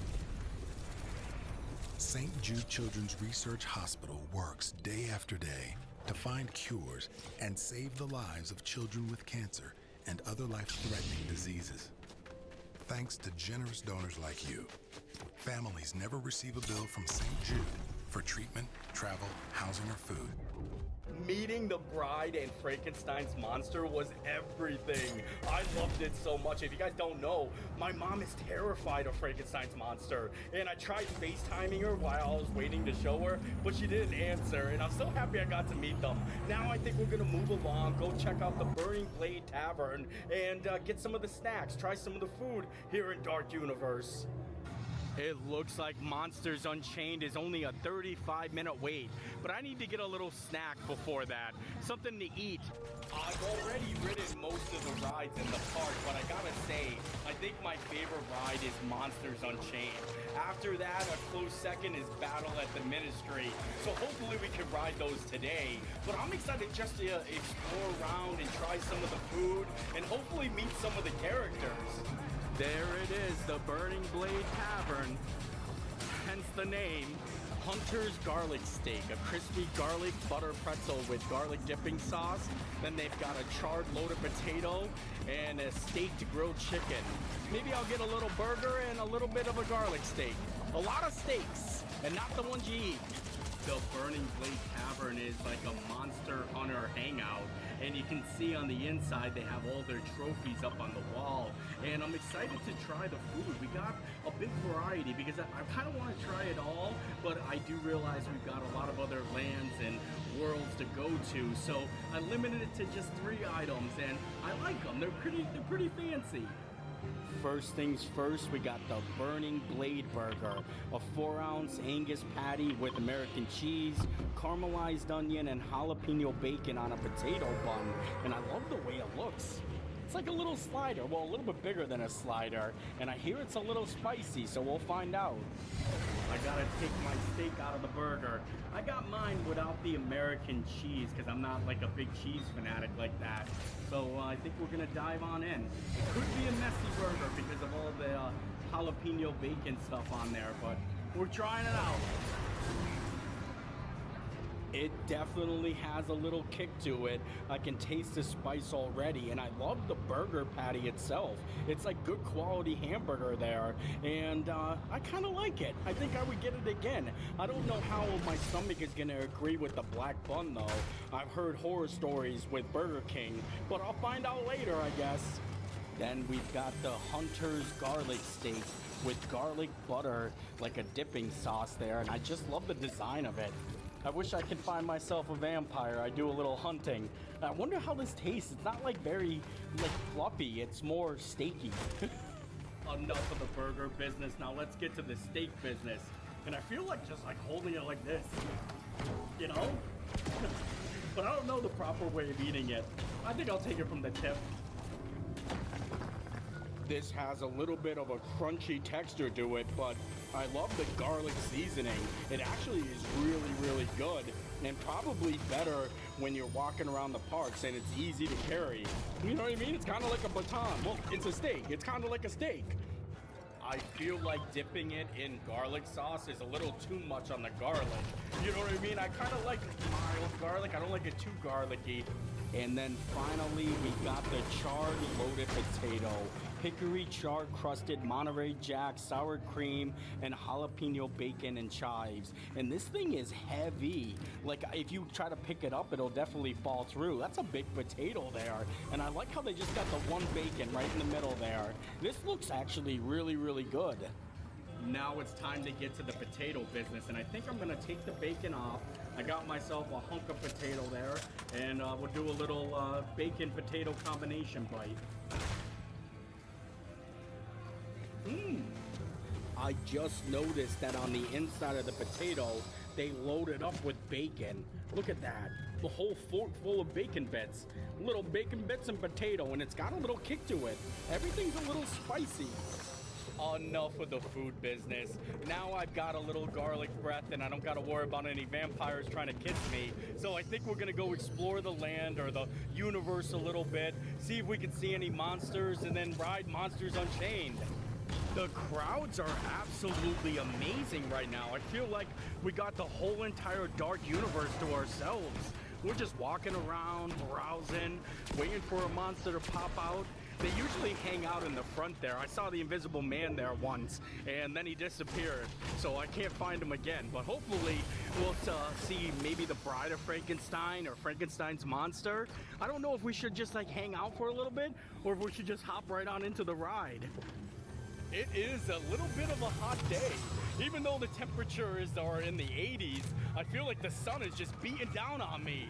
St. Jude Children's Research Hospital works day after day to find cures and save the lives of children with cancer and other life-threatening diseases. Thanks to generous donors like you, families never receive a bill from St. Jude for treatment, travel, housing, or food. Meeting the bride and Frankenstein's monster was everything. I loved it so much. If you guys don't know, my mom is terrified of Frankenstein's monster. And I tried FaceTiming her while I was waiting to show her, but she didn't answer. And I'm so happy I got to meet them. Now I think we're gonna move along, go check out the Burning Blade Tavern, and get some of the snacks, try some of the food here in Dark Universe. It looks like Monsters Unchained is only a 35-minute wait, but I need to get a little snack before that, something to eat. I've already ridden most of the rides in the park, but I gotta say, I think my favorite ride is Monsters Unchained. After that, a close second is Battle at the Ministry, so hopefully we can ride those today. But I'm excited just to explore around and try some of the food, and hopefully meet some of the characters. There it is, the Burning Blade Tavern, hence the name. Hunter's Garlic Steak, a crispy garlic butter pretzel with garlic dipping sauce. Then they've got a charred loaded potato and a steaked grilled chicken. Maybe I'll get a little burger and a little bit of a garlic steak. A lot of steaks, and not the ones you eat. The Burning Blade Tavern is like a monster hunter hangout, and you can see on the inside they have all their trophies up on the wall, and I'm excited to try the food. We got a big variety because I kind of want to try it all, but I do realize we've got a lot of other lands and worlds to go to, so I limited it to just 3 items, and I like them. They're pretty fancy. First things first, we got the Burning Blade Burger, a 4-ounce Angus patty with American cheese, caramelized onion, and jalapeno bacon on a potato bun. And I love the way it looks. It's like a little slider, well, a little bit bigger than a slider, and I hear it's a little spicy, so we'll find out. I gotta take my steak out of the burger. I got mine without the American cheese because I'm not like a big cheese fanatic like that. So I think we're gonna dive on in. It could be a messy burger because of all the jalapeno bacon stuff on there, but we're trying it out. It definitely has a little kick to it. I can taste the spice already, and I love the burger patty itself. It's like good quality hamburger there, and I kind of like it. I think I would get it again. I don't know how my stomach is gonna agree with the black bun though. I've heard horror stories with Burger King, but I'll find out later, I guess. Then we've got the Hunter's Garlic Steak with garlic butter, like a dipping sauce there, and I just love the design of it. I wish I could find myself a vampire. I do a little hunting. I wonder how this tastes. It's not like very fluffy. It's more steaky. Enough of the burger business. Now let's get to the steak business. And I feel like just like holding it like this, you know? But I don't know the proper way of eating it. I think I'll take it from the tip. This has a little bit of a crunchy texture to it, but I love the garlic seasoning. It actually is really, really good, and probably better when you're walking around the parks and it's easy to carry. You know what I mean? It's kind of like a baton. Well, it's a steak. It's kind of like a steak. I feel like dipping it in garlic sauce is a little too much on the garlic. You know what I mean? I kind of like mild garlic. I don't like it too garlicky. And then finally, we got the charred loaded potato. Hickory char crusted Monterey Jack, sour cream, and jalapeno bacon and chives. And this thing is heavy. Like if you try to pick it up, it'll definitely fall through. That's a big potato there. And I like how they just got the one bacon right in the middle there. This looks actually really, really good. Now it's time to get to the potato business, and I think I'm gonna take the bacon off. I got myself a hunk of potato there, and we'll do a little bacon potato combination bite. I just noticed that on the inside of the potato, they loaded up with bacon. Look at that. The whole fork full of bacon bits. Little bacon bits and potato, and it's got a little kick to it. Everything's a little spicy. Enough of the food business. Now I've got a little garlic breath and I don't got to worry about any vampires trying to kiss me. So I think we're going to go explore the land or the universe a little bit, see if we can see any monsters, and then ride Monsters Unchained. The crowds are absolutely amazing right now. I feel like we got the whole entire Dark Universe to ourselves. We're just walking around, browsing, waiting for a monster to pop out. They usually hang out in the front there. I saw the Invisible Man there once, and then he disappeared, so I can't find him again. But hopefully we'll see maybe the Bride of Frankenstein or Frankenstein's monster. I don't know if we should just like hang out for a little bit, or if we should just hop right on into the ride. It is a little bit of a hot day. Even though the temperatures are in the 80s, I feel like the sun is just beating down on me.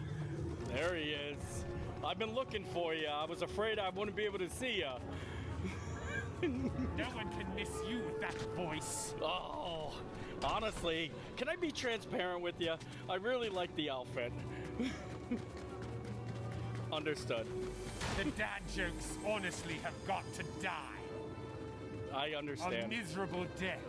There he is. I've been looking for you. I was afraid I wouldn't be able to see you. No one can miss you with that voice. Oh, honestly, can I be transparent with you? I really like the outfit. Understood. The dad jokes honestly have got to die. I understand. A miserable death.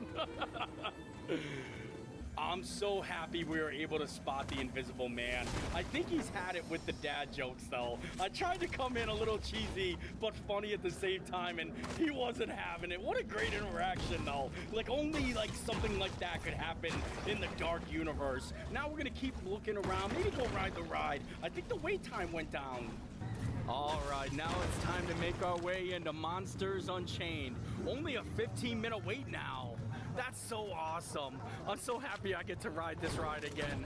I'm so happy we were able to spot the Invisible Man. I think he's had it with the dad jokes, though. I tried to come in a little cheesy, but funny at the same time, and he wasn't having it. What a great interaction, though. Like, only, like, something like that could happen in the Dark Universe. Now we're gonna keep looking around, maybe go ride the ride. I think the wait time went down. All right, now it's time to make our way into Monsters Unchained. Only a 15-minute wait now. That's so awesome. I'm so happy I get to ride this ride again.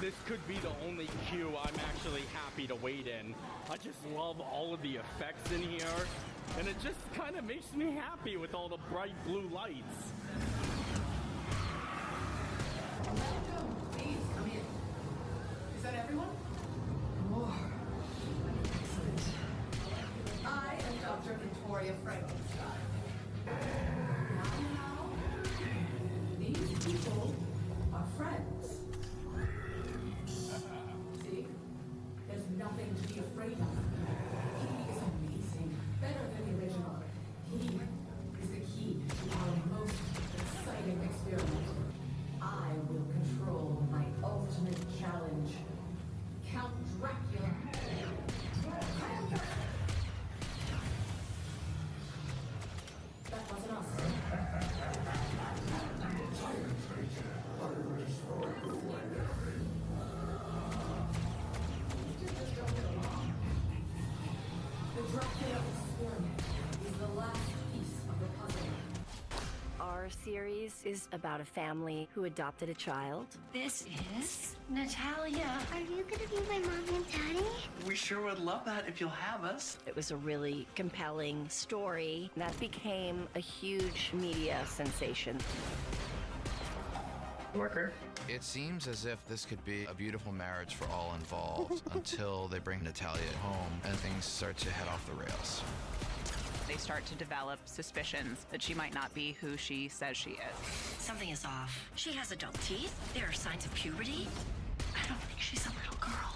This could be the only queue I'm actually happy to wait in. I just love all of the effects in here, and it just kind of makes me happy with all the bright blue lights. Please, come in. Is that everyone? More. Excellent. I am Dr. Victoria Frankenstein. Now, these people are friends. See? There's nothing to be afraid of. He is amazing, better than the original. He is the key to our most exciting experiment. I will control my ultimate challenge. Count Dracula. That wasn't us. The Dracula experiment is the last piece of the puzzle. Our series is about a family who adopted a child. This is Natalia. Are you gonna be my mom and daddy? We sure would love that if you'll have us. It was a really compelling story that became a huge media sensation. Worker. It seems as if this could be a beautiful marriage for all involved until they bring Natalia home and things start to head off the rails. They start to develop suspicions that she might not be who she says she is. Something is off. She has adult teeth. There are signs of puberty. I don't think she's a little girl.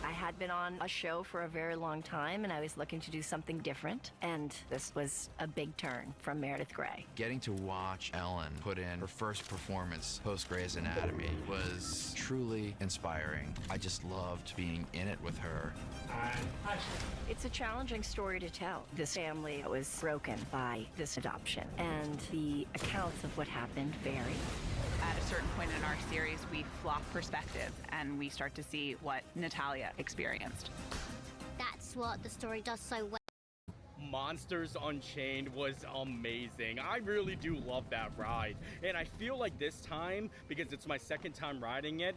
I had been on a show for a very long time, and I was looking to do something different. And this was a big turn from Meredith Grey. Getting to watch Ellen put in her first performance post Grey's Anatomy was truly inspiring. I just loved being in it with her. It's a challenging story to tell. This family was broken by this adoption, and the accounts of what happened vary. At a certain point in our series, we flop perspective and we start to see what Natalia experienced. That's what the story does so well. Monsters Unchained was amazing. I really do love that ride. And I feel like this time, because it's my second time riding it,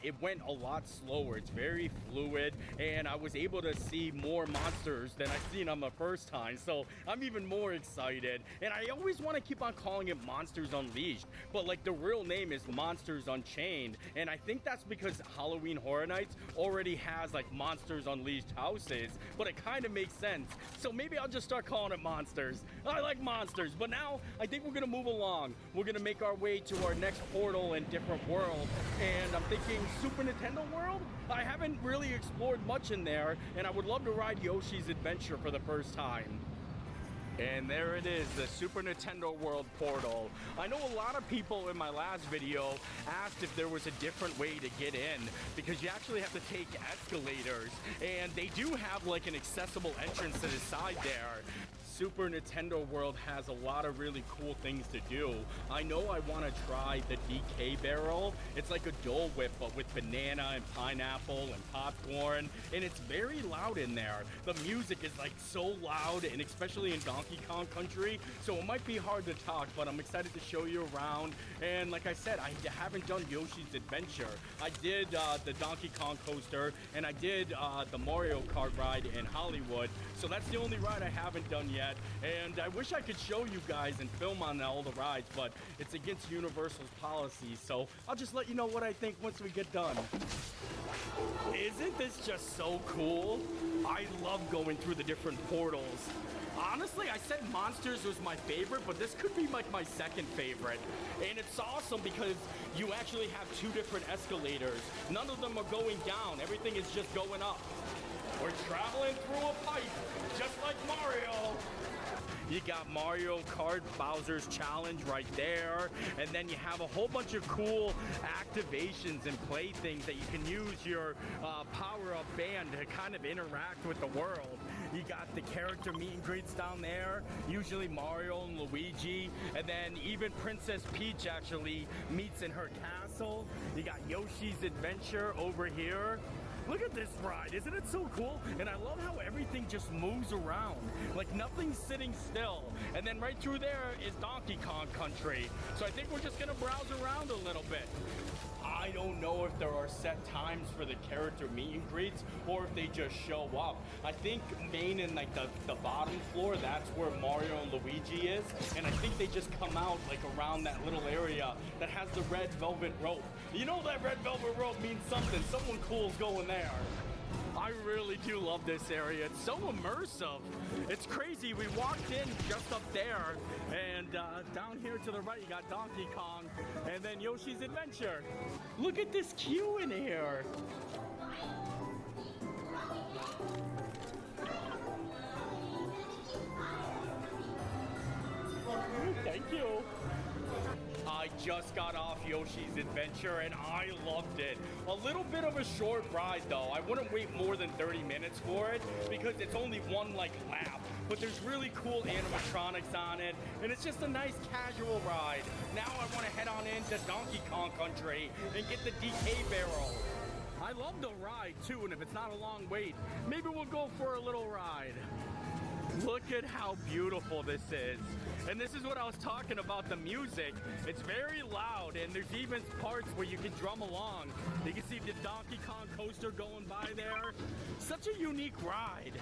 it went a lot slower. It's very fluid, and I was able to see more monsters than I've seen on the first time. So I'm even more excited. And I always want to keep on calling it Monsters Unleashed, but like the real name is Monsters Unchained. And I think that's because Halloween Horror Nights already has like Monsters Unleashed houses, but it kind of makes sense. So maybe I'll just start calling it Monsters. I like monsters, but now I think we're gonna move along. We're gonna make our way to our next portal and different world, and I'm thinking Super Nintendo World? I haven't really explored much in there, and I would love to ride Yoshi's Adventure for the first time. And there it is, the Super Nintendo World portal. I know a lot of people in my last video asked if there was a different way to get in, because you actually have to take escalators, and they do have like an accessible entrance to the side there. Super Nintendo World has a lot of really cool things to do. I know I want to try the DK barrel. It's like a Dole Whip, but with banana and pineapple and popcorn, and it's very loud in there. The music is like so loud, and especially in Donkey Kong Country, so it might be hard to talk, but I'm excited to show you around. And like I said, I haven't done Yoshi's Adventure. I did the Donkey Kong coaster, and I did the Mario Kart ride in Hollywood, so that's the only ride I haven't done yet. And I wish I could show you guys and film on all the rides, but it's against Universal's policy, so I'll just let you know what I think once we get done. Isn't this just so cool? I love going through the different portals. Honestly, I said Monsters was my favorite, but this could be like my second favorite. And it's awesome because you actually have two different escalators. None of them are going down. Everything is just going up. We're traveling through a pipe, just like Mario. You got Mario Kart Bowser's Challenge right there, and then you have a whole bunch of cool activations and playthings that you can use your power-up band to kind of interact with the world. You got the character meet and greets down there, usually Mario and Luigi, and then even Princess Peach actually meets in her castle. You got Yoshi's Adventure over here. Look at this ride, isn't it so cool? And I love how everything just moves around, like nothing's sitting still. And then right through there is Donkey Kong Country. So I think we're just gonna browse around a little bit. I don't know if there are set times for the character meet and greets or if they just show up. I think main in like the bottom floor, that's where Mario and Luigi is. And I think they just come out like around that little area that has the red velvet rope. You know that red velvet rope means something. Someone cool's going there. I really do love this area. It's so immersive. It's crazy. We walked in just up there, and down here to the right, you got Donkey Kong, and then Yoshi's Adventure. Look at this queue in here. Thank you. I just got off Yoshi's Adventure and I loved it. A little bit of a short ride though. I wouldn't wait more than 30 minutes for it because it's only one like lap. But there's really cool animatronics on it and it's just a nice casual ride. Now I want to head on into Donkey Kong Country and get the DK barrel. I love the ride too, and if it's not a long wait, maybe we'll go for a little ride. Look at how beautiful this is. And this is what I was talking about, the music. It's very loud, and there's even parts where you can drum along. You can see the Donkey Kong coaster going by there. Such a unique ride.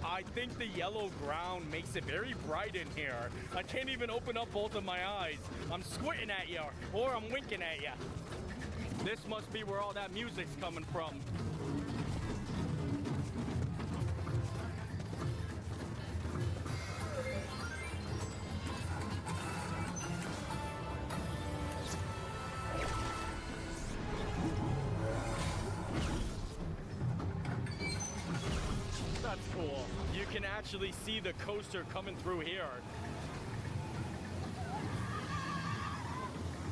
I think the yellow ground makes it very bright in here. I can't even open up both of my eyes. I'm squinting at you, or I'm winking at you. This must be where all that music's coming from. That's cool. You can actually see the coaster coming through here.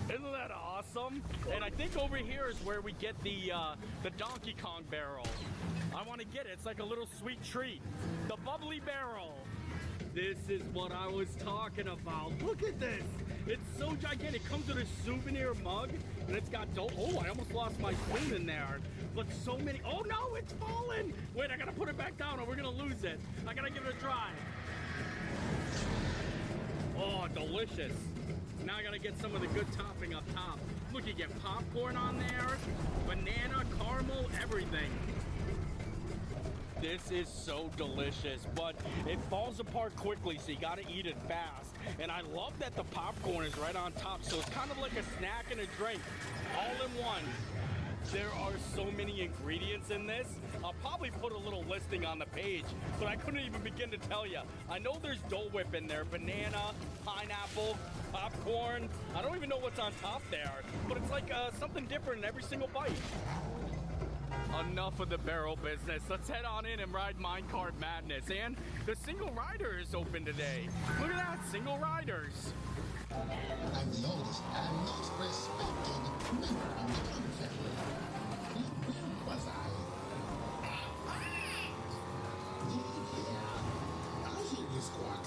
Isn't that awesome? And I think over here is where we get the Donkey Kong barrel. I want to get it. It's like a little sweet treat. The bubbly barrel. This is what I was talking about. Look at this. It's so gigantic. It comes with a souvenir mug, and it's got oh, I almost lost my spoon in there. But so many. Oh no, it's fallen. Wait, I gotta put it back down or we're gonna lose it. I gotta give it a try. Oh, delicious. Now I gotta get some of the good topping up top. Look, you get popcorn on there, banana, caramel, everything. This is so delicious, but it falls apart quickly, so you gotta eat it fast. And I love that the popcorn is right on top, so it's kind of like a snack and a drink, all in one. There are so many ingredients in this. I'll probably put a little listing on the page, but I couldn't even begin to tell you. I know there's Dole Whip in there, banana, pineapple, popcorn. I don't even know what's on top there, but it's like something different in every single bite. Enough of the barrel business. Let's head on in and ride Minecart Madness. And the single rider is open today. Look at that, single riders. I'm the oldest and most respected member of the Kong family. Where was I? Yeah, I hear you, Squawk.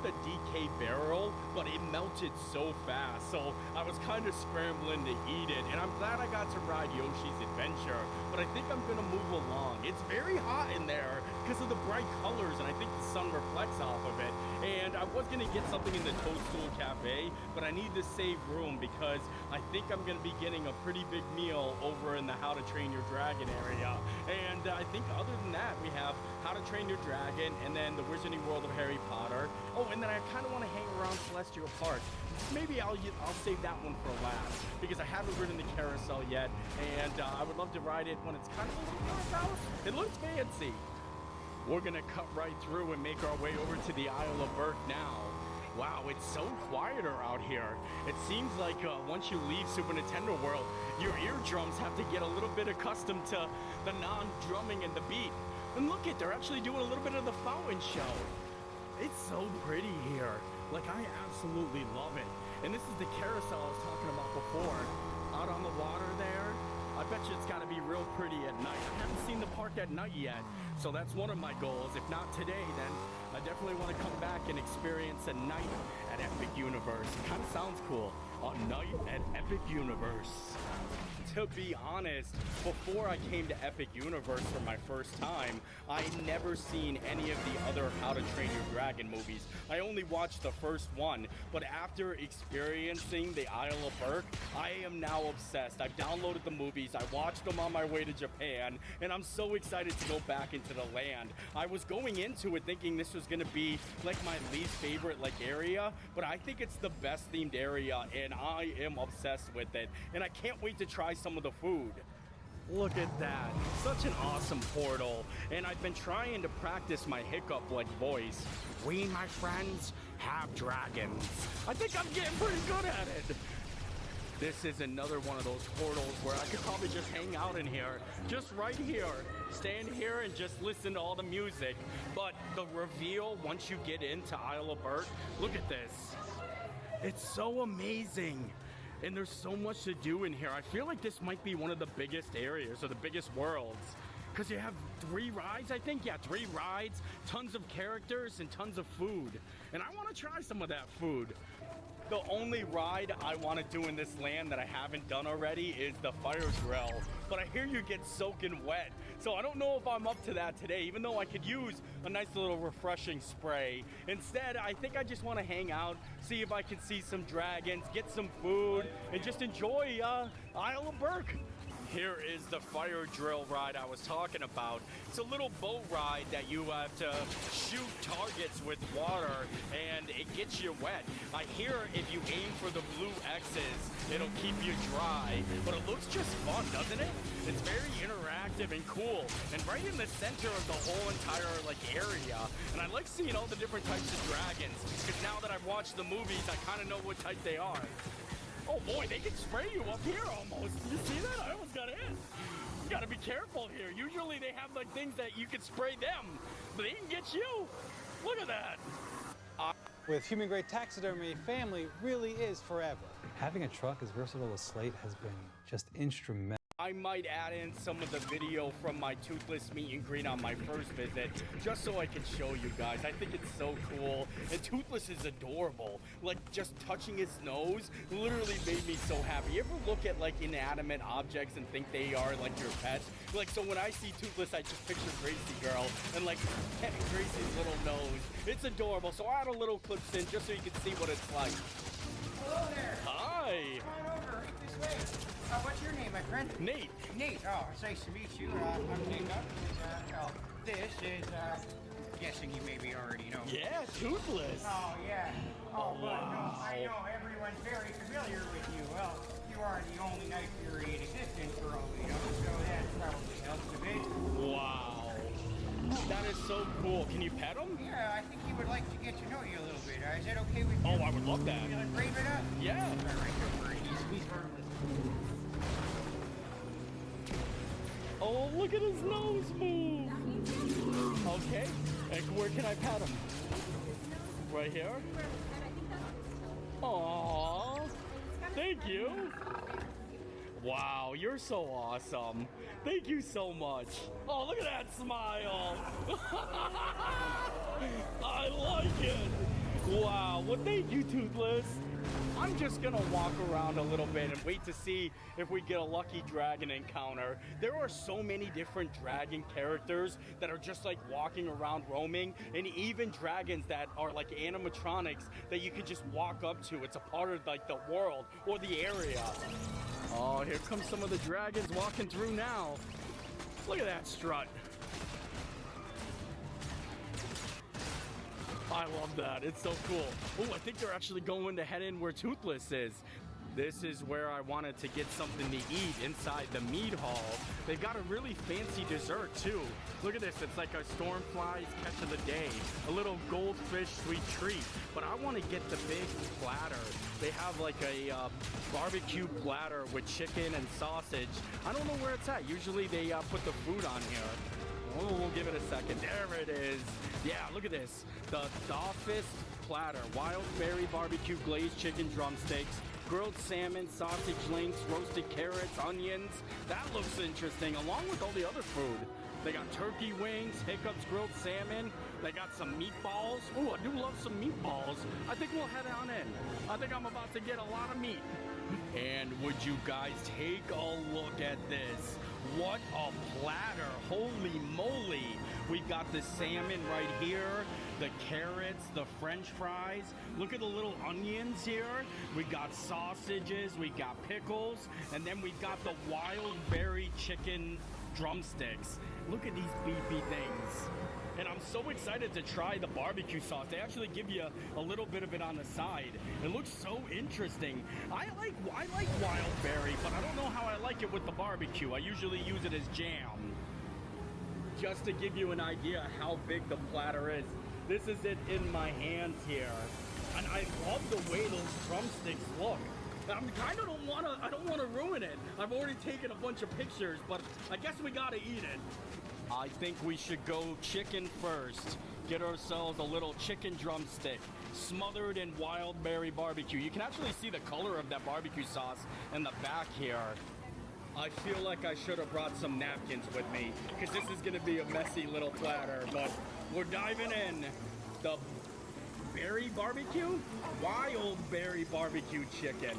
the DK barrel, but it melted so fast. So I was kind of scrambling to eat it. And I'm glad I got to ride Yoshi's Adventure. But I think I'm going to move along. It's very hot in there because of the bright colors, and I think the sun reflects off of it. And I was going to get something in the Toadstool Cafe, but I need to save room because I think I'm going to be getting a pretty big meal over in the How to Train Your Dragon area. And I think other than that, we have How to Train Your Dragon and then the Wizarding World of Harry Potter. Oh, and then I kind of want to hang around Celestial Park. Maybe I'll save that one for last because I haven't ridden the carousel yet, and I would love to ride it when it's kind of close. It looks fancy. We're gonna cut right through and make our way over to the Isle of Berk now. Wow, it's so quieter out here. It seems like once you leave Super Nintendo World, your eardrums have to get a little bit accustomed to the non-drumming and the beat. And look it, they're actually doing a little bit of the fountain show. It's so pretty here. Like, I absolutely love it. And this is the carousel I was talking about before. Out on the water there. I bet you it's got to be real pretty at night. I haven't seen the park at night yet, so that's one of my goals. If not today, then I definitely want to come back and experience a night at Epic Universe. It kind of sounds cool. A night at Epic Universe. To be honest, before I came to Epic Universe for my first time, I'd never seen any of the other How to Train Your Dragon movies. I only watched the first one, but after experiencing the Isle of Berk, I am now obsessed. I've downloaded the movies, I watched them on my way to Japan, and I'm so excited to go back into the land. I was going into it thinking this was gonna be like my least favorite area, but I think it's the best themed area, and I am obsessed with it. And I can't wait to try some of the food. Look at that. Such an awesome portal. And I've been trying to practice my hiccup-like voice. We, my friends, have dragons. I think I'm getting pretty good at it. This is another one of those portals where I could probably just hang out in here. Just right here. Stand here and just listen to all the music. But the reveal once you get into Isle of Berk, look at this. It's so amazing. And there's so much to do in here. I feel like this might be one of the biggest areas or the biggest worlds. Because you have 3 rides, I think? Yeah, 3 rides, tons of characters, and tons of food. And I want to try some of that food. The only ride I want to do in this land that I haven't done already is the fire drill. But I hear you get soaking wet. So I don't know if I'm up to that today, even though I could use a nice little refreshing spray. Instead, I think I just want to hang out, see if I can see some dragons, get some food, and just enjoy Isle of Berk. Here is the fire drill ride I was talking about. It's a little boat ride that you have to shoot targets with water, and it gets you wet. I hear if you aim for the blue X's, it'll keep you dry. But it looks just fun, doesn't it? It's very interactive and cool, and right in the center of the whole entire area. And I like seeing all the different types of dragons, because now that I've watched the movies, I kind of know what type they are. Oh boy, they can spray you up here almost. Did you see that? I almost got hit. You gotta be careful here. Usually they have things that you can spray them, but they can get you. Look at that. With human grade taxidermy, family really is forever. Having a truck as versatile as Slate has been just instrumental. I might add in some of the video from my Toothless meet and greet on my first visit, just so I can show you guys. I think it's so cool, and Toothless is adorable. Like, just touching his nose literally made me so happy. You ever look at, inanimate objects and think they are, your pets? So when I see Toothless, I just picture Gracie Girl, and, Gracie's little nose. It's adorable, so I add a little clips in just so you can see what it's like. Hello there. Hi. Come on over, right this way. What's your name, my friend? Nate. Nate. Oh, it's nice to meet you. I'm Jacob. This is, guessing you maybe already know. Yeah, Toothless. Oh, yeah. Oh, wow. wow. I know everyone's very familiar with you. Well, you are the only Night Fury in existence for all we know, so that probably helps a bit. Wow. That is so cool. Can you pet him? Yeah, I think he would like to get to know you a little bit. Is that okay with you? Oh, I would love that. You gonna brave it up? Yeah. All right, don't worry. He's harmless. Oh, look at his nose move. Okay. And where can I pat him? Right here? Aww. Thank you. Wow, you're so awesome. Thank you so much. Oh, look at that smile. I like it. Well, thank you, Toothless. I'm just gonna walk around a little bit and wait to see if we get a lucky dragon encounter. There are so many different dragon characters that are just like walking around roaming, and even dragons that are like animatronics that you could just walk up to. It's a part of like the world or the area. Oh, here come some of the dragons walking through now. Look at that strut. I love that. It's so cool. Oh, I think they're actually going to head in where Toothless is. This is where I wanted to get something to eat inside the mead hall. They've got a really fancy dessert too. Look at this. It's like a Stormfly's catch of the day. A little goldfish sweet treat. But I want to get the big platter. They have like a barbecue platter with chicken and sausage. I don't know where it's at. Usually they put the food on here. Oh, we'll give it a second. There it is. Yeah, look at this. The Doffist platter. Wild berry barbecue glazed chicken drumsticks, grilled salmon, sausage links, roasted carrots, onions. That looks interesting, along with all the other food. They got turkey wings, Hiccups grilled salmon. They got some meatballs. Oh, I do love some meatballs. I think we'll head on in. I think I'm about to get a lot of meat. And would you guys take a look at this? What a platter. Holy moly. We've got the salmon right here, the carrots, the french fries. Look at the little onions here. We got sausages, we got pickles, and then we've got the wild berry chicken drumsticks. Look at these beefy things. And I'm so excited to try the barbecue sauce. They actually give you a little bit of it on the side. It looks so interesting. I like wild berry, but I don't know how I like it with the barbecue. I usually use it as jam. Just to give you an idea how big the platter is. This is it in my hands here. And I love the way those drumsticks look. I don't wanna ruin it. I've already taken a bunch of pictures, but I guess we gotta eat it. I think we should go chicken first. Get ourselves a little chicken drumstick smothered in wild berry barbecue. You can actually see the color of that barbecue sauce in the back here. I feel like I should have brought some napkins with me because this is gonna be a messy little platter, but we're diving in. The berry barbecue? Wild berry barbecue chicken.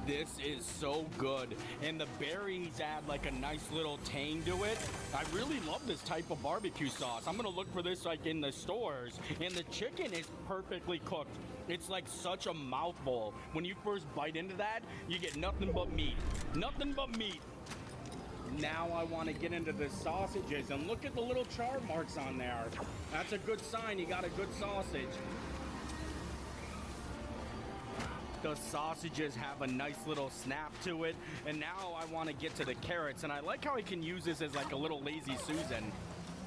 This is so good, and the berries add like a nice little tang to it. I really love this type of barbecue sauce. I'm gonna look for this like in the stores, and the chicken is perfectly cooked. It's like such a mouthful. When you first bite into that, you get nothing but meat. Nothing but meat. Now I want to get into the sausages, and look at the little char marks on there. That's a good sign you got a good sausage. The sausages have a nice little snap to it. And now I want to get to the carrots. And I like how I can use this as like a little lazy Susan.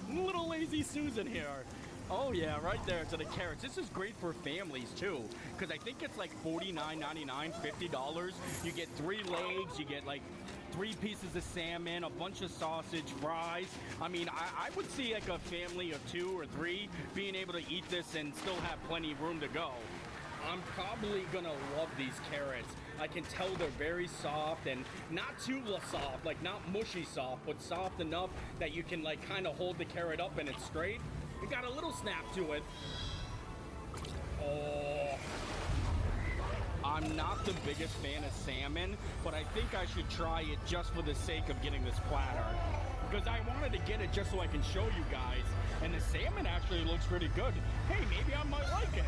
Little lazy Susan here. Oh yeah, right there to the carrots. This is great for families too. Because I think it's like $49.99, $50. You get 3 legs, you get like 3 pieces of salmon, a bunch of sausage, fries. I mean, I would see like a family of 2 or 3 being able to eat this and still have plenty of room to go. I'm probably gonna love these carrots. I can tell they're very soft and not too soft, like not mushy soft, but soft enough that you can like kind of hold the carrot up and it's straight. It got a little snap to it. Oh. I'm not the biggest fan of salmon, but I think I should try it just for the sake of getting this platter. Because I wanted to get it just so I can show you guys. And the salmon actually looks pretty good. Hey, maybe I might like it.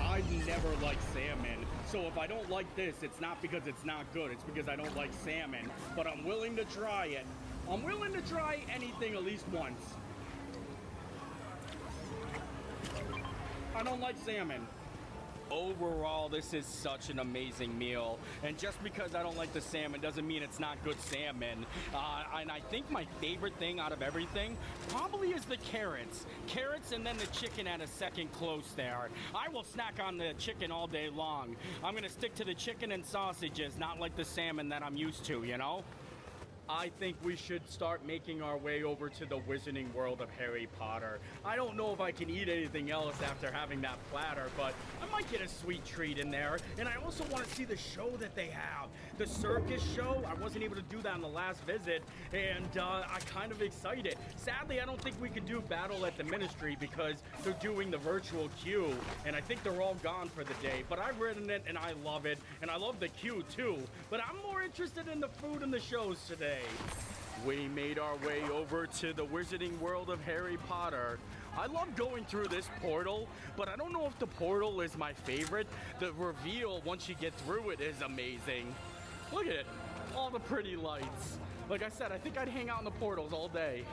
I never like salmon, so if I don't like this, it's not because it's not good, it's because I don't like salmon, but I'm willing to try it. I'm willing to try anything at least once. I don't like salmon. Overall, this is such an amazing meal, and just because I don't like the salmon doesn't mean it's not good salmon. And I think my favorite thing out of everything probably is the carrots. Carrots and then the chicken at a second close there. I will snack on the chicken all day long. I'm gonna stick to the chicken and sausages, not like the salmon that I'm used to, you know? I think we should start making our way over to the Wizarding World of Harry Potter. I don't know if I can eat anything else after having that platter, but I might get a sweet treat in there. And I also want to see the show that they have. The circus show, I wasn't able to do that on the last visit, and I'm kind of excited. Sadly, I don't think we can do Battle at the Ministry because they're doing the virtual queue, and I think they're all gone for the day. But I've ridden it, and I love it, and I love the queue too. But I'm more interested in the food and the shows today. We made our way over to the Wizarding World of Harry Potter. I love going through this portal, but I don't know if the portal is my favorite. The reveal once you get through it is amazing. Look at it, all the pretty lights. Like I said, I think I'd hang out in the portals all day.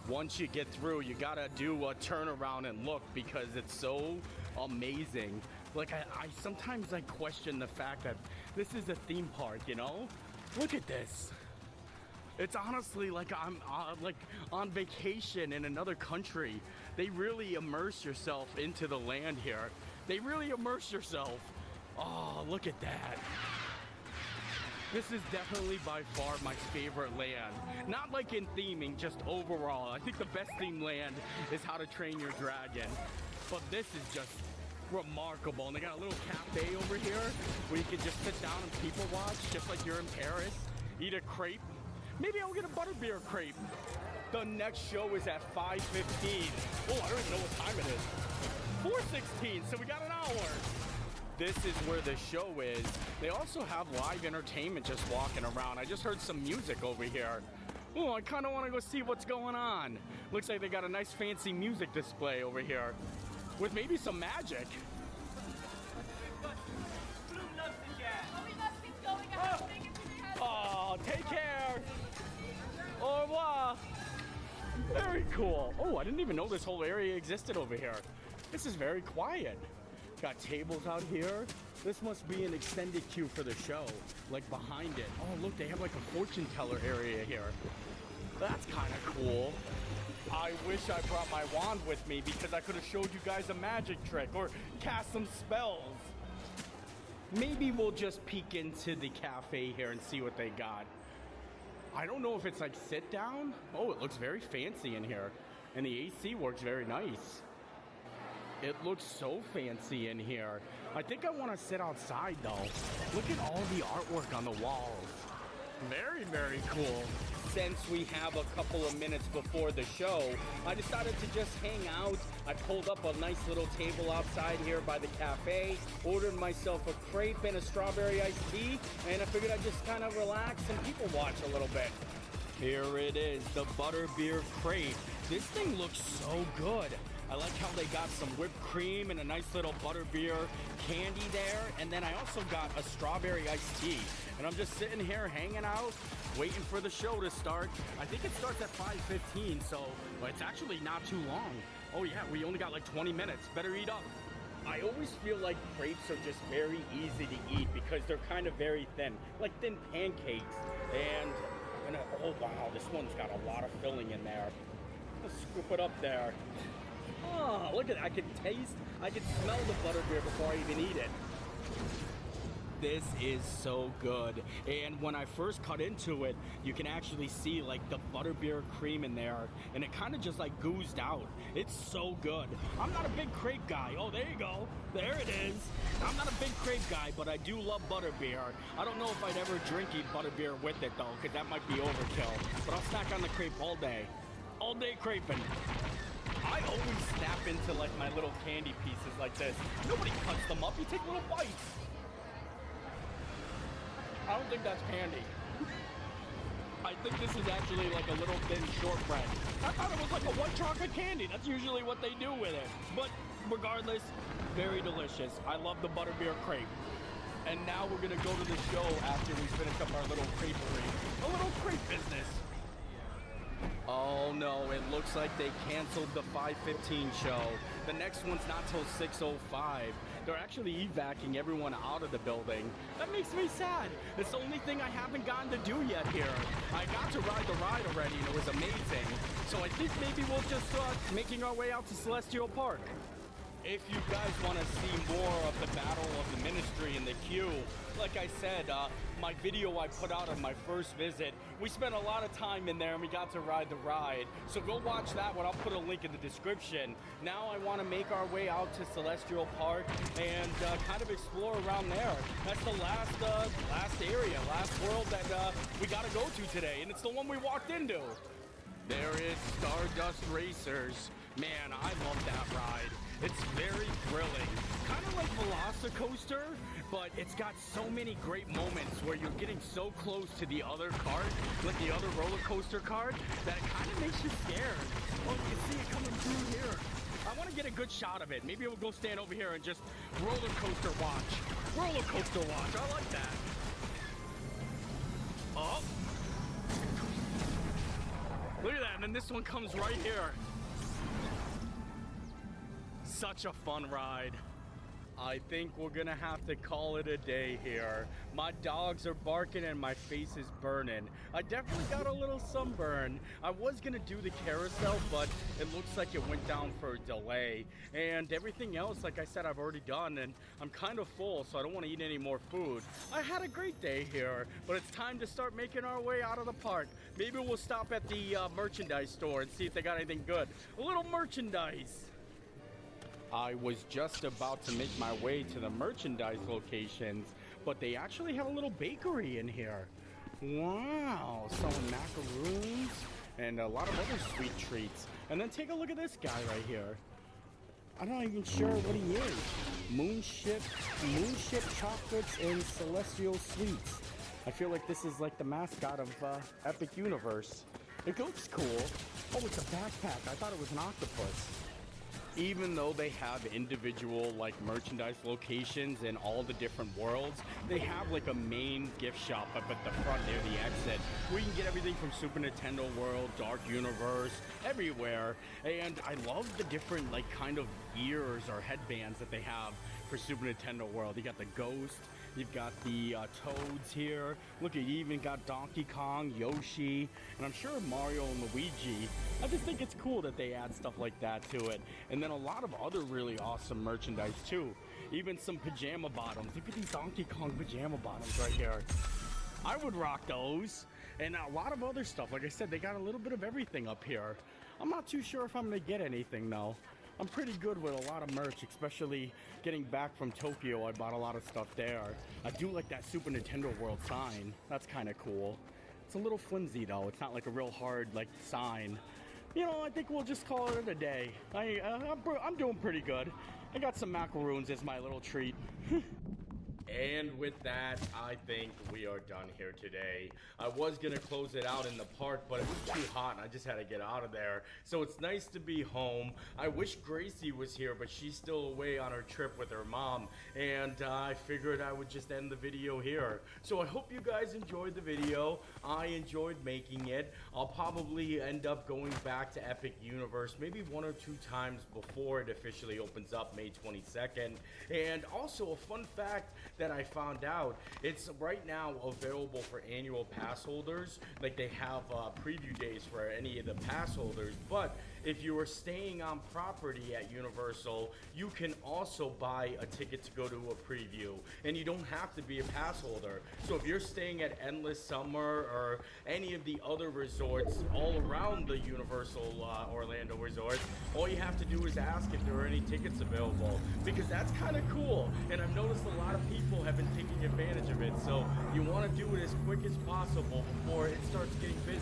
Once you get through, you gotta do a turnaround and look because it's so amazing. Like I sometimes I question the fact that this is a theme park, you know? Look at this. It's honestly like I'm like on vacation in another country. They really immerse yourself into the land here. They really immerse yourself. Oh, look at that. This is definitely by far my favorite land. Not like in theming, just overall. I think the best themed land is How to Train Your Dragon. But this is just remarkable. And they got a little cafe over here where you can just sit down and people watch, just like you're in Paris. Eat a crepe. Maybe I'll get a butterbeer crepe. The next show is at 5:15. Oh, I don't even know what time it is. 4:16, so we got an hour. This is where the show is. They also have live entertainment just walking around. I just heard some music over here. Oh, I kind of want to go see what's going on. Looks like they got a nice fancy music display over here with maybe some magic. Oh, take care. Au revoir. Very cool. Oh, I didn't even know this whole area existed over here. This is very quiet. Got tables out here. This must be an extended queue for the show, like behind it. Oh, look, they have like a fortune teller area here. That's kind of cool. I wish I brought my wand with me because I could have showed you guys a magic trick or cast some spells. Maybe we'll just peek into the cafe here and see what they got. I don't know if it's like sit down. Oh, it looks very fancy in here. And the AC works very nice. It looks so fancy in here. I think I want to sit outside though. Look at all the artwork on the walls. Very, very cool. Since we have a couple of minutes before the show, I decided to just hang out. I pulled up a nice little table outside here by the cafe, ordered myself a crepe and a strawberry iced tea, and I figured I'd just kind of relax and people watch a little bit. Here it is, the butterbeer crepe. This thing looks so good. I like how they got some whipped cream and a nice little butterbeer candy there. And then I also got a strawberry iced tea. And I'm just sitting here hanging out, waiting for the show to start. I think it starts at 5:15, so it's actually not too long. Oh yeah, we only got like 20 minutes. Better eat up. I always feel like crepes are just very easy to eat because they're kind of very thin, like thin pancakes. And oh wow, this one's got a lot of filling in there. Let's scoop it up there. Oh, look at it. I can taste, I can smell the butterbeer before I even eat it. This is so good. And when I first cut into it, you can actually see like the butterbeer cream in there. And it kind of just like goozed out. It's so good. I'm not a big crepe guy. Oh, there you go. There it is. I'm not a big crepe guy, but I do love butterbeer. I don't know if I'd ever eat butterbeer with it though, because that might be overkill. But I'll snack on the crepe all day. All day creping. I always snap into like my little candy pieces like this. Nobody cuts them up. You take little bites. I don't think that's candy. I think this is actually like a little thin shortbread. I thought it was like a white chocolate candy. That's usually what they do with it. But regardless, very delicious. I love the butterbeer crepe. And now we're gonna go to the show after we finish up our little crepery. A little crepe business. Oh no, it looks like they canceled the 5:15 show. The next one's not till 6:05. They're actually evacuating everyone out of the building. That makes me sad. It's the only thing I haven't gotten to do yet here. I got to ride the ride already and it was amazing. So I think maybe we'll just start making our way out to Celestial Park. If you guys want to see more of the Battle of the Ministry in the queue, like I said, my video I put out on my first visit, we spent a lot of time in there and we got to ride the ride. So go watch that one. I'll put a link in the description. Now I want to make our way out to Celestial Park and kind of explore around there. That's the last area, last world that we got to go to today, and it's the one we walked into. There is Stardust Racers. Man, I love that ride. It's very thrilling. Kind of like Velocicoaster, but it's got so many great moments where you're getting so close to the other cart, like the other roller coaster cart, that it kind of makes you scared. Oh, you can see it coming through here. I want to get a good shot of it. Maybe we'll go stand over here and just roller coaster watch. Roller coaster watch. I like that. Oh. Look at that. And then this one comes right here. Such a fun ride. I think we're gonna have to call it a day here. My dogs are barking and my face is burning. I definitely got a little sunburn. I was gonna do the carousel, but it looks like it went down for a delay. And everything else, like I said, I've already done, and I'm kind of full, so I don't want to eat any more food. I had a great day here, but it's time to start making our way out of the park. Maybe we'll stop at the merchandise store and see if they got anything good. A little merchandise. I was just about to make my way to the merchandise locations, but they actually have a little bakery in here. Wow, selling macaroons and a lot of other sweet treats. And then take a look at this guy right here. I'm not even sure what he is. Moonship Chocolates and Celestial Sweets. I feel like this is like the mascot of Epic Universe. It looks cool. Oh, it's a backpack. I thought it was an octopus. Even though they have individual like merchandise locations in all the different worlds, they have like a main gift shop up at the front near the exit where you can get everything from Super Nintendo World, Dark Universe, everywhere. And I love the different like kind of ears or headbands that they have for Super Nintendo World. You got the Ghost, you've got the Toads here. Look, you even got Donkey Kong, Yoshi, and I'm sure Mario and Luigi. I just think it's cool that they add stuff like that to it. And then a lot of other really awesome merchandise too. Even some pajama bottoms. Look at these Donkey Kong pajama bottoms right here. I would rock those. And a lot of other stuff. Like I said, they got a little bit of everything up here. I'm not too sure if I'm gonna get anything though. I'm pretty good with a lot of merch, especially getting back from Tokyo. I bought a lot of stuff there. I do like that Super Nintendo World sign. That's kind of cool. It's a little flimsy though. It's not like a real hard like sign. You know, I think we'll just call it a day. I'm doing pretty good. I got some macaroons as my little treat. And with that, I think we are done here today. I was gonna close it out in the park, but it was too hot and I just had to get out of there. So it's nice to be home. I wish Gracie was here, but she's still away on her trip with her mom. And I figured I would just end the video here. So I hope you guys enjoyed the video. I enjoyed making it. I'll probably end up going back to Epic Universe maybe 1 or 2 times before it officially opens up May 22nd. And also a fun fact that I found out, it's right now available for annual pass holders. Like they have preview days for any of the pass holders, but if you are staying on property at Universal, you can also buy a ticket to go to a preview, and you don't have to be a pass holder. So if you're staying at Endless Summer or any of the other resorts all around the Universal Orlando Resort, all you have to do is ask if there are any tickets available, because that's kind of cool. And I've noticed a lot of people have been taking advantage of it. So you want to do it as quick as possible before it starts getting busy,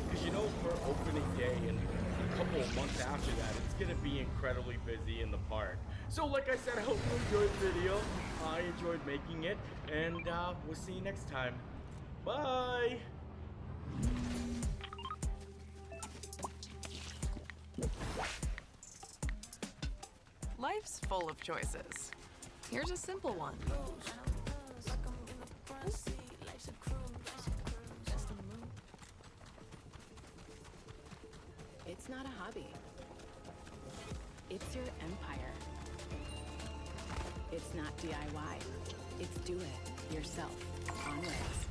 because you know, for opening day and a couple of months after that, it's going to be incredibly busy in the park. So like I said, I hope you enjoyed the video. I enjoyed making it, and we'll see you next time. Bye! Life's full of choices. Here's a simple one. It's not a hobby. It's your empire. It's not DIY. It's do it yourself on Wiz.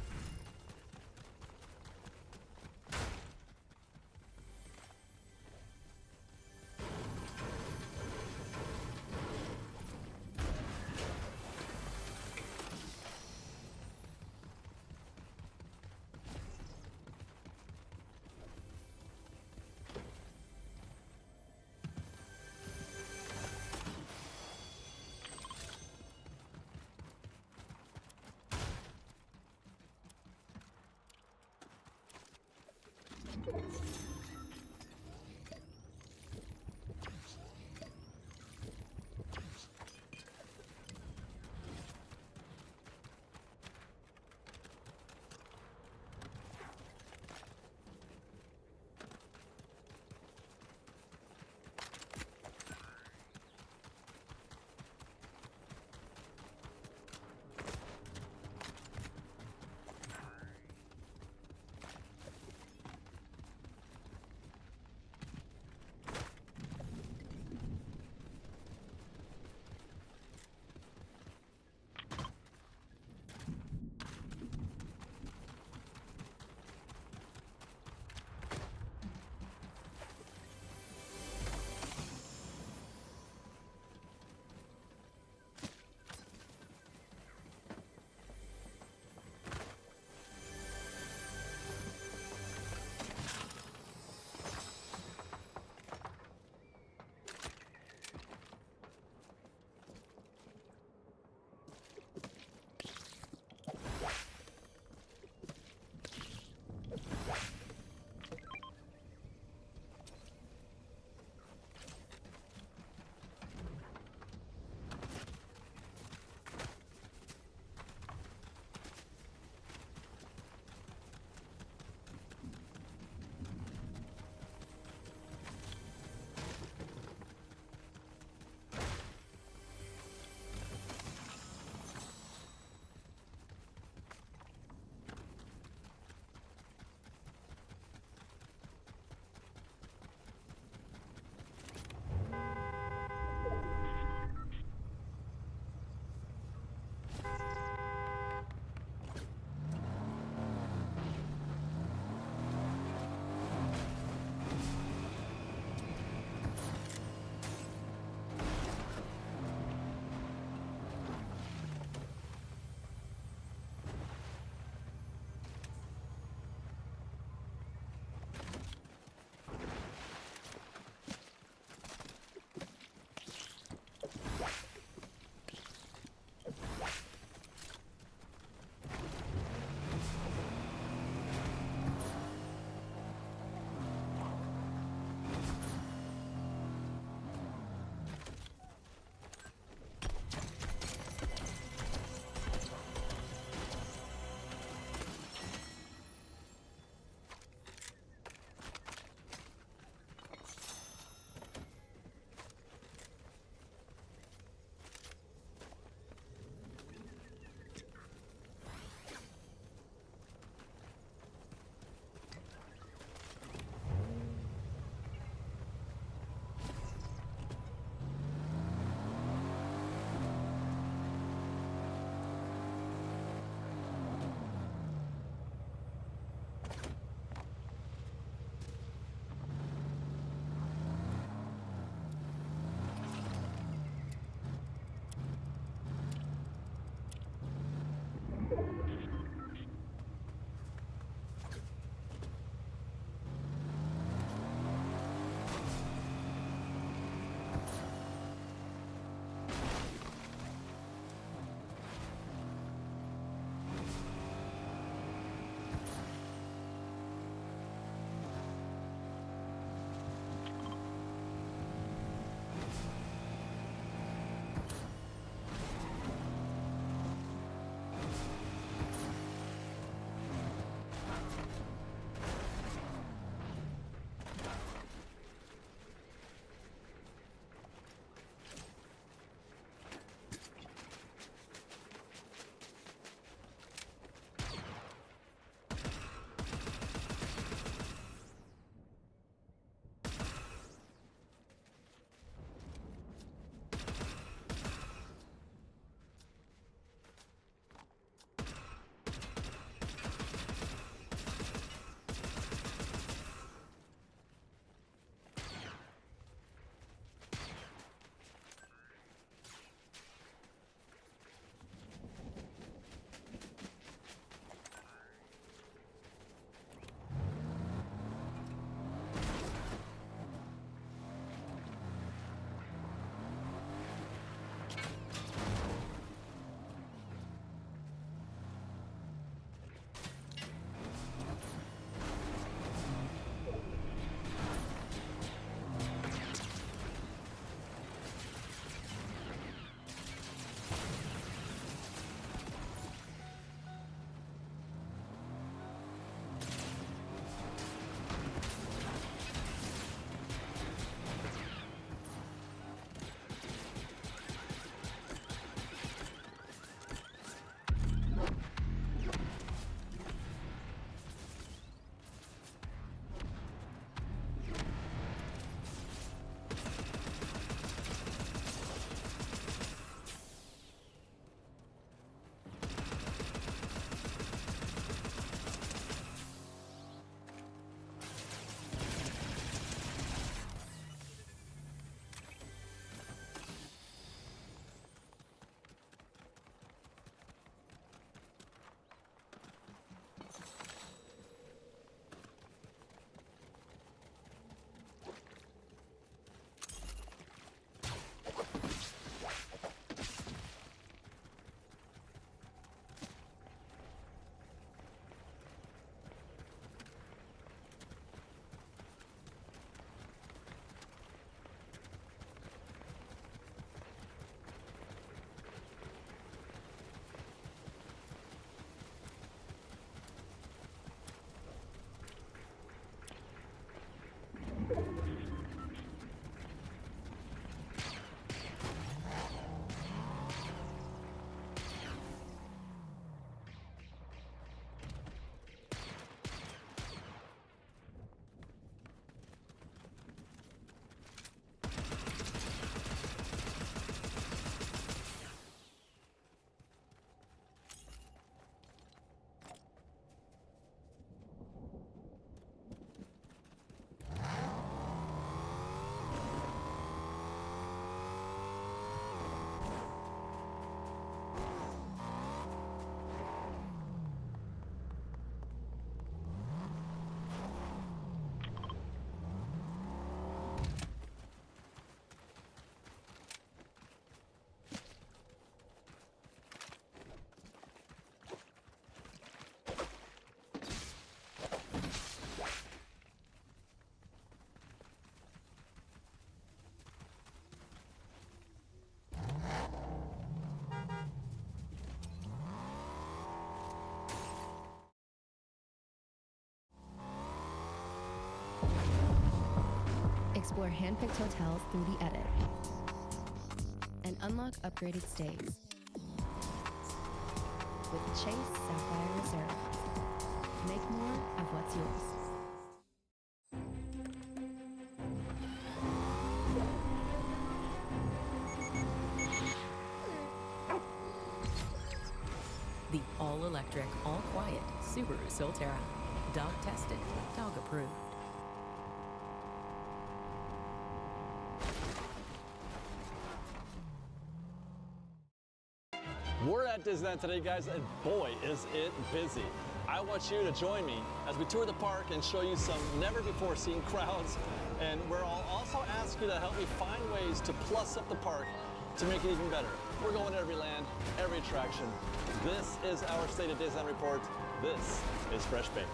explore hand-picked hotels through the edit and unlock upgraded stays with Chase Sapphire Reserve. Make more of what's yours. The all-electric, all-quiet Subaru Solterra. Dog tested, dog approved. We're at Disneyland today, guys, and boy, is it busy. I want you to join me as we tour the park and show you some never-before-seen crowds. And where I'll also ask you to help me find ways to plus up the park to make it even better. We're going to every land, every attraction. This is our State of Disneyland report. This is Fresh Baked.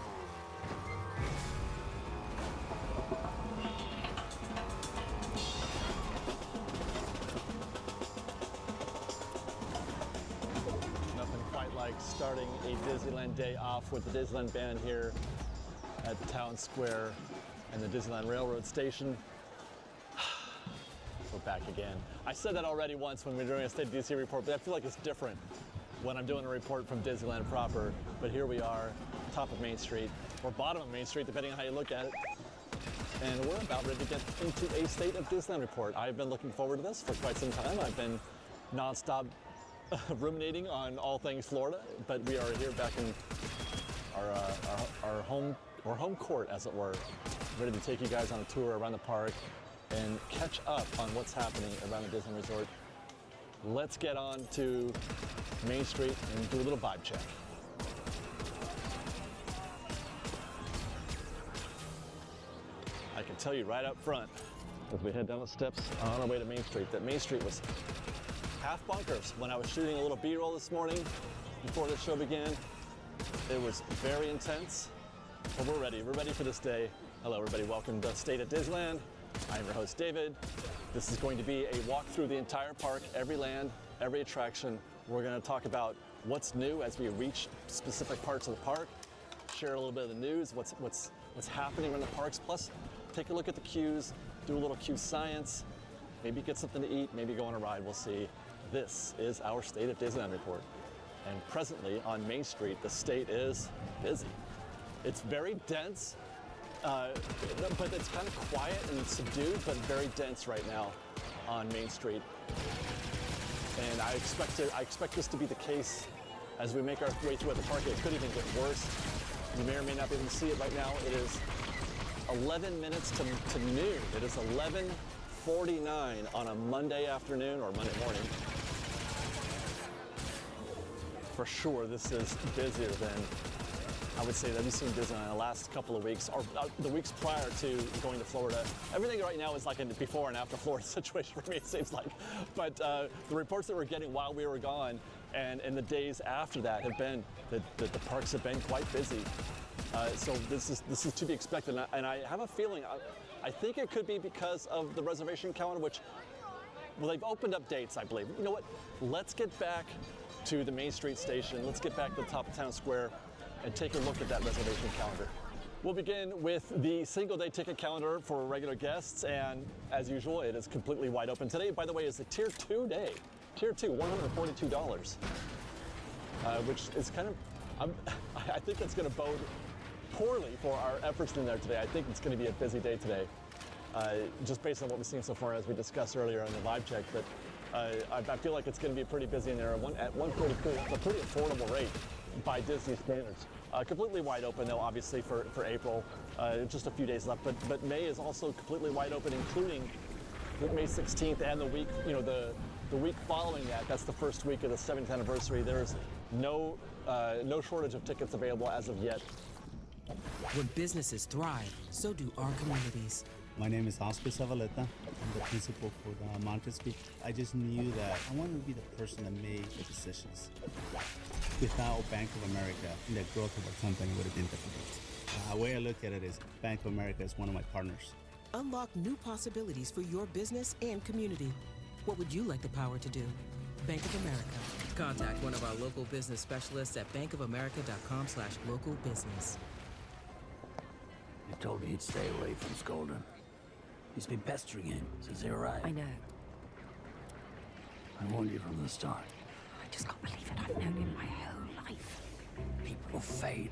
Nothing quite like starting a Disneyland day off with the Disneyland band here at the Town Square and the Disneyland Railroad Station. We're back again. I said that already once when we were doing a State of DC report, but I feel like it's different when I'm doing a report from Disneyland proper. But here we are, top of Main Street, or bottom of Main Street, depending on how you look at it. And we're about ready to get into a State of Disneyland report. I've been looking forward to this for quite some time. I've been nonstop ruminating on all things Florida, but we are here back in our home court, as it were, ready to take you guys on a tour around the park and catch up on what's happening around the Disney Resort. Let's get on to Main Street and do a little vibe check. I can tell you right up front, as we head down the steps on our way to Main Street, that Main Street was half bunkers. When I was shooting a little B-roll this morning before the show began, it was very intense, but we're ready. We're ready for this day. Hello, everybody. Welcome to State of Disneyland. I'm your host, David. This is going to be a walk through the entire park, every land, every attraction. We're going to talk about what's new as we reach specific parts of the park, share a little bit of the news, what's happening in the parks, plus take a look at the queues, do a little queue science, maybe get something to eat, maybe go on a ride, we'll see. This is our State of Disneyland report. And presently on Main Street, the state is busy. It's very dense. But it's kind of quiet and subdued, but very dense right now on Main Street. And I expect this to be the case as we make our way through the park. It could even get worse. You may or may not be able to see it right now. It is 11 minutes to noon. It is 11:49 on a Monday afternoon or Monday morning. For sure, this is busier than I would say that we've seen Disneyland in the last couple of weeks, or the weeks prior to going to Florida. Everything right now is like a before and after Florida situation for me, it seems like. But the reports that we're getting while we were gone and in the days after that have been that the parks have been quite busy. So this is to be expected, and I have a feeling, I think it could be because of the reservation calendar, which, well, they've opened up dates, I believe. You know what? Let's get back to the Main Street station. Let's get back to the top of Town Square and take a look at that reservation calendar. We'll begin with the single-day ticket calendar for regular guests, and as usual, it is completely wide open. Today, by the way, is the Tier 2 day. Tier 2, $142, which is kind of, I think that's going to bode poorly for our efforts in there today. I think it's going to be a busy day today, just based on what we've seen so far, as we discussed earlier in the vibe check. But I feel like it's going to be pretty busy in there. At $142, it's a pretty affordable rate by Disney standards. Completely wide open, though, obviously, for April. Just a few days left, but May is also completely wide open, including May 16th and the week, the week following that. That's the first week of the 7th anniversary. There's no shortage of tickets available as of yet. When businesses thrive, so do our communities. My name is Oscar Zavaleta. I'm the principal for the Montesquieu. I just knew that I wanted to be the person that made the decisions. Without Bank of America, the growth of our company would have been difficult. The way I look at it is Bank of America is one of my partners. Unlock new possibilities for your business and community. What would you like the power to do? Bank of America. Contact one of our local business specialists at bankofamerica.com/local business. You told me you'd stay away from Skolden. He's been pestering him since they arrived. I know. I warned you from the start. I just can't believe it. I've known him my whole life. People fade.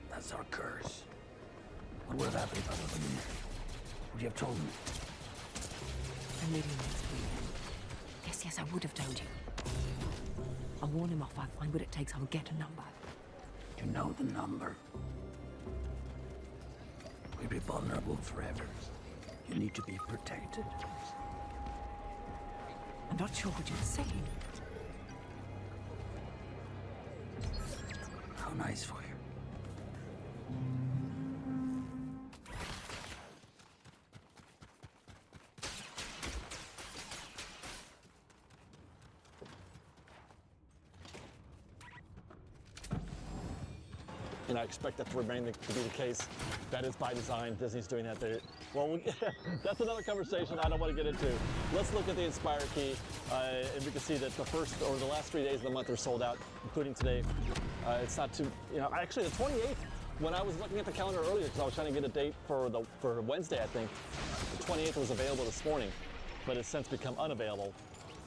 That's our curse. What would have happened if I would have been there? Would you have told me? I'm leaving next week. Yes, I would have told you. I'll warn him off. I'll find what it takes. I'll get a number. You know the number. We'd be vulnerable forever. You need to be protected. I'm not sure what you're saying. How nice for you. And I expect that to remain to be the case. That is by design. Disney's doing that there. Well, that's another conversation I don't want to get into. Let's look at the Inspire Key, and we can see that the last 3 days of the month are sold out, including today. It's not too, actually the 28th, when I was looking at the calendar earlier, because I was trying to get a date for Wednesday, I think, the 28th was available this morning, but it's since become unavailable.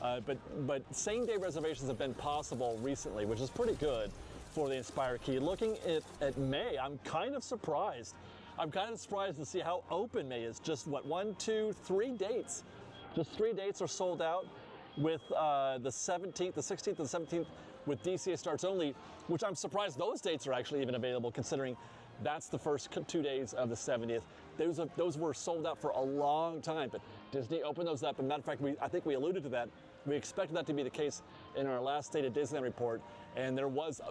But same-day reservations have been possible recently, which is pretty good for the Inspire Key. Looking at May, I'm kind of surprised. I'm kind of surprised to see how open May is. Just what, 1, 2, 3 dates. Just 3 dates are sold out, with the 17th, the 16th, and 17th with DCA starts only, which I'm surprised those dates are actually even available, considering that's the first 2 days of the 70th. Those were sold out for a long time, but Disney opened those up. As a matter of fact, I think we alluded to that. We expected that to be the case in our last State of Disneyland report, and there was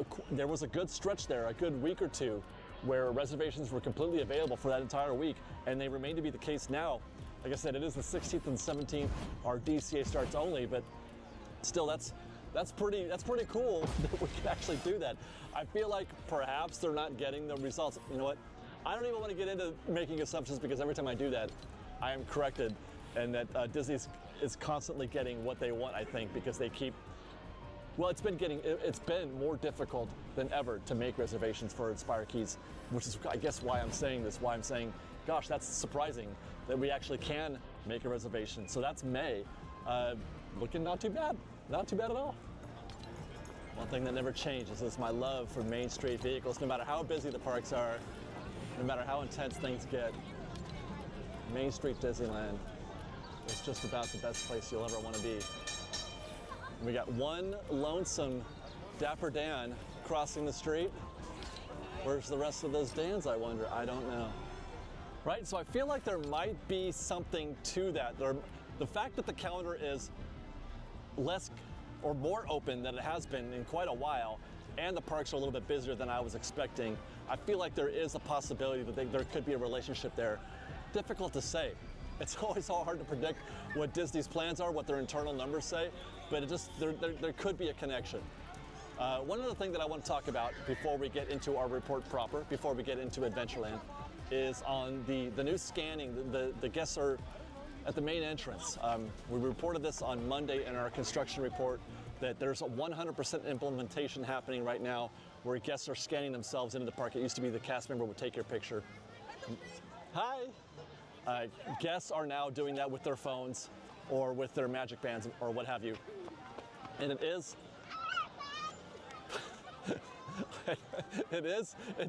a good stretch there, a good week or two, where reservations were completely available for that entire week, and they remain to be the case now. Like I said, it is the 16th and 17th are DCA starts only, but still, that's pretty cool that we can actually do that. I feel like perhaps they're not getting the results. You know what? I don't even want to get into making assumptions, because every time I do that, I am corrected, and that Disney is constantly getting what they want, I think, because they keep. Well, it's been more difficult than ever to make reservations for Inspire Keys, which is, I guess, why I'm saying this. Why I'm saying, gosh, that's surprising that we actually can make a reservation. So that's May, looking not too bad at all. One thing that never changes is my love for Main Street vehicles. No matter how busy the parks are, no matter how intense things get, Main Street Disneyland is just about the best place you'll ever want to be. We got one lonesome Dapper Dan crossing the street. Where's the rest of those Dans, I wonder? I don't know. Right, so I feel like there might be something to that. The fact that the calendar is less or more open than it has been in quite a while, and the parks are a little bit busier than I was expecting, I feel like there is a possibility that there could be a relationship there. Difficult to say. It's always hard to predict what Disney's plans are, what their internal numbers say, but there could be a connection. One other thing that I want to talk about before we get into our report proper, before we get into Adventureland, is on the new scanning. The guests are at the main entrance. We reported this on Monday in our construction report, that there's a 100% implementation happening right now where guests are scanning themselves into the park. It used to be the cast member would take your picture. Hi! Guests are now doing that with their phones or with their Magic Bands or what have you. And it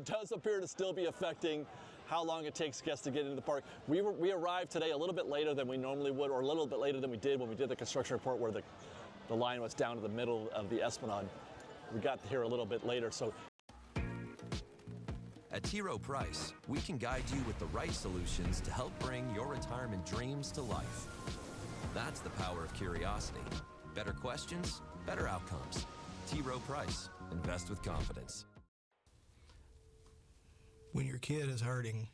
does appear to still be affecting how long it takes guests to get into the park. We arrived today a little bit later than we normally would, or a little bit later than we did when we did the construction report, where the line was down to the middle of the Esplanade. We got here a little bit later, so. At T. Rowe Price, we can guide you with the right solutions to help bring your retirement dreams to life. That's the power of curiosity. Better questions, better outcomes. T. Rowe Price. Invest with confidence. When your kid is hurting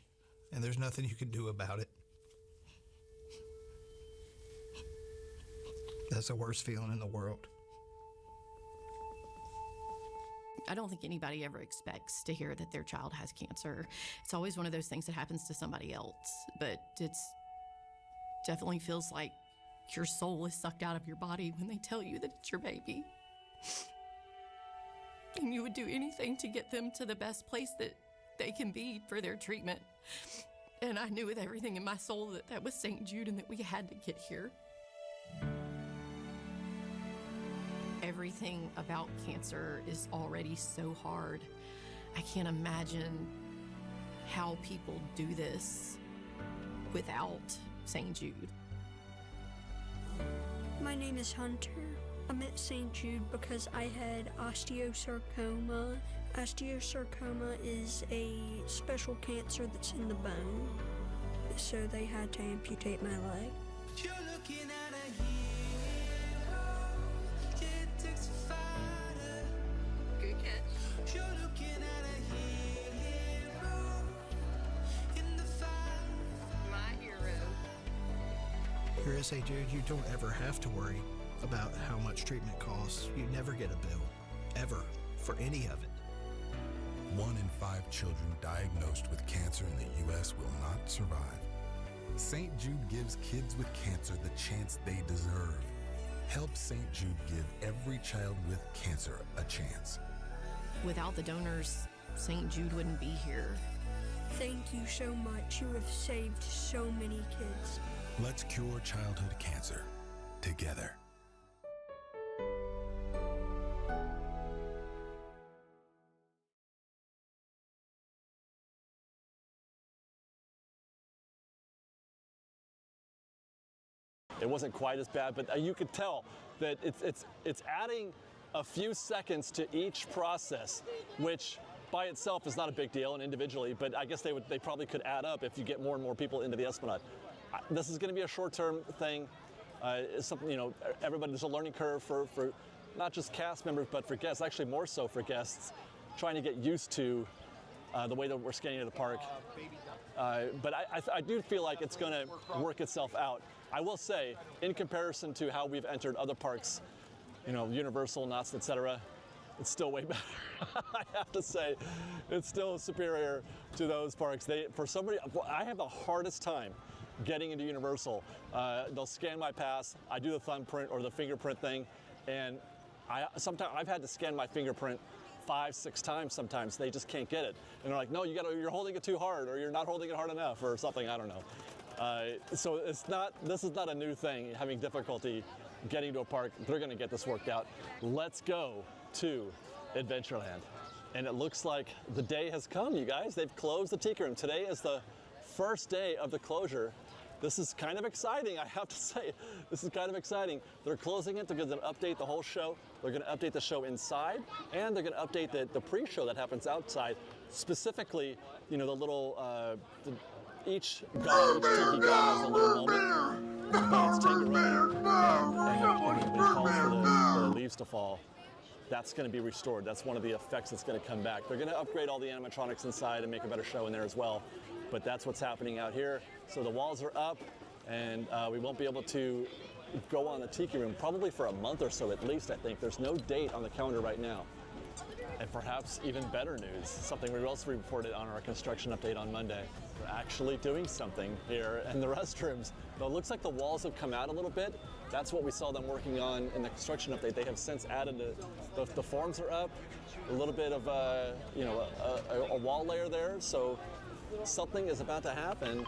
and there's nothing you can do about it, that's the worst feeling in the world. I don't think anybody ever expects to hear that their child has cancer. It's always one of those things that happens to somebody else, but it's definitely feels like your soul is sucked out of your body when they tell you that it's your baby. And you would do anything to get them to the best place that they can be for their treatment. And I knew with everything in my soul that that was St. Jude and that we had to get here. Everything about cancer is already so hard. I can't imagine how people do this without St. Jude. My name is Hunter. I'm at St. Jude because I had osteosarcoma. Osteosarcoma is a special cancer that's in the bone, so they had to amputate my leg. You're looking at a hero. It takes a fighter. Good catch. You're looking at a hero in the fight. My hero. Here at St. Jude, you don't ever have to worry about how much treatment costs. You never get a bill, ever, for any of it. 1 in 5 children diagnosed with cancer in the U.S. will not survive. St. Jude gives kids with cancer the chance they deserve. Help St. Jude give every child with cancer a chance. Without the donors, St. Jude wouldn't be here. Thank you so much. You have saved so many kids. Let's cure childhood cancer together. It wasn't quite as bad, but you could tell that it's adding a few seconds to each process, which by itself is not a big deal and individually, but I guess they probably could add up if you get more and more people into the Esplanade. This is going to be a short-term thing. It's something, you know, everybody, there's a learning curve for not just cast members, but for guests, actually more so for guests, trying to get used to the way that we're scanning at the park. But I do feel like it's going to work itself out. I will say, in comparison to how we've entered other parks, you know, Universal, Knott's, etc., it's still way better. I have to say, it's still superior to those parks. For somebody, I have the hardest time getting into Universal. They'll scan my pass. I do the thumbprint or the fingerprint thing, and sometimes I've had to scan my fingerprint 5-6 times sometimes. They just can't get it. And they're like, no, you're holding it too hard, or you're not holding it hard enough, or something, I don't know. So this is not a new thing, having difficulty getting to a park. They're gonna get this worked out. Let's go to Adventureland. And it looks like the day has come, you guys. They've closed the Tiki Room. Today is the first day of the closure. This is kind of exciting, I have to say. This is kind of exciting. They're closing it. They're going to update the whole show. They're going to update the show inside, and they're going to update the pre-show that happens outside. Specifically, you know, the little, each tiki god has a little moment. The gods take it running, and when it calls for the leaves to fall, that's going to be restored. That's one of the effects that's going to come back. They're going to upgrade all the animatronics inside and make a better show in there as well. But that's what's happening out here. So the walls are up, and we won't be able to go on the Tiki Room probably for a month or so at least, I think. There's no date on the calendar right now. And perhaps even better news, something we also reported on our construction update on Monday. We're actually doing something here in the restrooms. Though it looks like the walls have come out a little bit. That's what we saw them working on in the construction update. They have since added the forms are up, a little bit of a wall layer there. So something is about to happen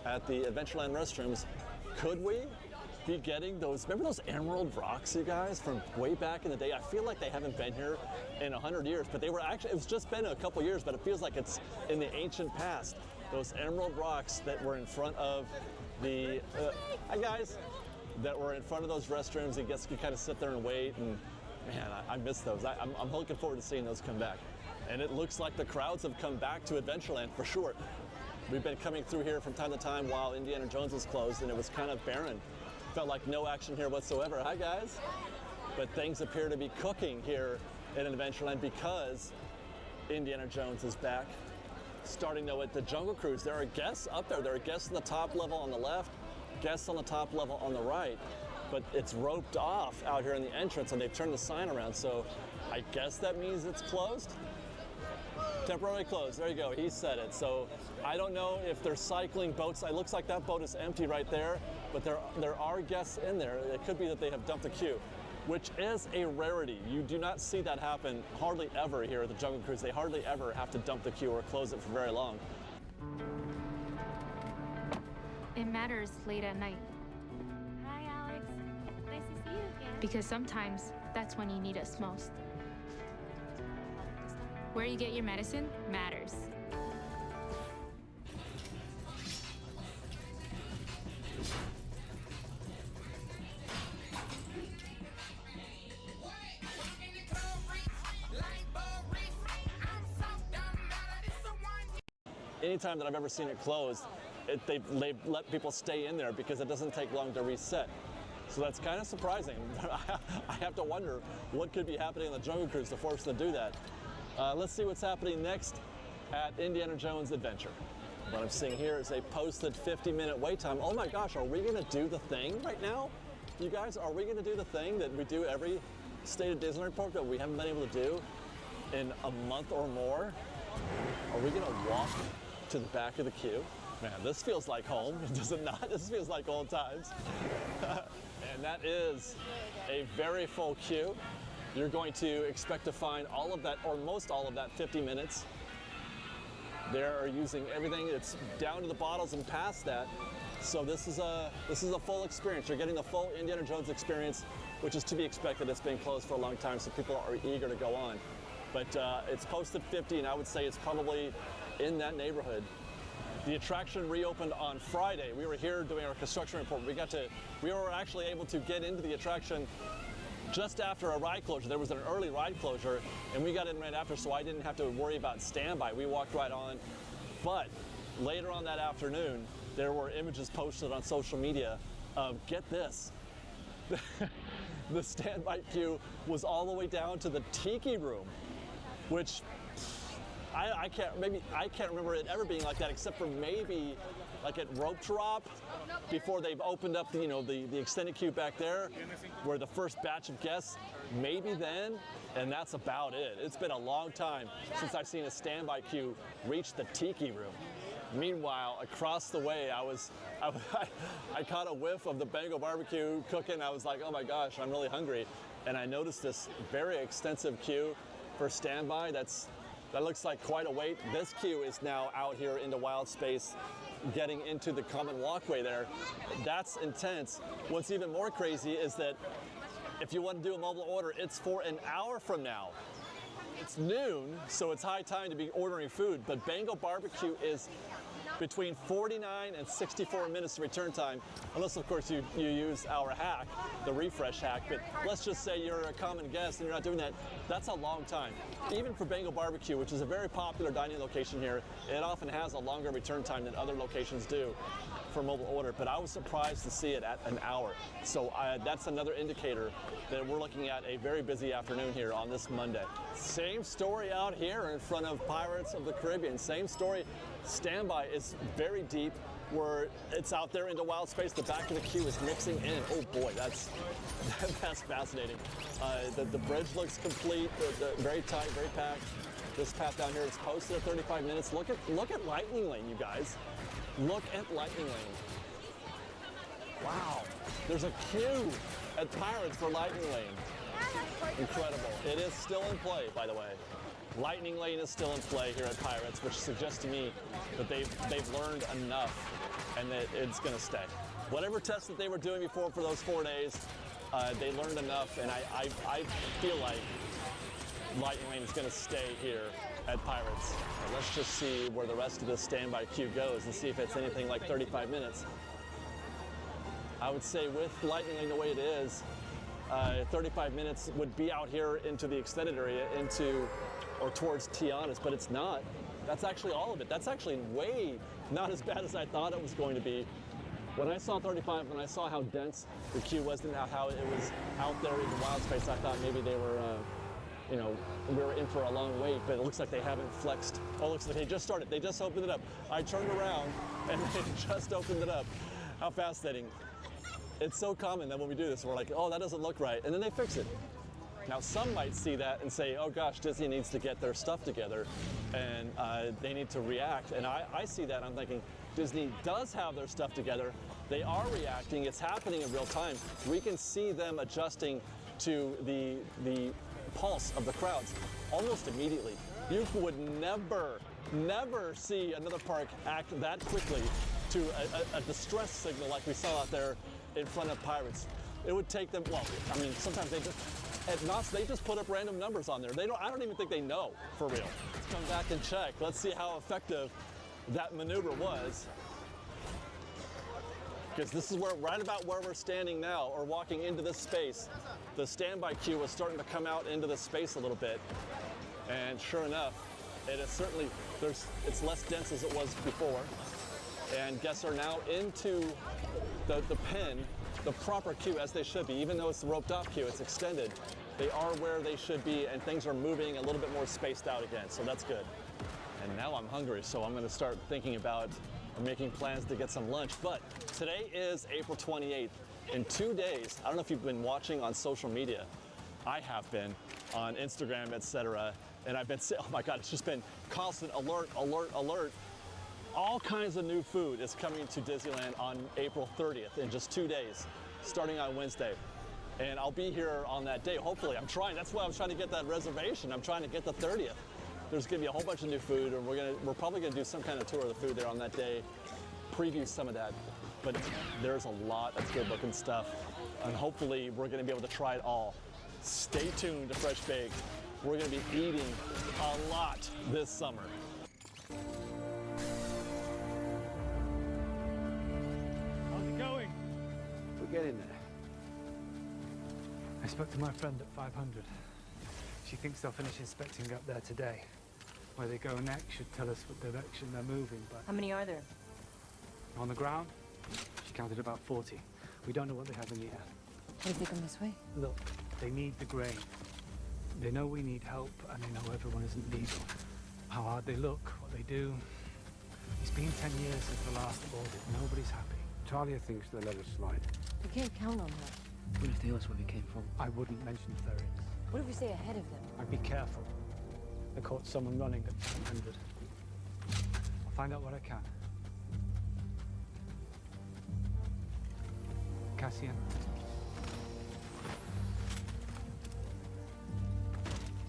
at the Adventureland restrooms. Could we be getting those, remember those emerald rocks, you guys, from way back in the day? I feel like they haven't been here in 100 years, but they were actually, it's just been a couple years, but it feels like it's in the ancient past. Those emerald rocks that were in front of the, hi guys, that were in front of those restrooms. I guess you kind of sit there and wait, and man, I miss those. I'm looking forward to seeing those come back. And it looks like the crowds have come back to Adventureland for sure. We've been coming through here from time to time while Indiana Jones was closed, and it was kind of barren. Felt like no action here whatsoever. Hi guys. But things appear to be cooking here in Adventureland because Indiana Jones is back. Starting though at the Jungle Cruise, there are guests up there. There are guests on the top level on the left, guests on the top level on the right. But it's roped off out here in the entrance, and they've turned the sign around. So I guess that means it's closed. Temporarily closed, there you go, he said it. So I don't know if they're cycling boats. It looks like that boat is empty right there, but there are guests in there. It could be that they have dumped a queue, which is a rarity. You do not see that happen hardly ever here at the Jungle Cruise. They hardly ever have to dump the queue or close it for very long. it matters late at night. Hi, Alex. Nice to see you again. Because sometimes that's when you need us most. Where you get your medicine matters. Anytime that I've ever seen it closed, they've let people stay in there because it doesn't take long to reset. So that's kind of surprising. I have to wonder what could be happening on the Jungle Cruise to force them to do that. Let's see what's happening next at Indiana Jones Adventure. What I'm seeing here is a posted 50-minute wait time. Oh my gosh, are we gonna do the thing right now? You guys, are we gonna do the thing that we do every State of Disneyland park that we haven't been able to do in a month or more? Are we gonna walk to the back of the queue? Man, this feels like home, does it not? This feels like old times. And that is a very full queue. You're going to expect to find all of that, or most all of that 50 minutes. They're using everything. It's down to the bottles and past that. So this is a full experience. You're getting the full Indiana Jones experience, which is to be expected. It's been closed for a long time, so people are eager to go on. But it's posted 50, and I would say it's probably in that neighborhood. The attraction reopened on Friday. We were here doing our construction report. We were actually able to get into the attraction just after a ride closure. There was an early ride closure, and we got in right after, so I didn't have to worry about standby. We walked right on. But later on that afternoon, there were images posted on social media of, get this, the standby queue was all the way down to the Tiki Room, which I can't remember it ever being like that, except for maybe like at Rope Drop before they've opened up the extended queue back there, where the first batch of guests, maybe then, and that's about it. It's been a long time since I've seen a standby queue reach the Tiki Room. Meanwhile, across the way, I caught a whiff of the Bengal barbecue cooking. I was like, oh my gosh, I'm really hungry. And I noticed this very extensive queue for standby. That looks like quite a wait. This queue is now out here into Wild Space, getting into the common walkway there. That's intense. What's even more crazy is that if you want to do a mobile order, it's for an hour from now. It's noon, so it's high time to be ordering food, but Bengal barbecue is between 49 and 64 minutes to return time, unless of course you use our hack, the refresh hack. But let's just say you're a common guest and you're not doing that. That's a long time. Even for Bengal barbecue, which is a very popular dining location here, it often has a longer return time than other locations do for mobile order. But I was surprised to see it at an hour. So that's another indicator that we're looking at a very busy afternoon here on this Monday. Same story out here in front of Pirates of the Caribbean. Same story. Standby is very deep, where it's out there into Wild Space. The back of the queue is mixing in. Oh boy, that's fascinating. The bridge looks complete, very tight, very packed. This path down here is posted at 35 minutes. Look at Lightning Lane, you guys. Look at Lightning Lane. Wow, there's a queue at Pirates for Lightning Lane. Incredible. It is still in play, by the way. Lightning Lane is still in play here at Pirates, which suggests to me that they've learned enough and that it's going to stay. Whatever test that they were doing before for those 4 days, they learned enough, and I feel like Lightning Lane is going to stay here at Pirates. And let's just see where the rest of this standby queue goes and see if it's anything like 35 minutes. I would say with Lightning Lane the way it is, 35 minutes would be out here into the extended area, or towards Tiana's, but it's not. That's actually all of it. That's actually way not as bad as I thought it was going to be. When I saw 35, when I saw how dense the queue was and how it was out there in the Wild Space, I thought maybe they were, we were in for a long wait, but it looks like they haven't flexed. Oh, it looks like they just started. They just opened it up. I turned around and they just opened it up. How fascinating. It's so common that when we do this, we're like, oh, that doesn't look right, and then they fix it. Now, some might see that and say, oh gosh, Disney needs to get their stuff together and they need to react. And I see that, I'm thinking, Disney does have their stuff together. They are reacting, it's happening in real time. We can see them adjusting to the pulse of the crowds almost immediately. You would never see another park act that quickly to a distress signal like we saw out there in front of Pirates. It would take them, well, I mean, sometimes they just, at Knott's, they just put up random numbers on there. I don't even think they know, for real. Let's come back and check. Let's see how effective that maneuver was. Because this is right about where we're standing now, or walking into this space. The standby queue is starting to come out into the space a little bit. And sure enough, it is certainly, it's less dense as it was before. And guests are now into the pen, the proper queue as they should be. Even though it's the roped off queue, it's extended. They are where they should be, and things are moving a little bit more spaced out again, so that's good. And now I'm hungry, so I'm gonna start thinking about making plans to get some lunch. But today is April 28th. In 2 days, I don't know if you've been watching on social media. I have been on Instagram, etc. And I've been, oh my God, it's just been constant alert, alert, alert. All kinds of new food is coming to Disneyland on April 30th in just 2 days, starting on Wednesday. And I'll be here on that day, hopefully. I'm trying, that's why I was trying to get that reservation. I'm trying to get the 30th. There's gonna be a whole bunch of new food, and we're probably gonna do some kind of tour of the food there on that day, preview some of that. But there's a lot of good looking stuff, and hopefully we're gonna be able to try it all. Stay tuned to Fresh Baked. We're gonna be eating a lot this summer. How's it going? We're getting there. I spoke to my friend at 500. She thinks they'll finish inspecting up there today. Where they go next should tell us what direction they're moving, but... How many are there? On the ground, she counted about 40. We don't know what they have in the air. What if they come this way? Look, they need the grain. They know we need help, and they know everyone isn't legal. How hard they look, what they do. It's been 10 years since the last audit. Nobody's happy. Talia thinks they'll let us slide. We can't count on that. What if they ask where we came from? I wouldn't mention Therians. What if we stay ahead of them? I'd be careful. They caught someone running at 700. I'll find out what I can. Cassian.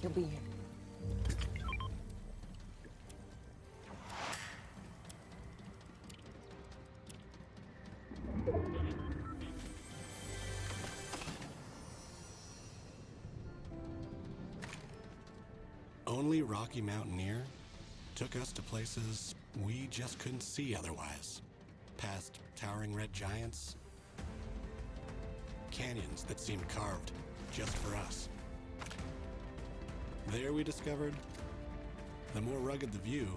You'll be here. Only Rocky Mountaineer took us to places we just couldn't see otherwise. Past towering red giants, canyons that seemed carved just for us. There we discovered, the more rugged the view,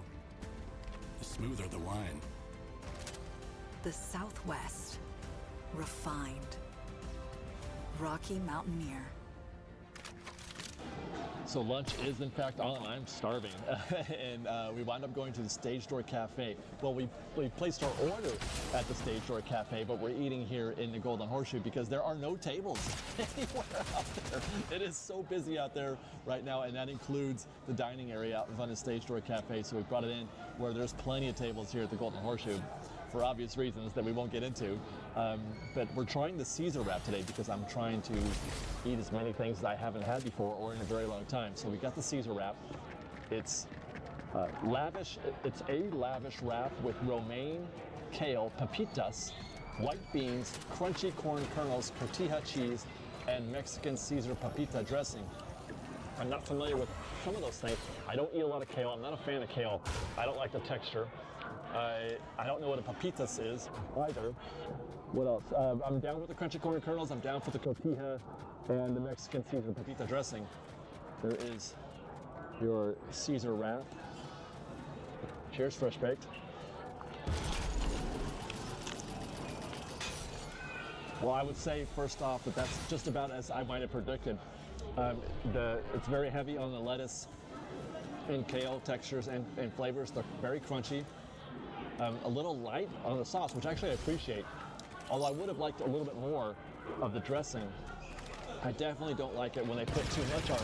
the smoother the wine. The Southwest, refined. Rocky Mountaineer. So lunch is in fact on. I'm starving, and we wound up going to the Stage Door Cafe. Well, we placed our order at the Stage Door Cafe, but we're eating here in the Golden Horseshoe because there are no tables anywhere out there. It is so busy out there right now, and that includes the dining area out in front of Stage Door Cafe. So we brought it in where there's plenty of tables here at the Golden Horseshoe, for obvious reasons that we won't get into. But we're trying the Caesar wrap today because I'm trying to eat as many things that I haven't had before or in a very long time. So we got the Caesar wrap. It's lavish. It's a lavish wrap with romaine, kale, papitas, white beans, crunchy corn kernels, tortilla cheese, and Mexican Caesar papita dressing. I'm not familiar with some of those things. I don't eat a lot of kale. I'm not a fan of kale. I don't like the texture. I don't know what a papitas is either. What else? I'm down with the crunchy corn kernels. I'm down for the tortilla and the Mexican Caesar papita dressing. There is your Caesar wrap. Cheers, Fresh Baked. Well, I would say first off that that's just about as I might have predicted. It's very heavy on the lettuce and kale textures and flavors. They're very crunchy. A little light on the sauce, which actually I appreciate. Although I would have liked a little bit more of the dressing. I definitely don't like it when they put too much on it,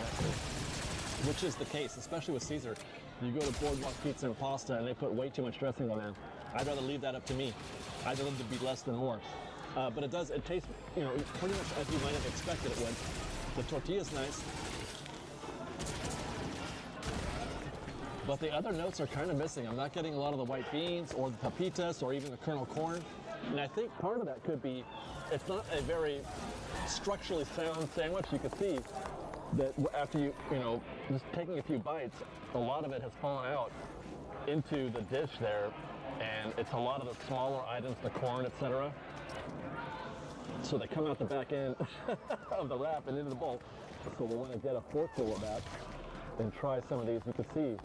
which is the case, especially with Caesar. You go to Boardwalk Pizza and Pasta and they put way too much dressing on there. I'd rather leave that up to me. I'd rather it be less than more. But it tastes, pretty much as you might have expected it would. The tortilla's nice. But the other notes are kind of missing. I'm not getting a lot of the white beans or the papitas or even the kernel corn. And I think part of that could be, it's not a very structurally sound sandwich. You can see that after you know, just taking a few bites, a lot of it has fallen out into the dish there. And it's a lot of the smaller items, the corn, etc. So they come out the back end of the wrap and into the bowl. So we'll want to get a forkful of that and try some of these. You can see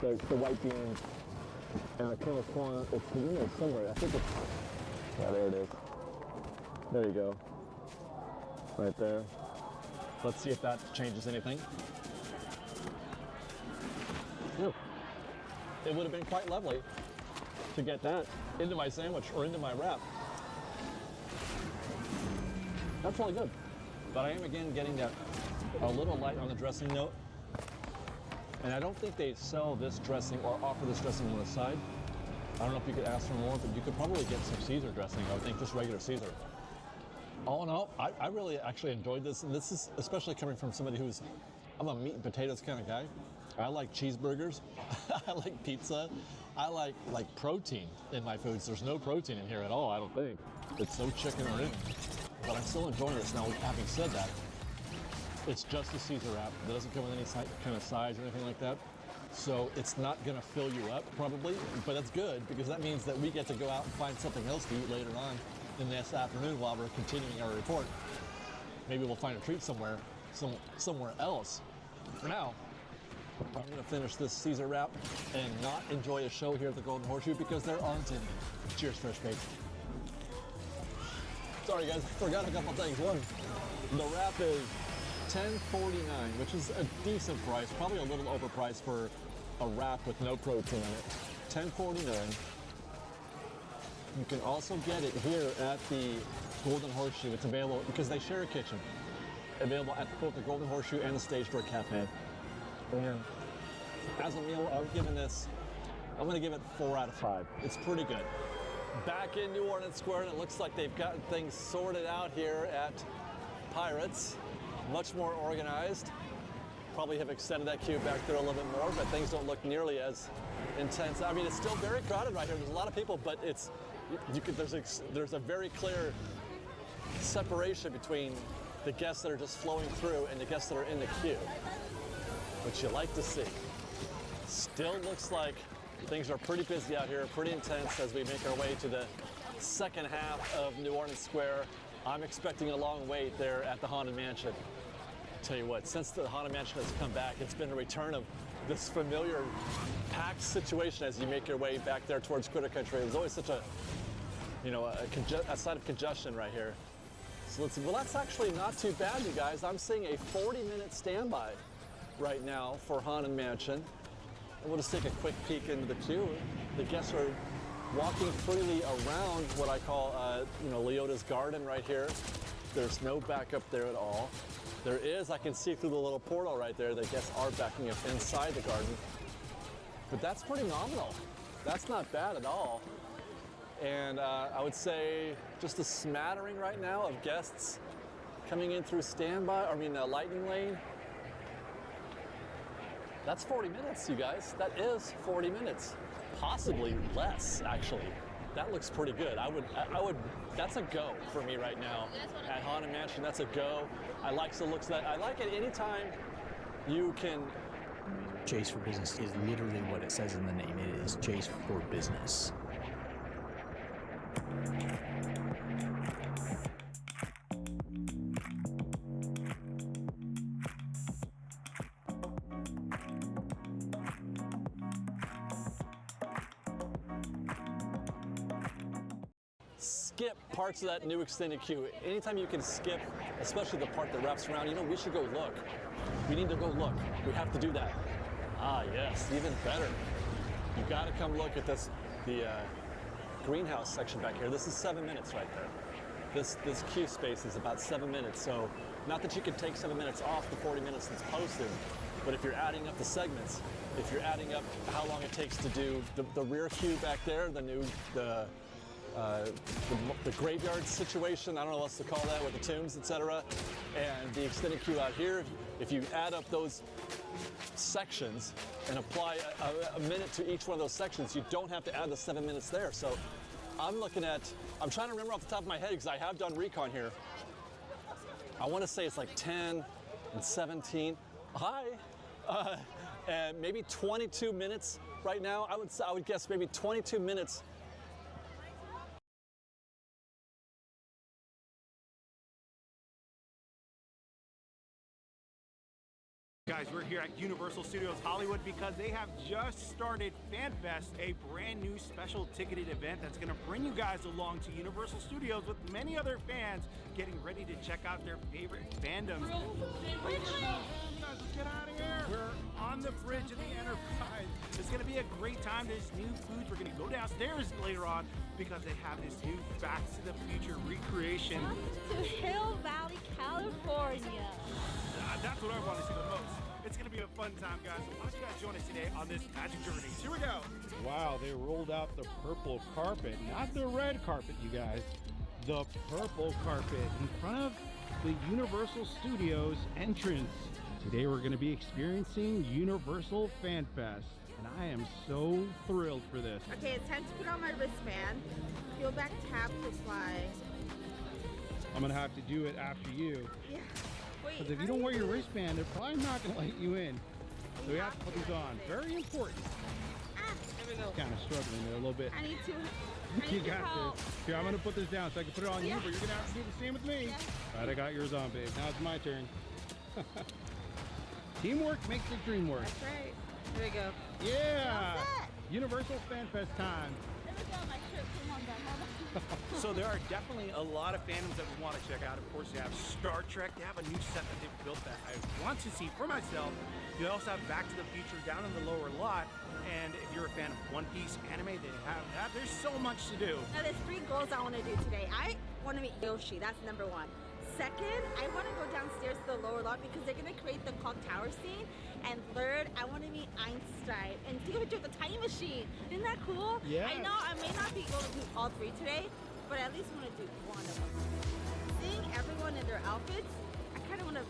there's the white beans and the kernel corn. It's in there somewhere. I think it's, yeah, there it is. There you go. Right there. Let's see if that changes anything. Yeah. It would have been quite lovely to get that into my sandwich or into my wrap. That's really good. But I am again getting that a little light on the dressing note. And I don't think they sell this dressing or offer this dressing on the side. I don't know if you could ask for more, but you could probably get some Caesar dressing. I would think just regular Caesar. All in all, I really actually enjoyed this. And this is especially coming from somebody who's, I'm a meat and potatoes kind of guy. I like cheeseburgers. I like pizza. I like protein in my foods. There's no protein in here at all, I don't think. It's no chicken or anything. But I'm still enjoying this. Now, having said that, it's just a Caesar wrap. It doesn't come with any kind of size or anything like that. So it's not gonna fill you up, probably, but that's good because that means that we get to go out and find something else to eat later on in this afternoon while we're continuing our report. Maybe we'll find a treat somewhere else. For now, I'm gonna finish this Caesar wrap and not enjoy a show here at the Golden Horseshoe because there aren't any. Cheers, Fresh Baked. Sorry guys, I forgot a couple things. One, the wrap is $10.49, which is a decent price, probably a little overpriced for a wrap with no protein in it. $10.49. You can also get it here at the Golden Horseshoe. It's available because they share a kitchen. Available at both the Golden Horseshoe and the Stage Door Cafe. And as a meal, I'm gonna give it 4 out of 5. It's pretty good. Back in New Orleans Square, and it looks like they've gotten things sorted out here at Pirates. Much more organized. Probably have extended that queue back there a little bit more, but things don't look nearly as intense. I mean, it's still very crowded right here. There's a lot of people, but there's a very clear separation between the guests that are just flowing through and the guests that are in the queue, which you like to see. Still looks like things are pretty busy out here, pretty intense as we make our way to the second half of New Orleans Square. I'm expecting a long wait there at the Haunted Mansion. Tell you what, since the Haunted Mansion has come back, it's been a return of this familiar packed situation as you make your way back there towards Critter Country. There's always such a sign of congestion right here. So let's see. Well, that's actually not too bad, you guys. I'm seeing a 40-minute standby right now for Haunted Mansion. And we'll just take a quick peek into the queue. The guests are walking freely around what I call, Leota's Garden right here. There's no backup there at all. There is, I can see through the little portal right there, the guests are backing up inside the garden. But that's pretty nominal. That's not bad at all. And I would say just a smattering right now of guests coming in through Lightning Lane. That's 40 minutes, you guys. That is 40 minutes. Possibly less, actually. That looks pretty good. I would, that's a go for me right now. At Haunted Mansion, that's a go. I like the looks of that. I like it anytime you can. Chase for Business is literally what it says in the name. It is Chase for Business. Skip parts of that new extended queue. Anytime you can skip, especially the part that wraps around, we should go look. We need to go look. We have to do that. Ah, yes, even better. You gotta come look at this, the greenhouse section back here. This is 7 minutes right there. This queue space is about 7 minutes. So not that you can take 7 minutes off the 40 minutes that's posted, but if you're adding up the segments, if you're adding up how long it takes to do the rear queue back there, the the graveyard situation, I don't know what else to call that, with the tombs, etc. And the extended queue out here, if you add up those sections and apply a minute to each one of those sections, you don't have to add the 7 minutes there. So I'm trying to remember off the top of my head, because I have done recon here. I want to say it's like 10 and 17. Hi. And maybe 22 minutes right now. I would guess maybe 22 minutes. Guys, we're here at Universal Studios Hollywood because they have just started FanFest, a brand new special ticketed event that's going to bring you guys along to Universal Studios with many other fans getting ready to check out their favorite fandoms. Guys, let's get out of here. We're on the bridge of the Enterprise. It's going to be a great time. There's new foods. We're going to go downstairs later on because they have this new Back to the Future recreation. To Hill Valley, California. That's what I want to see the most. It's going to be a fun time, guys. So why don't you guys join us today on this magic journey? Here we go. Wow, they rolled out the purple carpet, not the red carpet, you guys. The purple carpet in front of the Universal Studios entrance. Today we're going to be experiencing Universal Fan Fest, and I am so thrilled for this. Okay, it's time to put on my wristband. Peel back tab to fly. I'm going to have to do it after you. Yeah. Because if you don't wear your wristband, they're probably not going to let you in. So we have to put these on. Very important. There we go. Kind of struggling there a little bit. I need to. You got this. Here, I'm going to put this down so I can put it on you, but you're going to have to do the same with me. All right, I got yours on, babe. Now it's my turn. Teamwork makes the dream work. That's right. There we go. Yeah. Universal Fan Fest time. There we go. My shirt came on down. So there are definitely a lot of fandoms that we want to check out. Of course, you have Star Trek. They have a new set that they've built that I want to see for myself. You also have Back to the Future down in the lower lot. And if you're a fan of One Piece anime, they have that. There's so much to do. Now, there's 3 goals I want to do today. I want to meet Yoshi. That's number 1. Second, I want to go downstairs to the lower lot because they're going to create the clock tower scene. And third, I want to meet Einstein and take a picture of the time machine. Isn't that cool? Yeah. I know I may not be able to do all 3 today, but I at least want to do one of them. Seeing everyone in their outfits, I kind of want to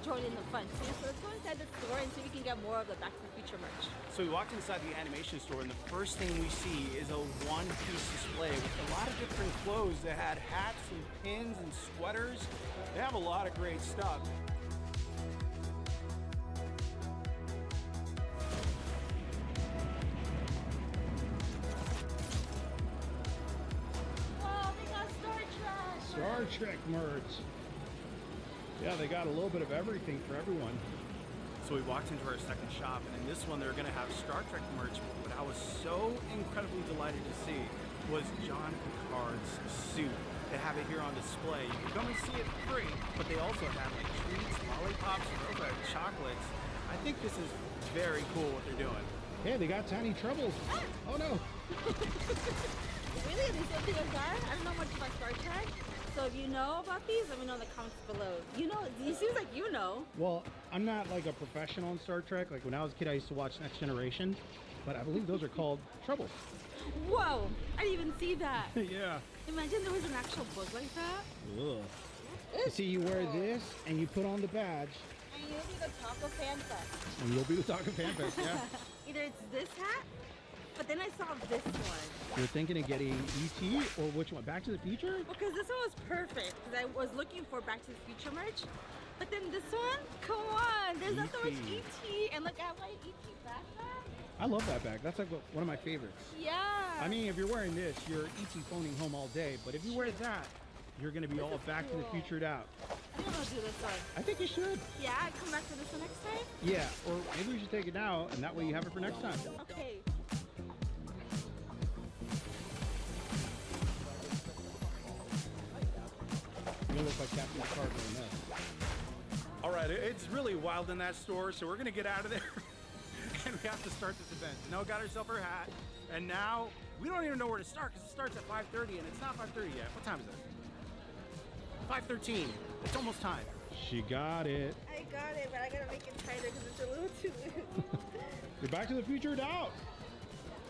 join in the fun too. So let's go inside the store and see if we can get more of the Back to the Future merch. So we walked inside the animation store, and the first thing we see is a one-piece display with a lot of different clothes that had hats and pins and sweaters. They have a lot of great stuff. Oh, they got Star Trek! Star Trek merch. Yeah, they got a little bit of everything for everyone. So we walked into our second shop, and in this one they're going to have Star Trek merch. What I was so incredibly delighted to see was John Picard's suit. They have it here on display. You can come and see it free, but they also have like treats, lollipops, chocolates. I think this is very cool what they're doing. Hey, they got tiny troubles. Oh no. Really? These are things are? I don't know much about Star Trek. So if you know about these, let me know in the comments below. You know, it seems like you know. Well, I'm not like a professional in Star Trek. Like when I was a kid, I used to watch Next Generation, but I believe those are called troubles. Whoa! I didn't even see that. Yeah. Imagine there was an actual book like that. Ugh. You see, you wear this and you put on the badge. And you'll be the Taco Fan Fest. And you'll be the Taco Fan Fest, yeah. Either it's this hat, but then I saw this one. You're thinking of getting E.T. or which one? Back to the Future? Because this one was perfect. Because I was looking for Back to the Future merch. But then this one, come on, there's not so much E.T. And look, I have my E.T. backpack. I love that bag. That's like one of my favorites. Yeah. I mean, if you're wearing this, you're E.T. phoning home all day. But if you wear that, you're going to be all Back to the Futured out. I think I'll do this one. I think you should. Yeah, I come back to this one next time? Yeah, or maybe we should take it now, and that way you have it for next time. Okay. You're going to look like Captain Picard doing this. All right, it's really wild in that store, so we're going to get out of there. And we have to start this event. Noah got herself her hat, and now we don't even know where to start because it starts at 5:30, and it's not 5:30 yet. What time is it? 5:13. It's almost time. She got it. I got it, but I gotta make it tighter because it's a little too loose. You're Back to the Future out.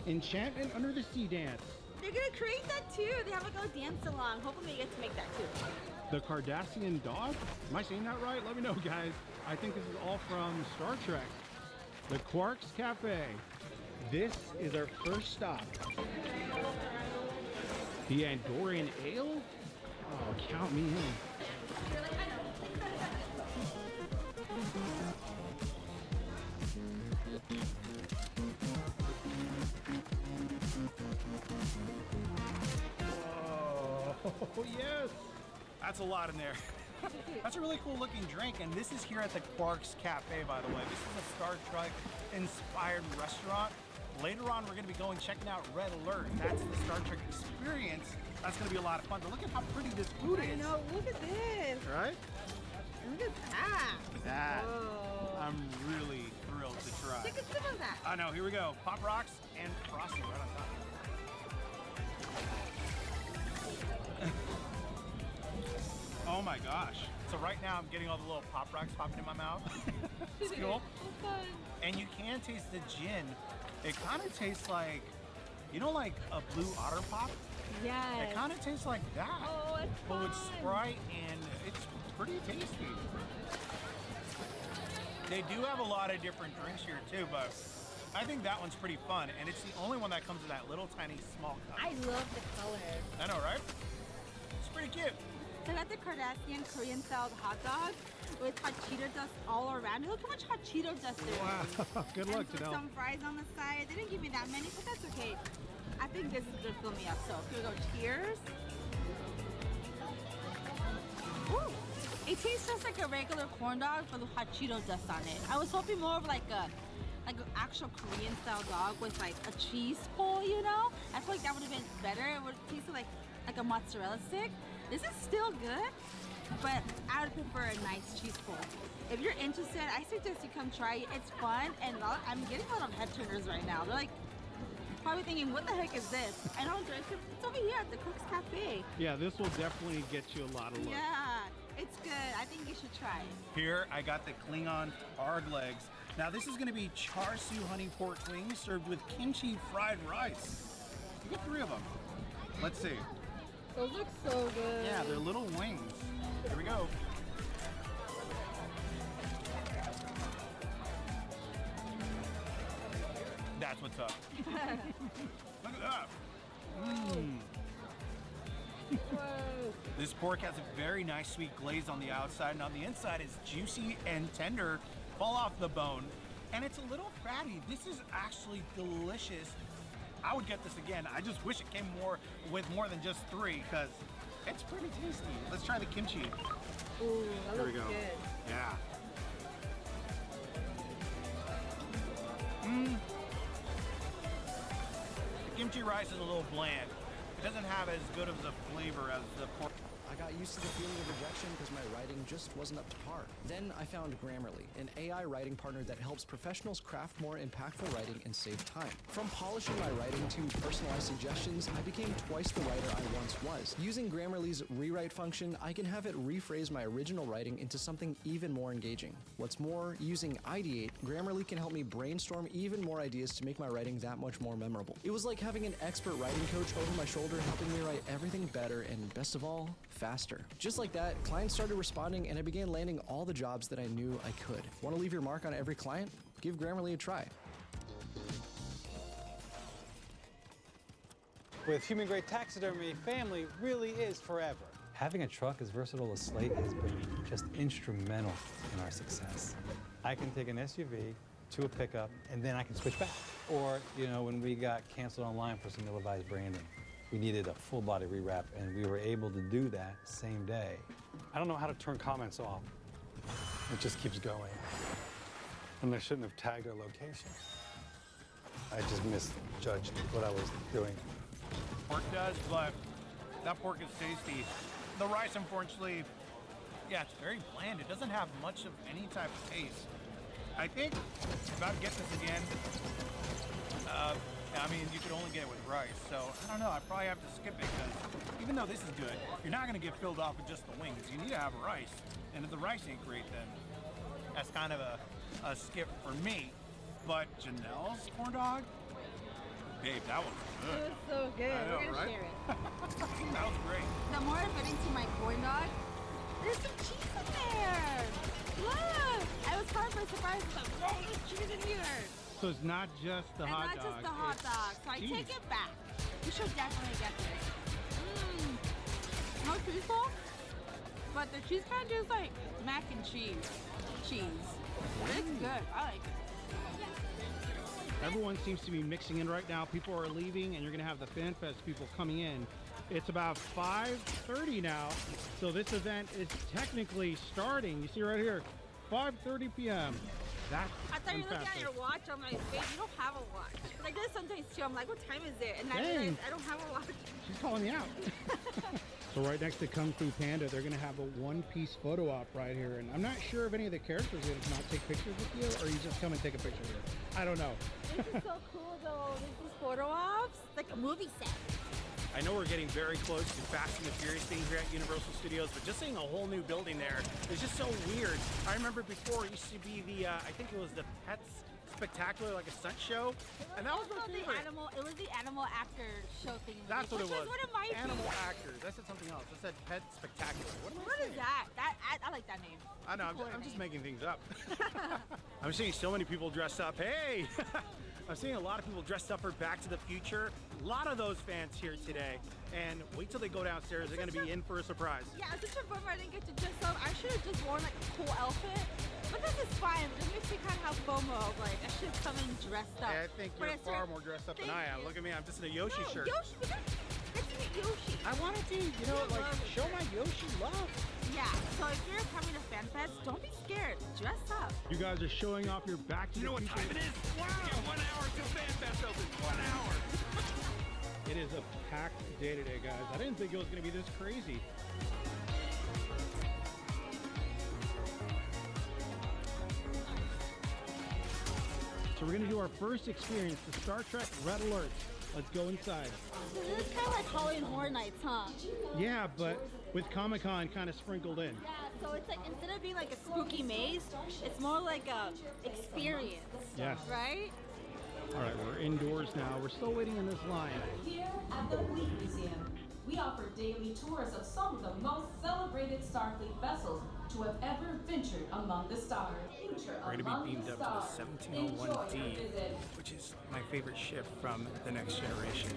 Enchantment Under the Sea dance. They're gonna create that too. They have a go dance along. Hopefully we get to make that too. The Cardassian dog? Am I saying that right? Let me know, guys. I think this is all from Star Trek. The Quarks Cafe. This is our first stop. The Andorian Ale? Oh, count me in. Oh, yes! That's a lot in there. That's a really cool looking drink, and this is here at the Quarks Cafe, by the way. This is a Star Trek inspired restaurant. Later on, we're going to be going checking out Red Alert. That's the Star Trek experience. That's going to be a lot of fun. But look at how pretty this food is. I know, look at this. Right? Look at that. That. Whoa. I'm really thrilled to try. Take a sip of that. I know, here we go. Pop Rocks and frosting right on top. Oh my gosh. So right now I'm getting all the little Pop Rocks popping in my mouth. It's cool. And you can taste the gin. It kind of tastes like, you know, like a Blue Otter Pop? Yes. It kind of tastes like that. Oh, it's but with fun. Sprite, and it's pretty tasty. They do have a lot of different drinks here too, but I think that one's pretty fun, and it's the only one that comes in that little tiny small cup. I love the color. I know, right? It's pretty cute. So I got the Cardassian Korean style hot dog with hot Cheeto dust all around it. Look how much hot Cheeto dust there is. Wow, good luck, and Janelle. some fries on the side. They didn't give me that many, but that's okay. I think this is gonna fill me up. So here we go. Cheers. Ooh, it tastes just like a regular corn dog with hot Cheeto dust on it. I was hoping more of like an actual Korean style dog with like a cheese pull, you know? I feel like that would have been better. It would taste like a mozzarella stick. This is still good, but I would prefer a nice cheese pull. If you're interested, I suggest you come try it. It's fun, and I'm getting a lot of head turners right now. They're like probably thinking, what the heck is this? I don't drink it. It's over here at the Cook's Cafe. Yeah, this will definitely get you a lot of love. Yeah, it's good. I think you should try it. Here, I got the Klingon hard legs. Now, this is going to be char siu honey pork wings served with kimchi fried rice. You get 3 of them. Let's see. Those look so good. Yeah, they're little wings. Here we go. That's what's up. Look at that. Mmm. Whoa. This pork has a very nice sweet glaze on the outside, and on the inside is juicy and tender, fall off the bone, and it's a little fatty. This is actually delicious. I would get this again. I just wish it came with more than just 3, because it's pretty tasty. Let's try the kimchi. Ooh, that Here we looks go. good. Yeah. Mmm. The kimchi rice is a little bland. It doesn't have as good of the flavor as the pork. I got used to the feeling of rejection because my writing just wasn't up to par. Then I found Grammarly, an AI writing partner that helps professionals craft more impactful writing and save time. From polishing my writing to personalized suggestions, I became twice the writer I once was. Using Grammarly's rewrite function, I can have it rephrase my original writing into something even more engaging. What's more, using Ideate, Grammarly can help me brainstorm even more ideas to make my writing that much more memorable. It was like having an expert writing coach over my shoulder helping me write everything better and, best of all, faster. Just like that, clients started responding and I began landing all the jobs that I knew I could. Want to leave your mark on every client? Give Grammarly a try. With human grade taxidermy, family really is forever. Having a truck as versatile as Slate has been just instrumental in our success. I can take an SUV to a pickup and then I can switch back. Or, you know, when we got canceled online for some ill-advised branding, we needed a full body rewrap, and we were able to do that same day. I don't know how to turn comments off. It just keeps going. And I shouldn't have tagged our location. I just misjudged what I was doing. Pork does, but that pork is tasty. The rice, unfortunately, yeah, it's very bland. It doesn't have much of any type of taste. I think if I get this again, I mean, you could only get it with rice, so I don't know. I probably have to skip it because even though this is good, you're not going to get filled off with just the wings. You need to have rice, and if the rice ain't great, then that's kind of a skip for me. But Janelle's corn dog, Babe, that was It good. was so good. I know, We're gonna right? share it. That was great. The more I'm getting to my corn dog, there's some cheese in there. Look! I was caught by surprise. I was like, whoa, there's cheese in here. So it's not just the And hot not dog. just the hot it's dog. So I cheese. take it back. You should definitely get this. No cheeseful, but the cheese kind of tastes like mac and cheese. It's good. I like it. Everyone seems to be mixing in right now. People are leaving, and you're going to have the FanFest people coming in. It's about 5:30 now, so this event is technically starting. You see right here, 5:30 p.m. That's I thought you were looking at FanFest. your watch. I'm like, babe, you don't have a watch. But I do it sometimes too. I'm like, what time is it? And I Dang. realize I don't have a watch. She's calling me out. So right next to Kung Fu Panda, they're going to have a one-piece photo op right here. And I'm not sure if any of the characters are going to not take pictures with you, or you just come and take a picture here. I don't know. This is so cool though. This is photo ops, like a movie set. I know we're getting very close to Fast and the Furious being here at Universal Studios, but just seeing a whole new building there is just so weird. I remember before it used to be the, I think it was the Pets Spectacular, like a stunt show, and that was my Also favorite. it was the animal actor show thing. That's what it which was. One of my Animal favorites. actors. I said something else. I said Pet Spectacular. What am I What saying? is that? I like that name. I know, Cooler I'm just name. making things up. I'm seeing so many people dressed up. Hey! I'm seeing a lot of people dressed up for Back to the Future. A lot of those fans here today. And wait till they go downstairs. They're going to be in for a surprise. Yeah, it's such a bummer I didn't get to dress up. I should have just worn like a cool outfit. But this is fine. It makes me kind of have FOMO of like, I should come in dressed up. Hey, I think But you're it's far right- more dressed up than Thank I am. you. Look at me. I'm just in a Yoshi No, shirt. Yoshi, we got to meet Yoshi. I wanted to, you know, I like, love it. show my Yoshi love. Yeah, so if you're coming to FanFest, don't be scared. Dress up. You guys are showing off your Back to the Future. Wow! Yeah, 1 hour till FanFest opens. 1 hour. It is a packed day today, guys. I didn't think it was going to be this crazy. So we're going to do our first experience, the Star Trek Red Alert. Let's go inside. So this is kind of like Halloween Horror Nights, huh? Yeah, but with Comic-Con kind of sprinkled in. Yeah, so it's like instead of being like a spooky maze, it's more like a experience. Yes. Right? All right, we're indoors now. We're still waiting in this line. Here at the Fleet Museum, we offer daily tours of some of the most celebrated Starfleet vessels to have ever ventured among the stars. We're going to be beamed up to the 1701D, which is my favorite ship from The Next Generation.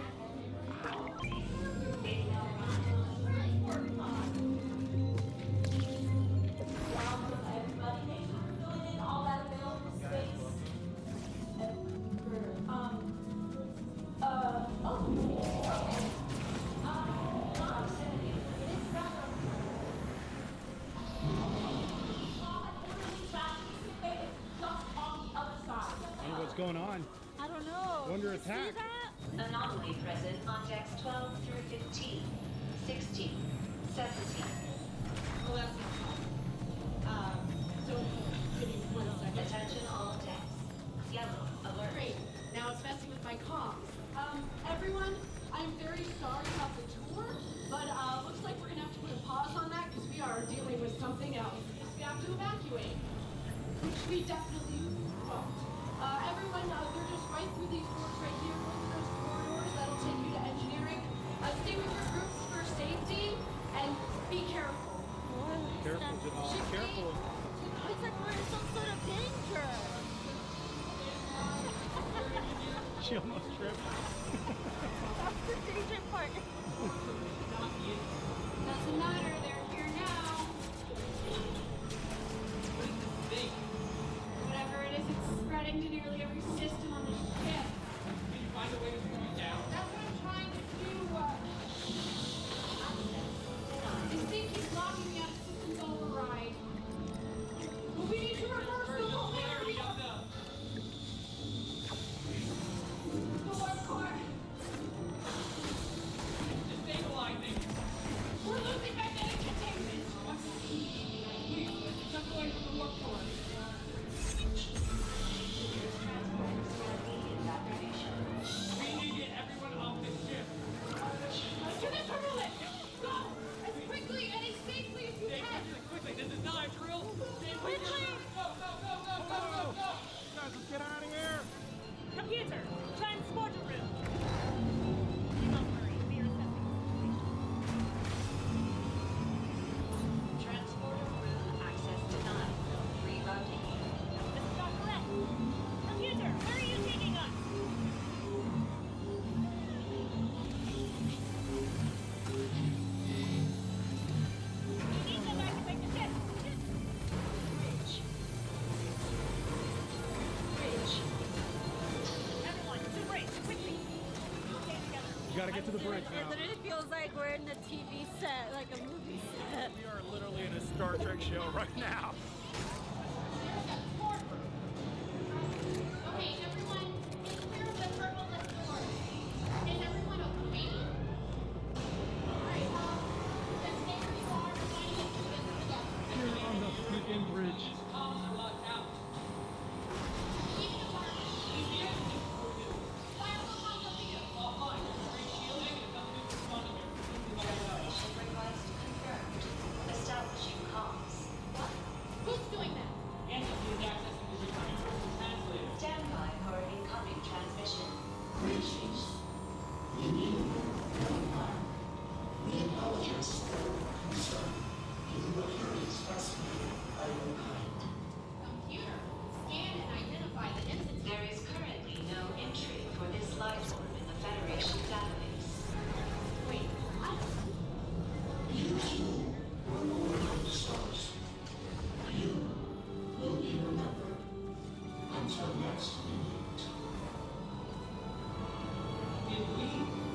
What's going on? I don't know. Under Did you attack. See that? Anomaly present on decks 12 through 15, 16, 17. Oh, that's so Attention all decks. Yellow alert. great. Now it's messing with my comms. Everyone, I'm very sorry about the tour, but looks like we're gonna have to put a pause on that because we are dealing with something else. We have to evacuate, which we definitely won't. Everyone, they're just right through these doors right here. Go through those corridors. That'll take you to engineering. Stay with your groups for safety and be careful. Careful, Janelle. Careful. Looks like we're in some sort of danger. She almost tripped. That's the danger part. Doesn't matter. They're here now. Whatever it is, it's spreading to nearly every system on the ship. Can you find a way to slow it down? That's what I'm trying to do. This thing keeps locking me out of systems override. But we need to reverse the polarity of them. The warp core. Destabilizing. We're losing magnetic gotta get to the bridge It now. literally feels like we're in a TV set, like a movie set. We are literally in a Star Trek show right now. Okay, everyone, get clear of the purple lift doors. Is everyone okay? Alright, let's stay where you are. We're going to get through this together. Here on the freaking bridge. Establishing comms. Who's doing that? Stand by for incoming transmission. Computer, scan and identify the entity. There is currently no entry for this life form in the Federation database. Wait, what?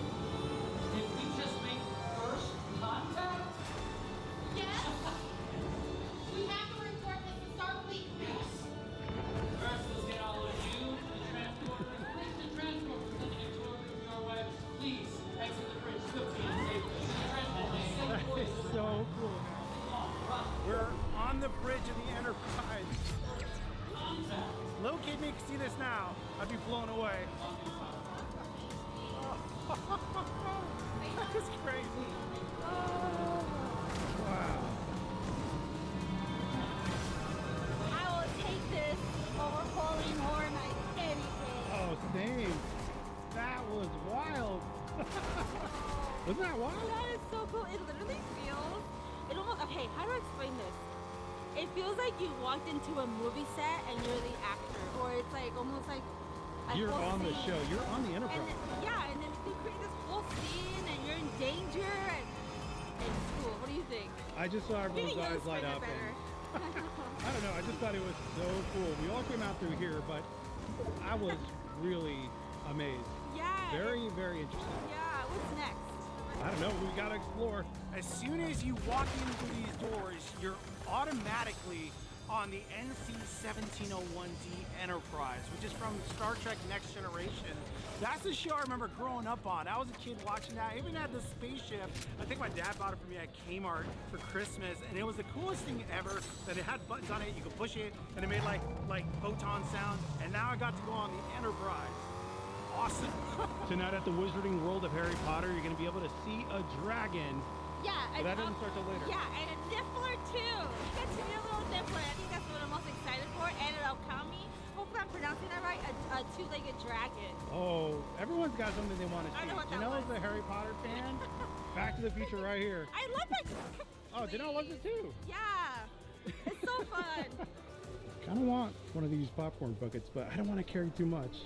Did we just make first contact? Yes? We have to report this to Starfleet. First, let's get all of you, the transporters, bridge the transporters sending a tour of your webs. Please exit the bridge quickly and safely. That is so cool. We're on the bridge of the Enterprise. Little kid me can see this now. I'd be blown away. That is crazy. Wow. I will take this over falling Hornite anything. Oh, same. That was wild. Wasn't that wild? That is so cool. It literally feels, it almost, okay, how do I explain this? It feels like you walked into a movie set and you're the actor, or it's like almost like a You're whole on the scene. show. You're on the And Enterprise. then, yeah, and then you create this whole scene and you're in danger and it's cool. What do you think? I just saw everyone's Maybe eyes you'll light explain it up. better. I don't know. I just thought it was so cool. We all came out through here, but I was really amazed. Yeah. Very, very interesting. Yeah, what's next? I don't know. We got to explore. As soon as you walk in through these doors, you're automatically on the NC-1701D Enterprise, which is from Star Trek Next Generation. That's the show I remember growing up on. I was a kid watching that. I even had the spaceship. I think my dad bought it for me at Kmart for Christmas, and it was the coolest thing ever. That it had buttons on it. You could push it, and it made like photon sound. And now I got to go on the Enterprise. Awesome. Tonight at the Wizarding World of Harry Potter, you're going to be able to see a dragon. Yeah, But that doesn't start till later. Yeah, and a niffler too. You get to see a little niffler. I think that's what I'm most excited for. And an Okami. Hopefully I'm pronouncing that right. A two-legged dragon. Oh, everyone's got something they want to see. I know what that Janelle's was. a Harry Potter fan. Back to the Future right here. I love it. Oh, Janelle loves it too. Yeah, it's so fun. Kind of want one of these popcorn buckets, but I don't want to carry too much.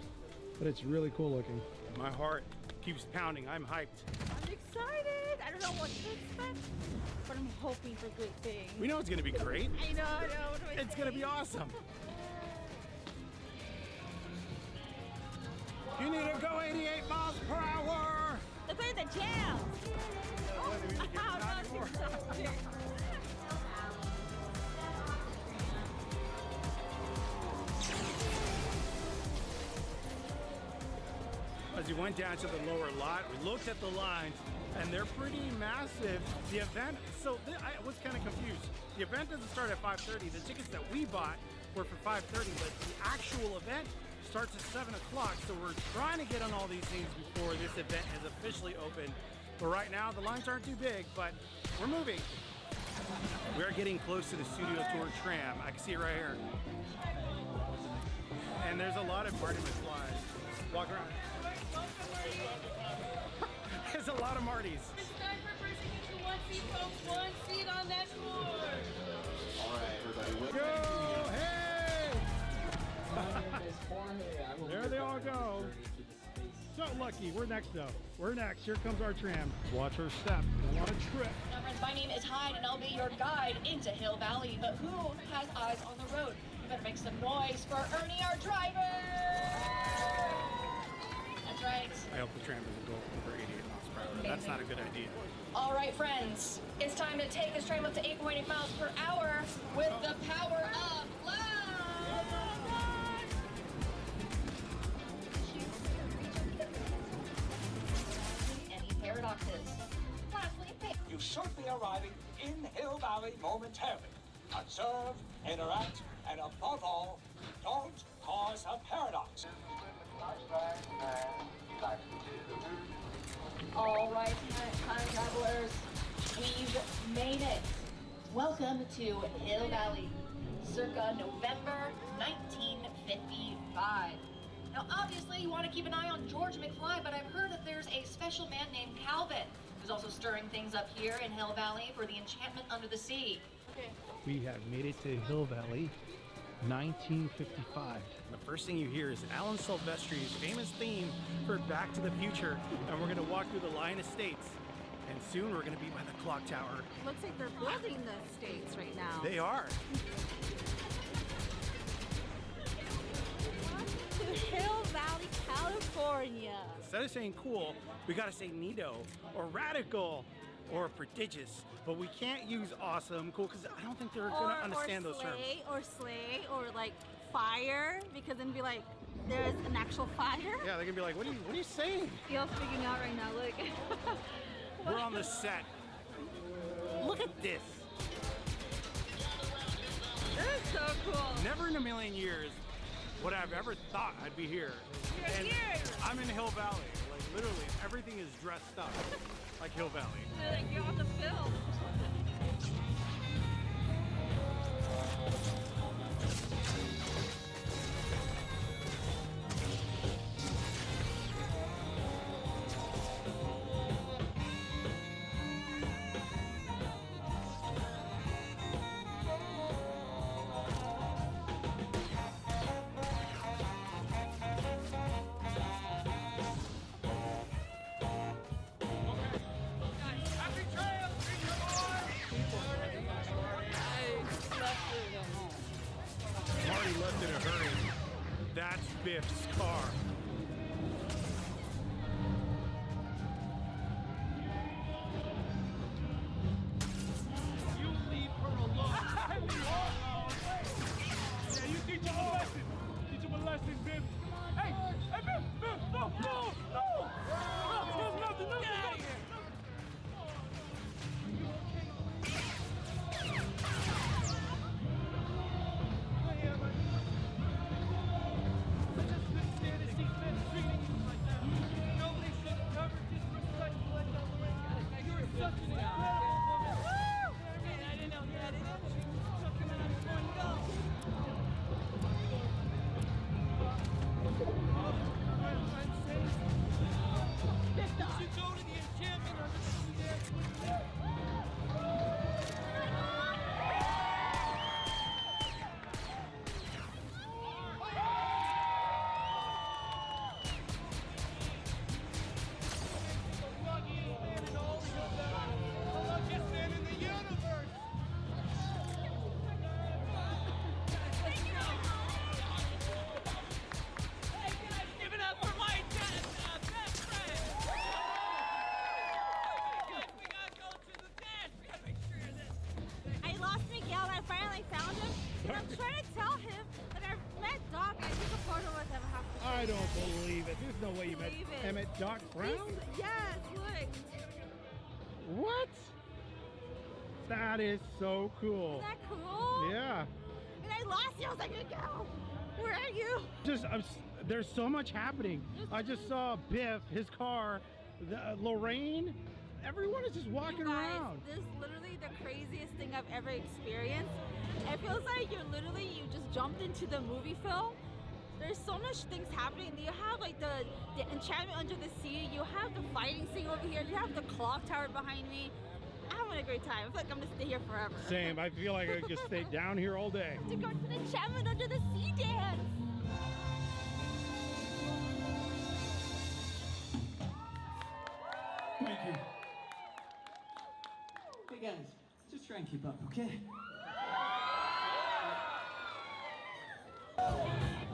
But it's really cool looking. My heart keeps pounding. I'm hyped. I'm excited. I don't know what to expect, but I'm hoping for good things. We know it's going to be great. I know. What do I It's going to be awesome. You need to go 88 miles per hour. Let's play the jams. Oh, As we went down to the lower lot, we looked at the lines, and they're pretty massive. The event, I was kind of confused. The event doesn't start at 5:30. The tickets that we bought were for 5:30, but the actual event starts at 7 o'clock. So we're trying to get on all these things before this event is officially open. But right now, the lines aren't too big, but we're moving. We're getting close to the Studio Tour tram. I can see it right here. And there's a lot of Marty McFlys. Walk around. There's a lot of Martys. It's time for pressing into one seat, folks. One seat on that tour. All right, everybody. Go! Hey! There they all go. So lucky. We're next, though. We're next. Here comes our tram. Watch her step. Don't want to trip. Now, friends, my name is Hyde, and I'll be your guide into Hill Valley. But who has eyes on the road? You better make some noise for Ernie, our driver! That's That's right. I hope the tram doesn't go over 88 miles per hour. That's not a good idea. All right, friends. It's time to take this tram up to 8.8 miles per hour with the power of love. Any paradoxes? Lastly, You should be arriving in Hill Valley momentarily. Observe, interact, and above all, don't cause a paradox. All right, time travelers, we've made it. Welcome to Hill Valley, circa November 1955. Now, obviously, you want to keep an eye on George McFly, but I've heard that there's a special man named Calvin who's also stirring things up here in Hill Valley for the Enchantment Under the Sea. We have made it to Hill Valley, 1955. The first thing you hear is Alan Silvestri's famous theme for Back to the Future, and we're going to walk through the Lion Estates, and soon we're going to be by the clock tower. Looks like they're building the estates right now. They are. To Hill Valley, California. Instead of saying cool, we got to say neato, or radical, or prodigious. But we can't use awesome, cool, because I don't think they're going to understand those terms. Or slay, or like fire, because then be like, there's an actual fire. Yeah, they're going to be like, what are you saying? Gil's freaking out right now, look. We're on the set. Look at this. This is so cool. Never in a million years would I have ever thought I'd be here. You're here. I'm in Hill Valley. Like literally, everything is dressed up like Hill Valley. They're like, you're on the film. Marty left in a hurry. That's Biff's car. You leave her alone. Yeah, you teach him a lesson. Teach him a lesson, Biff. Hey, Biff, no. There's nothing. Get out of here. I lost Miguel and I finally found him. And I'm trying to tell him that I met Doc and I took a photo with him. I don't believe it. There's no way you met Emmett Doc Brown. Yes, look. What? That is so cool. Isn't that cool? Yeah. And I lost you. I was like, Miguel, where are you? There's so much happening. I just saw Biff, his car, Lorraine. Everyone is just walking around. This is literally the craziest thing I've ever experienced. It feels like you just jumped into the movie film. There's so much things happening. You have like the Enchantment Under the Sea. You have the fighting scene over here. You have the clock tower behind me. I'm having a great time. I feel like I'm gonna stay here forever. Same. I feel like I could stay down here all day. To go to the Enchantment Under the Sea dance. Thank you. Hey guys, just try and keep up, okay?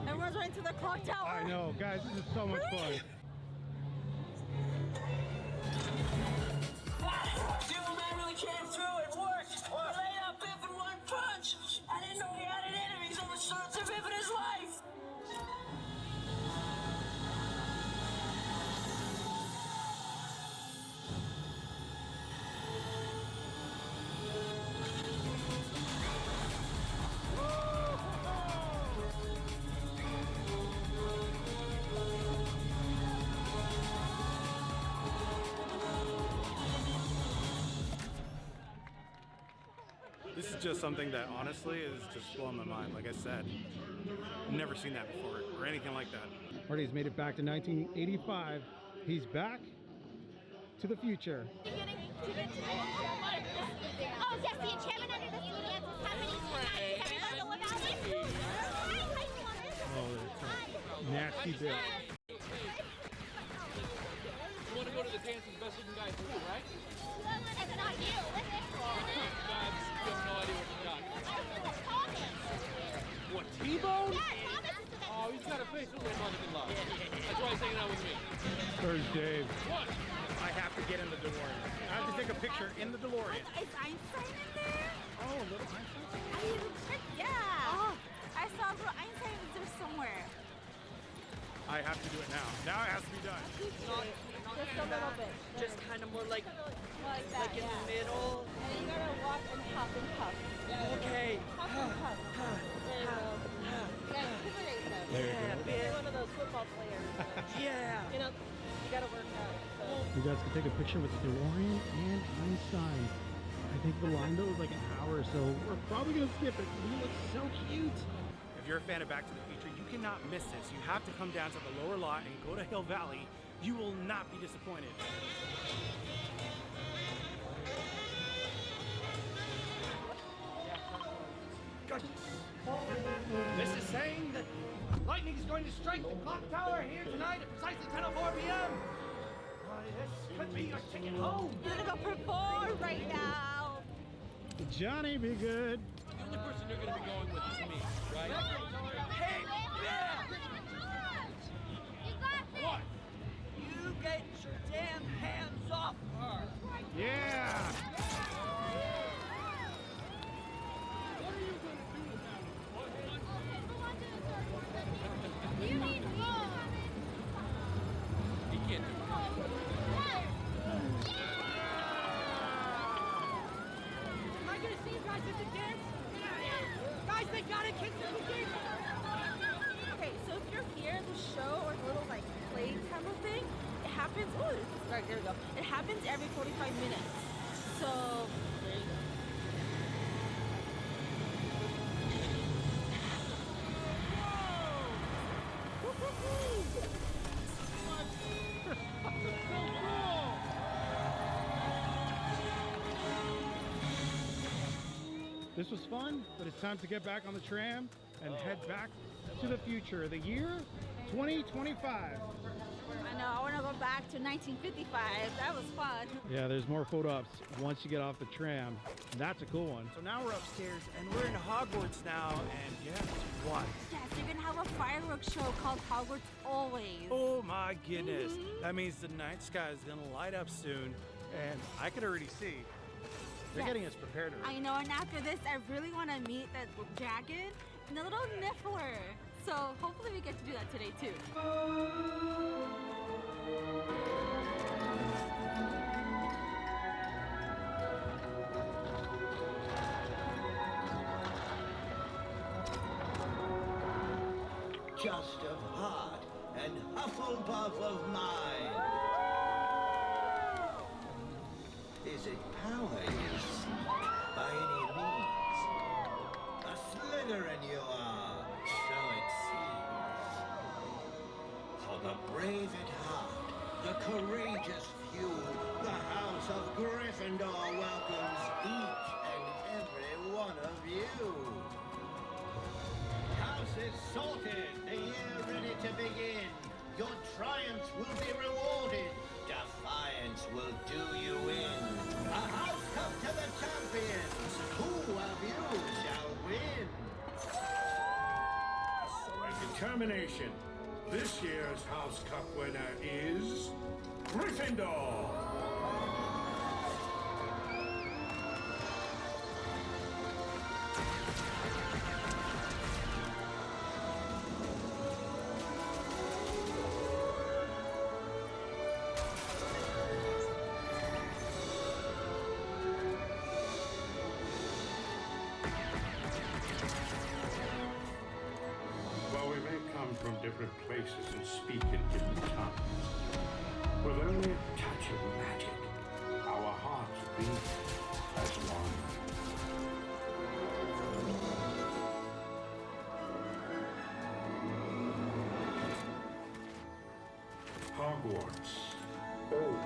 Everyone's running to the clock tower. I know, guys. This is so much fun. came through and worked. He laid out Biff in one punch. I didn't know he had an enemy so much short to Biff in his life. This is just something that honestly is just blowing my mind. Like I said, never seen that before or anything like that. Marty's made it back to 1985. He's back to the future. Oh, yes, the enchantment under the sea dance is happening tonight. Does everyone know about it? Oh, nasty bit. You want to go to the dance as best you can guys do, right? It's not you. God, you have no idea what you got. What, T-Bone? Oh, he's got a face with a mother in love. That's why he's hanging out with me. There's Dave. What? I have to get in the DeLorean. I have to take a picture in the DeLorean. Is Einstein in there? Oh, a little Einstein? I didn't even check. Yeah. Oh, I saw little Einstein was there somewhere. I have to do it now. Now it has to be done. Just a little bit. Just kind of more like that, in the middle. And then you gotta walk and huff and puff. Okay. Huff and puff. There you go. You gotta intimidate them. There you Yeah, go. Biff. One of those football players. Yeah. You know, you gotta work out. So. You guys can take a picture with the DeLorean and Einstein. I think the line though is like an hour, so we're probably gonna skip it. He looks so cute. If you're a fan of Back to the Future, you cannot miss this. You have to come down to the lower lot and go to Hill Valley. You will not be disappointed. This is saying that lightning is going to strike the clock tower here tonight at precisely 10:04 p.m. This could be your ticket home. You're gonna go perform right now. Johnny, be good. The only person you're going to be going with is me, right? Hey, yeah. What? You get your damn hands off her. Yeah. What are you going to do with that? You need me. He can't do it. Am I going to see you guys at the dance? Guys, they got to kick the dance. Okay, so if you're here, the show or the little like play type of thing, it happens. Oh, right, there we go. It happens every 45 minutes. So there you go. This was fun, but it's time to get back on the tram and head back to the future. The year 2025. I know, I want to go back to 1955. That was fun. Yeah, there's more photo ops once you get off the tram. That's a cool one. So now we're upstairs and we're in Hogwarts now, and guess what? Yes, they're gonna have a fireworks show called Hogwarts Always. Oh my goodness. That means the night sky is gonna light up soon, and I could already see. They're Yes. getting us prepared already. I know, and after this, I really want to meet that dragon and the little Niffler. So hopefully we get to do that today too. Just of heart and Hufflepuff of mind. Is it power you seek by any means? A Slytherin you are, so it seems. For the brave at heart, the courageous few, the House of Gryffindor welcomes each and every one of you. House is sorted, the year ready to begin. Your triumphs will be rewarded. Defiance will do you in. A house cup to the champions. Who of you shall win? By determination, this year's House Cup winner is Gryffindor. come from different places and speak in different tongues. With only a touch of magic, our hearts beat as one. Hogwarts opens.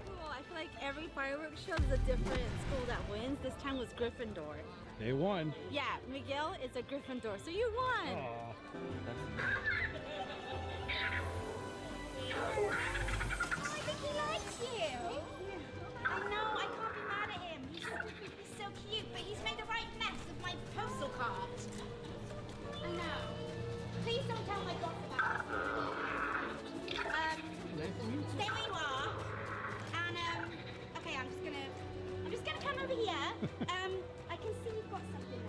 Cool. I feel like every fireworks show is a different school that wins. This time was Gryffindor. They won. Yeah, Miguel is a Gryffindor, so you won. Aw. Oh, I think he likes you. I know, I can't be mad at him. He's so cute, but he's made a right mess of my postal card. I know. Please don't tell my boss about this. Stay where you are. And, okay, I'm just gonna come over here. I can see you've got something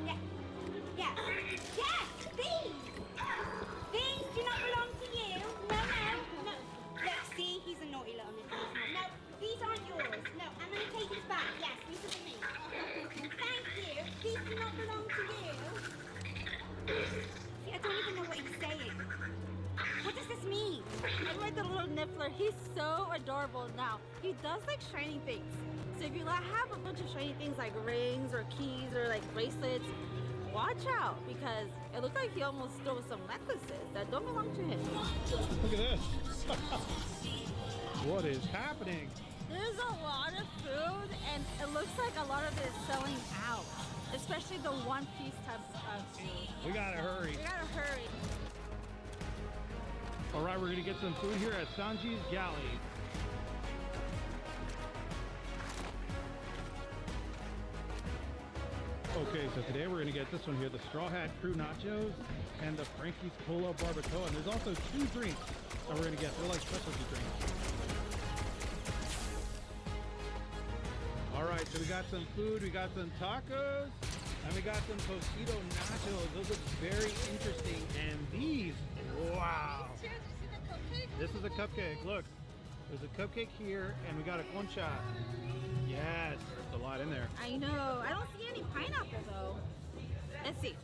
there. Yeah. Yes, these! These do not belong to you. No. Look, see, he's a naughty little nipple. No, these aren't yours. No, I'm gonna take these back. Yes, these are for me. Thank you. These do not belong to you. See, I don't even know what he's saying. What does this mean? I like the little niffler. He's so adorable now. He does like shiny things. So if you have a bunch of shiny things like rings or keys or like bracelets, watch out because it looks like he almost stole some necklaces that don't belong to him. Look at this. What is happening? There's a lot of food and it looks like a lot of it is selling out, especially the One Piece type of food. We gotta hurry. We gotta hurry. All right, we're gonna get some food here at Sanji's Galley. Okay, so today we're gonna get this one here, the Straw Hat Crew Nachos and the Frankie's Cola Barbacoa. And there's also 2 drinks that we're gonna get. They're like specialty drinks. All right, so we got some food, we got some tacos, and we got some Tostito Nachos. Those look very interesting. And these, wow. This is a cupcake. Look, there's a cupcake here, and we got a concha. Yes, there's a lot in there. I know. I don't see any pineapple though. Let's see.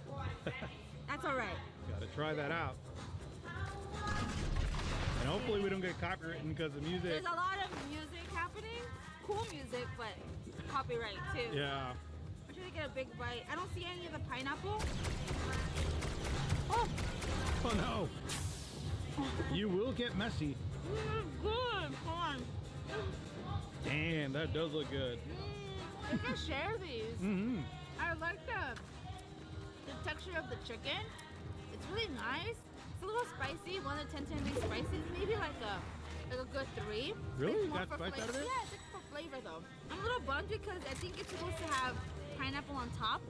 That's all right. Gotta try that out. And hopefully we don't get copywritten because the music. There's a lot of music happening. Cool music, but copyright too. Yeah. I'm trying to get a big bite. I don't see any of the pineapple. Oh. Oh no. You will get messy. Good. Come on. Damn, that does look good. You can share these. Mm-hmm. I like the texture of the chicken. It's really nice. It's a little spicy. 1 to 10 be spicy. Maybe like a good 3. Really? It's You more got for spice out of it? Yeah, it's for flavor though. I'm a little bummed because I think it's supposed to have pineapple on top,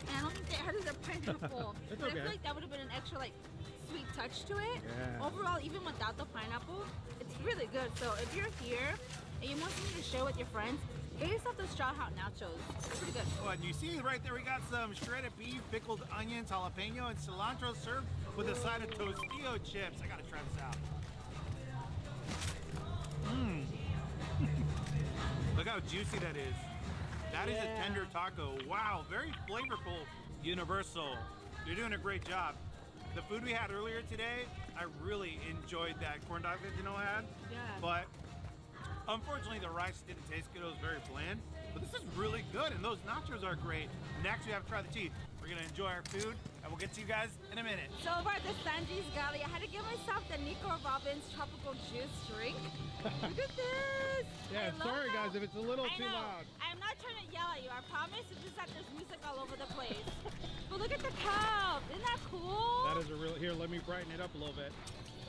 and I don't think they added the pineapple. It's But I okay. feel like that would have been an extra like sweet touch to it. Yeah. Overall, even without the pineapple, it's really good. So if you're here and you want something to share with your friends, get yourself the Straw Hat Nachos. It's pretty good. Oh, and you see right there, we got some shredded beef, pickled onions, jalapeno, and cilantro served with a side of Tostito chips. I gotta try this out. Mmm. Look how juicy that is. That is a tender taco. Wow, very flavorful, Universal. You're doing a great job. The food we had earlier today, I really enjoyed that corn dog that Dino had. Yeah. But unfortunately, the rice didn't taste good. It was very bland. But this is really good, and those nachos are great. Next, we have to try the tea. We're gonna enjoy our food, and we'll get to you guys in a minute. So over at the Sanji's Galley, I had to give myself the Nico Robbins tropical juice drink. Look at this. Yeah, I love sorry how- guys if it's a little I too know. loud. I'm not trying to yell at you, I promise. It's just that there's music all over the place. But look at the cup. Isn't that cool? That is a real, here, let me brighten it up a little bit.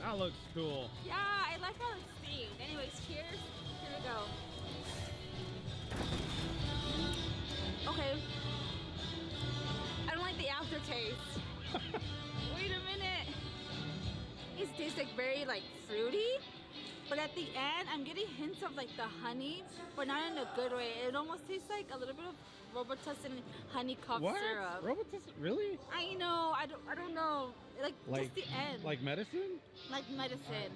That looks cool. Yeah, I like how it's themed. Anyways, cheers. Here we go. Okay. I don't like the aftertaste. Wait a minute. It tastes like very like fruity, but at the end I'm getting hints of like the honey, but not in a good way. It almost tastes like a little bit of Robitussin honey cough What? syrup. Robitussin? Really? I know. I don't know. Like just the end. Like medicine? Like medicine.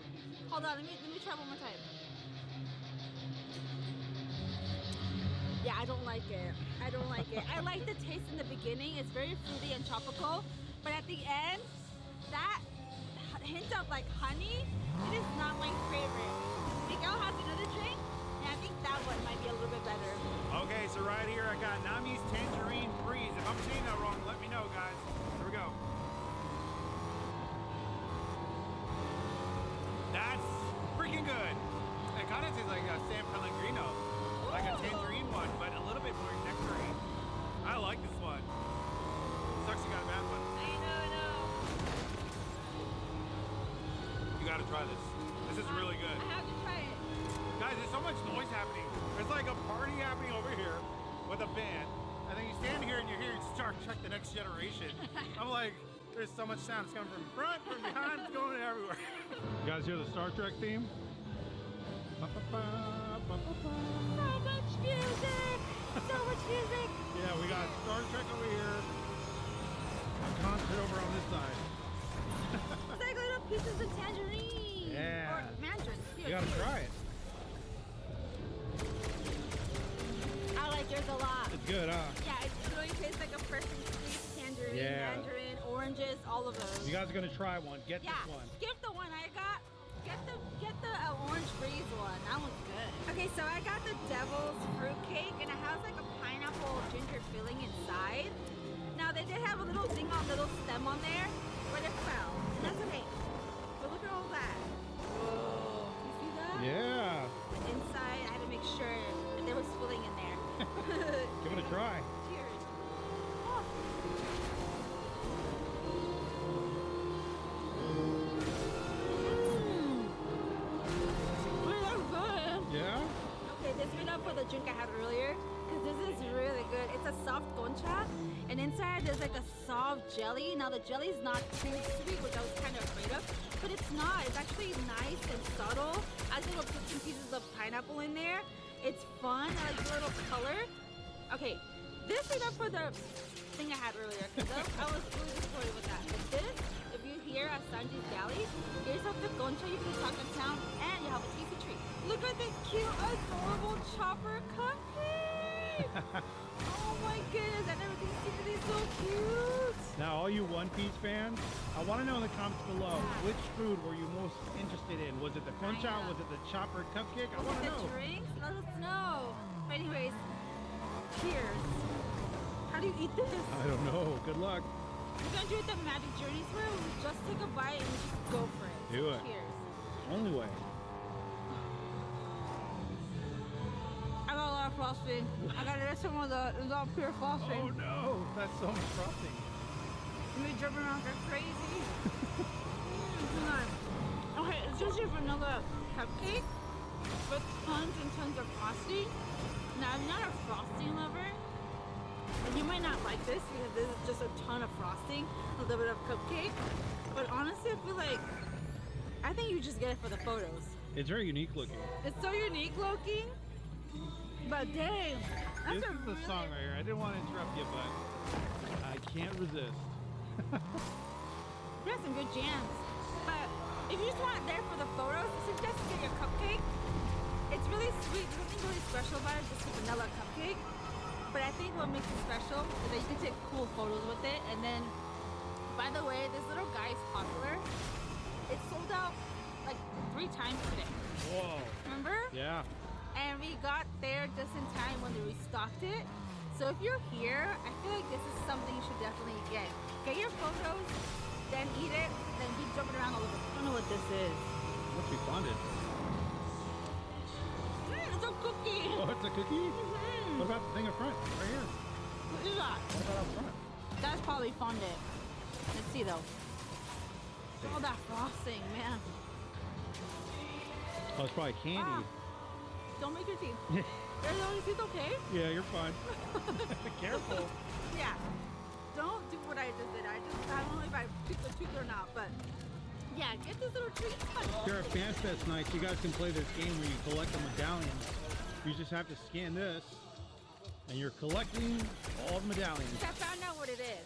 Hold on. Let me try one more time. Yeah, Yeah, I don't like it. I don't like it. I like the taste in the beginning. It's very fruity and tropical. But at the end, that hint of like honey, it is not my favorite. Miguel has another drink, and I think that one might be a little bit better. Okay, so right here I got Nami's Tangerine Freeze. If I'm saying that wrong, let me know, guys. Here we go. That's freaking good. It kind of tastes like a San Pellegrino, like a tangerine one, but a little bit more nectarine. I like this one. Sucks you got a bad one. I know. You gotta try this. This is really good. I have to try it. Guys, there's so much noise happening. There's like a party happening over here with a band, and then you stand here and you're hearing Star Trek: The Next Generation. I'm like, there's so much sound. It's coming from front, from behind, it's going everywhere. You guys hear the Star Trek theme? So much music! So much music! Yeah, we got Star Trek over here. A concert over on this side. It's like little pieces of tangerine. Yeah. Or mandarins. You gotta try it. I like yours a lot. It's good, huh? Yeah, it really tastes like a freshly squeezed tangerine, Yeah. mandarin, oranges, all of those. You guys are gonna try one. Get Yeah, this one. skip the one I got. Get the orange freeze one. That one's good. Okay, so I got the Devil's Fruit Cake, and it has like a pineapple ginger filling inside. Now they did have a little thing on, little stem on there, but it fell, and that's okay. But look at all that. Whoa, you see that? Yeah. Inside, I had to make sure that there was filling in there. Give it a try. Cheers. Oh. Yeah? Okay, this made up for the drink I had earlier, because this is really good. It's a soft concha, and inside there's like a soft jelly. Now the jelly is not too sweet, which I was kind of afraid of, but it's not. It's actually nice and subtle. I just little put some pieces of pineapple in there. It's fun. I like the little color. Okay, this made up for the thing I had earlier, because I was really disappointed with that. But this, if you here at Sanji's Galley, here's a concha you can talk in town, and you have a tasty treat. Look at this cute, adorable chopper cupcake! Oh my goodness, I never think seen these so cute! Now, all you One Piece fans, I want to know in the comments below, which food were you most interested in? Was it the concha? Was it the chopper cupcake? I want to know. The drinks? Let us know. But anyways, cheers. How do you eat this? I don't know. Good luck. We're gonna do it the Magic Journeys way. We just take a bite and we just go for it. Do it. Cheers. Only way. I got a lot of frosting. I got some of the, it's all pure frosting. Oh no, that's so much frosting. Me jumping around like crazy. Okay, it's just a vanilla cupcake with tons and tons of frosting. Now, I'm not a frosting lover, and you might not like this because this is just a ton of frosting, a little bit of cupcake. But honestly, I think you just get it for the photos. It's very unique looking. It's so unique looking, but dang, that's This a is the really song right here. I didn't want to interrupt you, but I can't resist. We have some good jams. But if you just want it there for the photos, I suggest you get your cupcake. It's really sweet. There's nothing really special about it, just a vanilla cupcake. But I think what makes it special is that you can take cool photos with it. And then, by the way, this little guy is popular. It sold out like 3 times today. Whoa. Remember? Yeah. And we got there just in time when they restocked it. So if you're here, I feel like this is something you should definitely get. Get your photos, then eat it, then keep jumping around a little bit. I don't know what this is. Must be funded. It's a cookie. Oh, it's a cookie? What about the thing up front? Right here. What is that? What about up front? That's probably fondant. Let's see though. All that frosting, man. Oh, it's probably candy. Don't make your teeth. Is it okay? Yeah, you're fine. Careful. Yeah. Don't do what I just did. I don't know if I picked the tooth or not, but yeah, get this little treat. Here at FanFest nights, you guys can play this game where you collect the medallions. You just have to scan this, and you're collecting all the medallions. I found out what it is.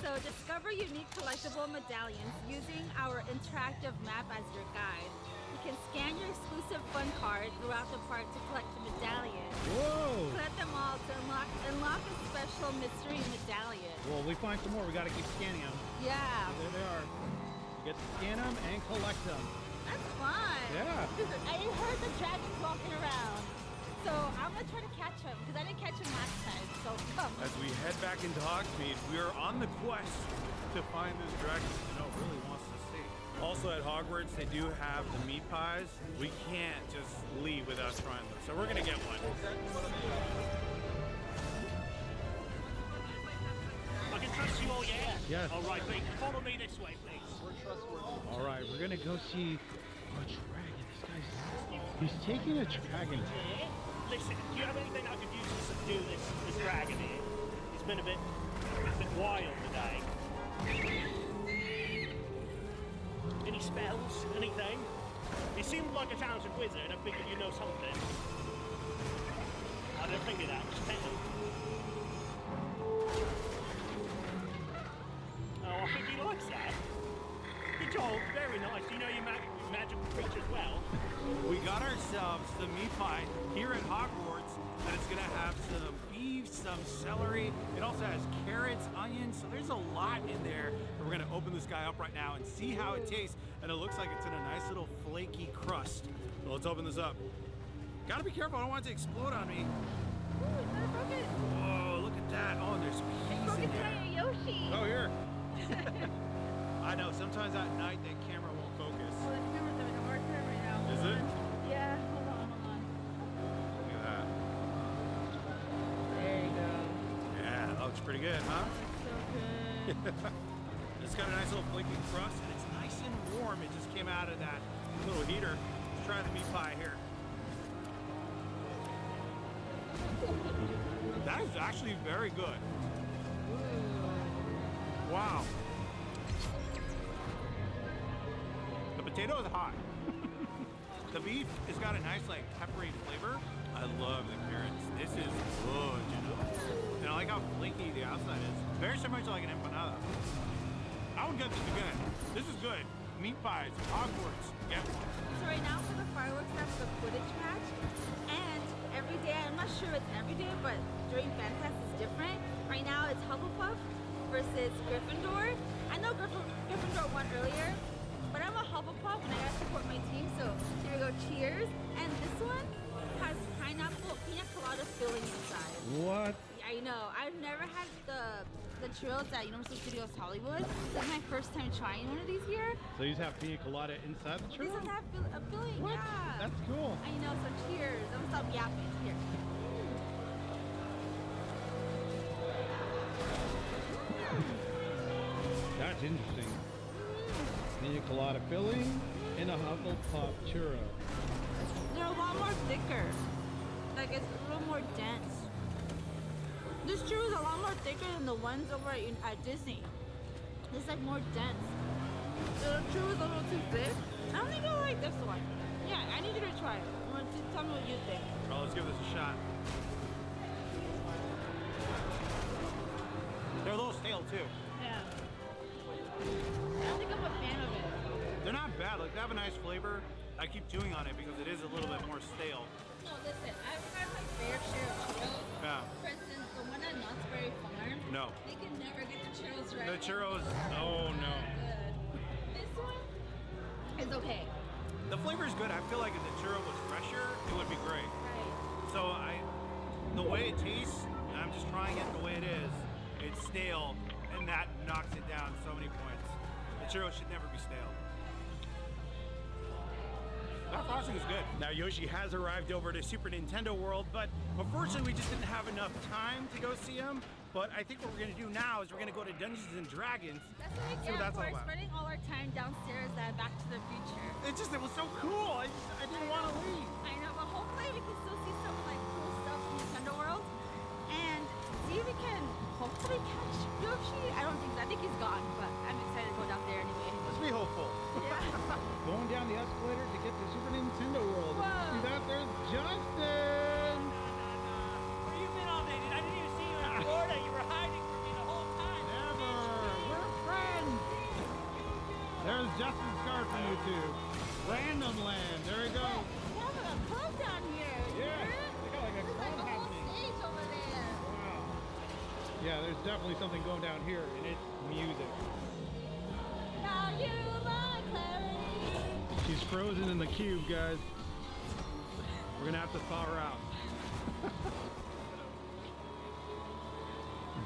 So discover unique collectible medallions using our interactive map as your guide. can scan your exclusive fun card throughout the park to collect the medallion. Whoa! Collect them all to unlock a special mystery medallion. Well, we find some more. We got to keep scanning them. Yeah. There they are. You get to scan them and collect them. That's fun. Yeah. I heard the dragons walking around. So I'm gonna try to catch him because I didn't catch him last time. So come. As we head back into Hogsmeade, we are on the quest to find this dragon Snow really wants to see. Also at Hogwarts, they do have the meat pies. We can't just leave without trying them, so we're gonna get one. I can trust you all, yeah? Yes. All right, please. Follow me this way, please. We're trustworthy. All right, we're gonna go see a dragon. This guy's—he's taking a dragon. Yeah? Listen, do you have anything I could use to subdue this dragon here? He's been a bit wild today. Any spells? Anything? You seemed like a talented wizard. I figured you know something. I don't think of that. Just tell. Oh, I think he likes that. Good job. Very nice. You know your magical creatures well. We got ourselves some meat pie here at Hogwarts, and it's gonna have some beef, some celery. It also has carrots, onions, so there's a lot in there. And we're gonna open this guy up right now and see how it tastes. And it looks like it's in a nice little flaky crust. So let's open this up. Gotta be careful, I don't want it to explode on me. Whoa, look at that. Oh, and there's peas in there. Yoshi. Oh, here. I know, sometimes at night that camera won't focus. Well, the camera's having a hard time right now. Is it? Yeah, hold on. Look at that. There you go. Yeah, that looks pretty good, huh? So good. It's got a nice little flaky crust, and it's nice and warm. It just came out of that little heater. Let's try the meat pie here. That is actually very good. Wow. The potato is hot. The beef has got a nice, like, peppery flavor. I love the carrots. This is good, you know? And I like how flaky the outside is. Very similar to like an empanada. I would get this again. This is good. Meat pies, Hogwarts. Get one. So right now for the fireworks, that's the Quidditch match. And every day, I'm not sure it's every day, but during FanFest it's different. Right now it's Hufflepuff versus Gryffindor. I know Gryffindor won earlier, but I'm a Hufflepuff and I gotta support my team, so here we go, cheers. And this one has pineapple, pina colada filling inside. What? I know, I've never had the churros at Universal Studios Hollywood. This is my first time trying one of these here. So you just have pina colada inside the churro? This is that a filling, What? yeah. That's cool. I know, so cheers. I'm gonna stop yapping. Here. That's interesting. Pina colada filling in a Hufflepuff churro. They're a lot more thicker. Like, it's a little more dense. This churro is a lot more thicker than the ones over at Disney. It's like more dense. The churro is a little too thick. I don't think I like this one. Yeah, I need you to try it. I want you to tell me what you think. Well, let's give this a shot. They're a little stale too. Yeah. I don't think I'm a fan of it. They're not bad. Like, they have a nice flavor. I keep chewing on it because it is a little bit more stale. No, listen, I've had my fair share of churros. Yeah. For instance, the one at Knott's Berry Farm. No. They can never get the churros right. The churros, oh no. This one is okay. The flavor is good. I feel like if the churro was fresher, it would be great. Right. So the way it tastes, I'm just trying it the way it is. It's stale, and that knocks it down so many points. The churro should never be stale. That frosting is good. Now Yoshi has arrived over to Super Nintendo World, but unfortunately we just didn't have enough time to go see him. But I think what we're gonna do now is we're gonna go to Dungeons and Dragons. That's what See what that's all we're about. spending all our time downstairs at Back to the Future. It was so cool. I didn't want to leave. I know, but hopefully we can still see some like cool stuff from Nintendo World and see if we can hopefully catch Yoshi. I don't think so. I think he's gone, but I'm excited to go down there anyway. Let's be hopeful. Yeah. Going down the escalator to get to Super Nintendo World. Whoa. See that? There's Justin! Where you been all day? I didn't even see you in Florida. You were hiding from me the whole time. Never! We're friends! There's Justin's card from YouTube. Random Land. There we go. We're having a club down here. Yeah, they got like a club happening. Stage over there. Wow. Yeah, there's definitely something going down here, and it's music. Now you my clarity. She's frozen in the cube, guys. We're gonna have to thaw her out.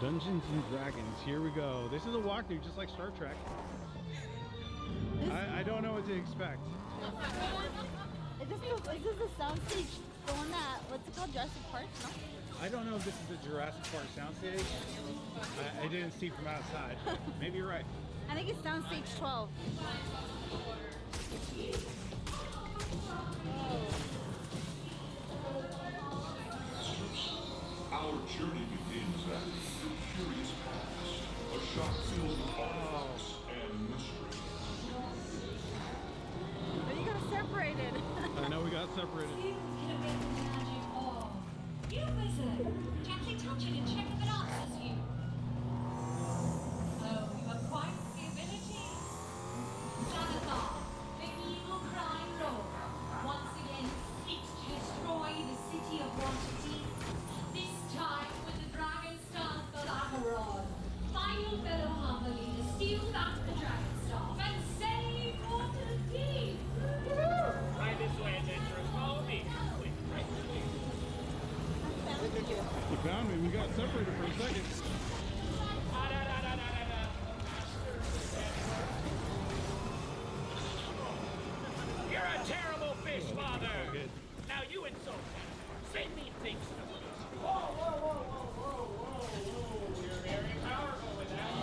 Dungeons and Dragons, here we go. This is a walkthrough just like Star Trek. I don't know what to expect. Is this the soundstage, the one that, what's it called, Jurassic Park? No? I don't know if this is the Jurassic Park soundstage. I didn't see from outside. Maybe you're right. I think it's soundstage 12. Our journey begins at the Curious Past, a shop filled with artifacts and mystery. But you got separated. I know we got separated. You wizard! Gently touch it and check if it answers you. Oh, you have quite the ability. Xanathar, the evil crime lord, once again seeks to destroy the city of Quantity. This time with the Dragon Staff of Acheron. Find your fellow Harmony to steal back the Dragon Staff and save Waterdeep! Deep. Right this way, adventurers. Follow me. Right this way. You found me. We got separated for a second. You're a terrible fish, Father. Now you insult me. Say mean things to me. Whoa, whoa, whoa, whoa, whoa, whoa, whoa. You're very powerful with that.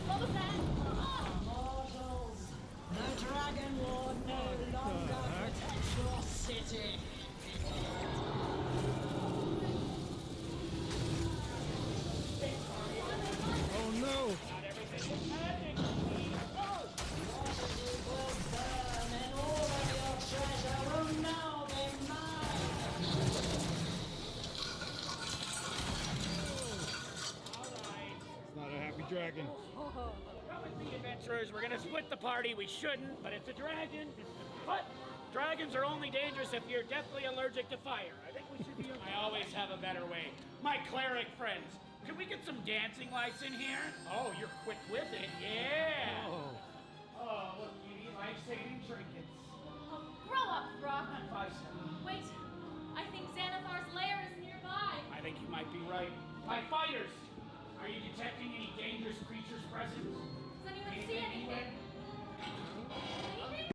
What was that? Mortals, the Dragon Lord no longer protects your city. Oh no! Not everything is magic. Will burn and all of your treasure will now be mine. It's not a happy dragon. Come with me, adventurers. We're gonna split the party. We shouldn't, but it's a dragon. But dragons are only dangerous if you're deathly allergic to fire. I think we should be. I always have a better way. My cleric friends, can we get some dancing lights in here? Oh, you're quick with it. Yeah. Oh, look, beauty, life-saving trinkets. Grow up, Brock. 5-7. Wait, I think Xanathar's lair is nearby. I think you might be right. My fighters, are you detecting any dangerous creatures?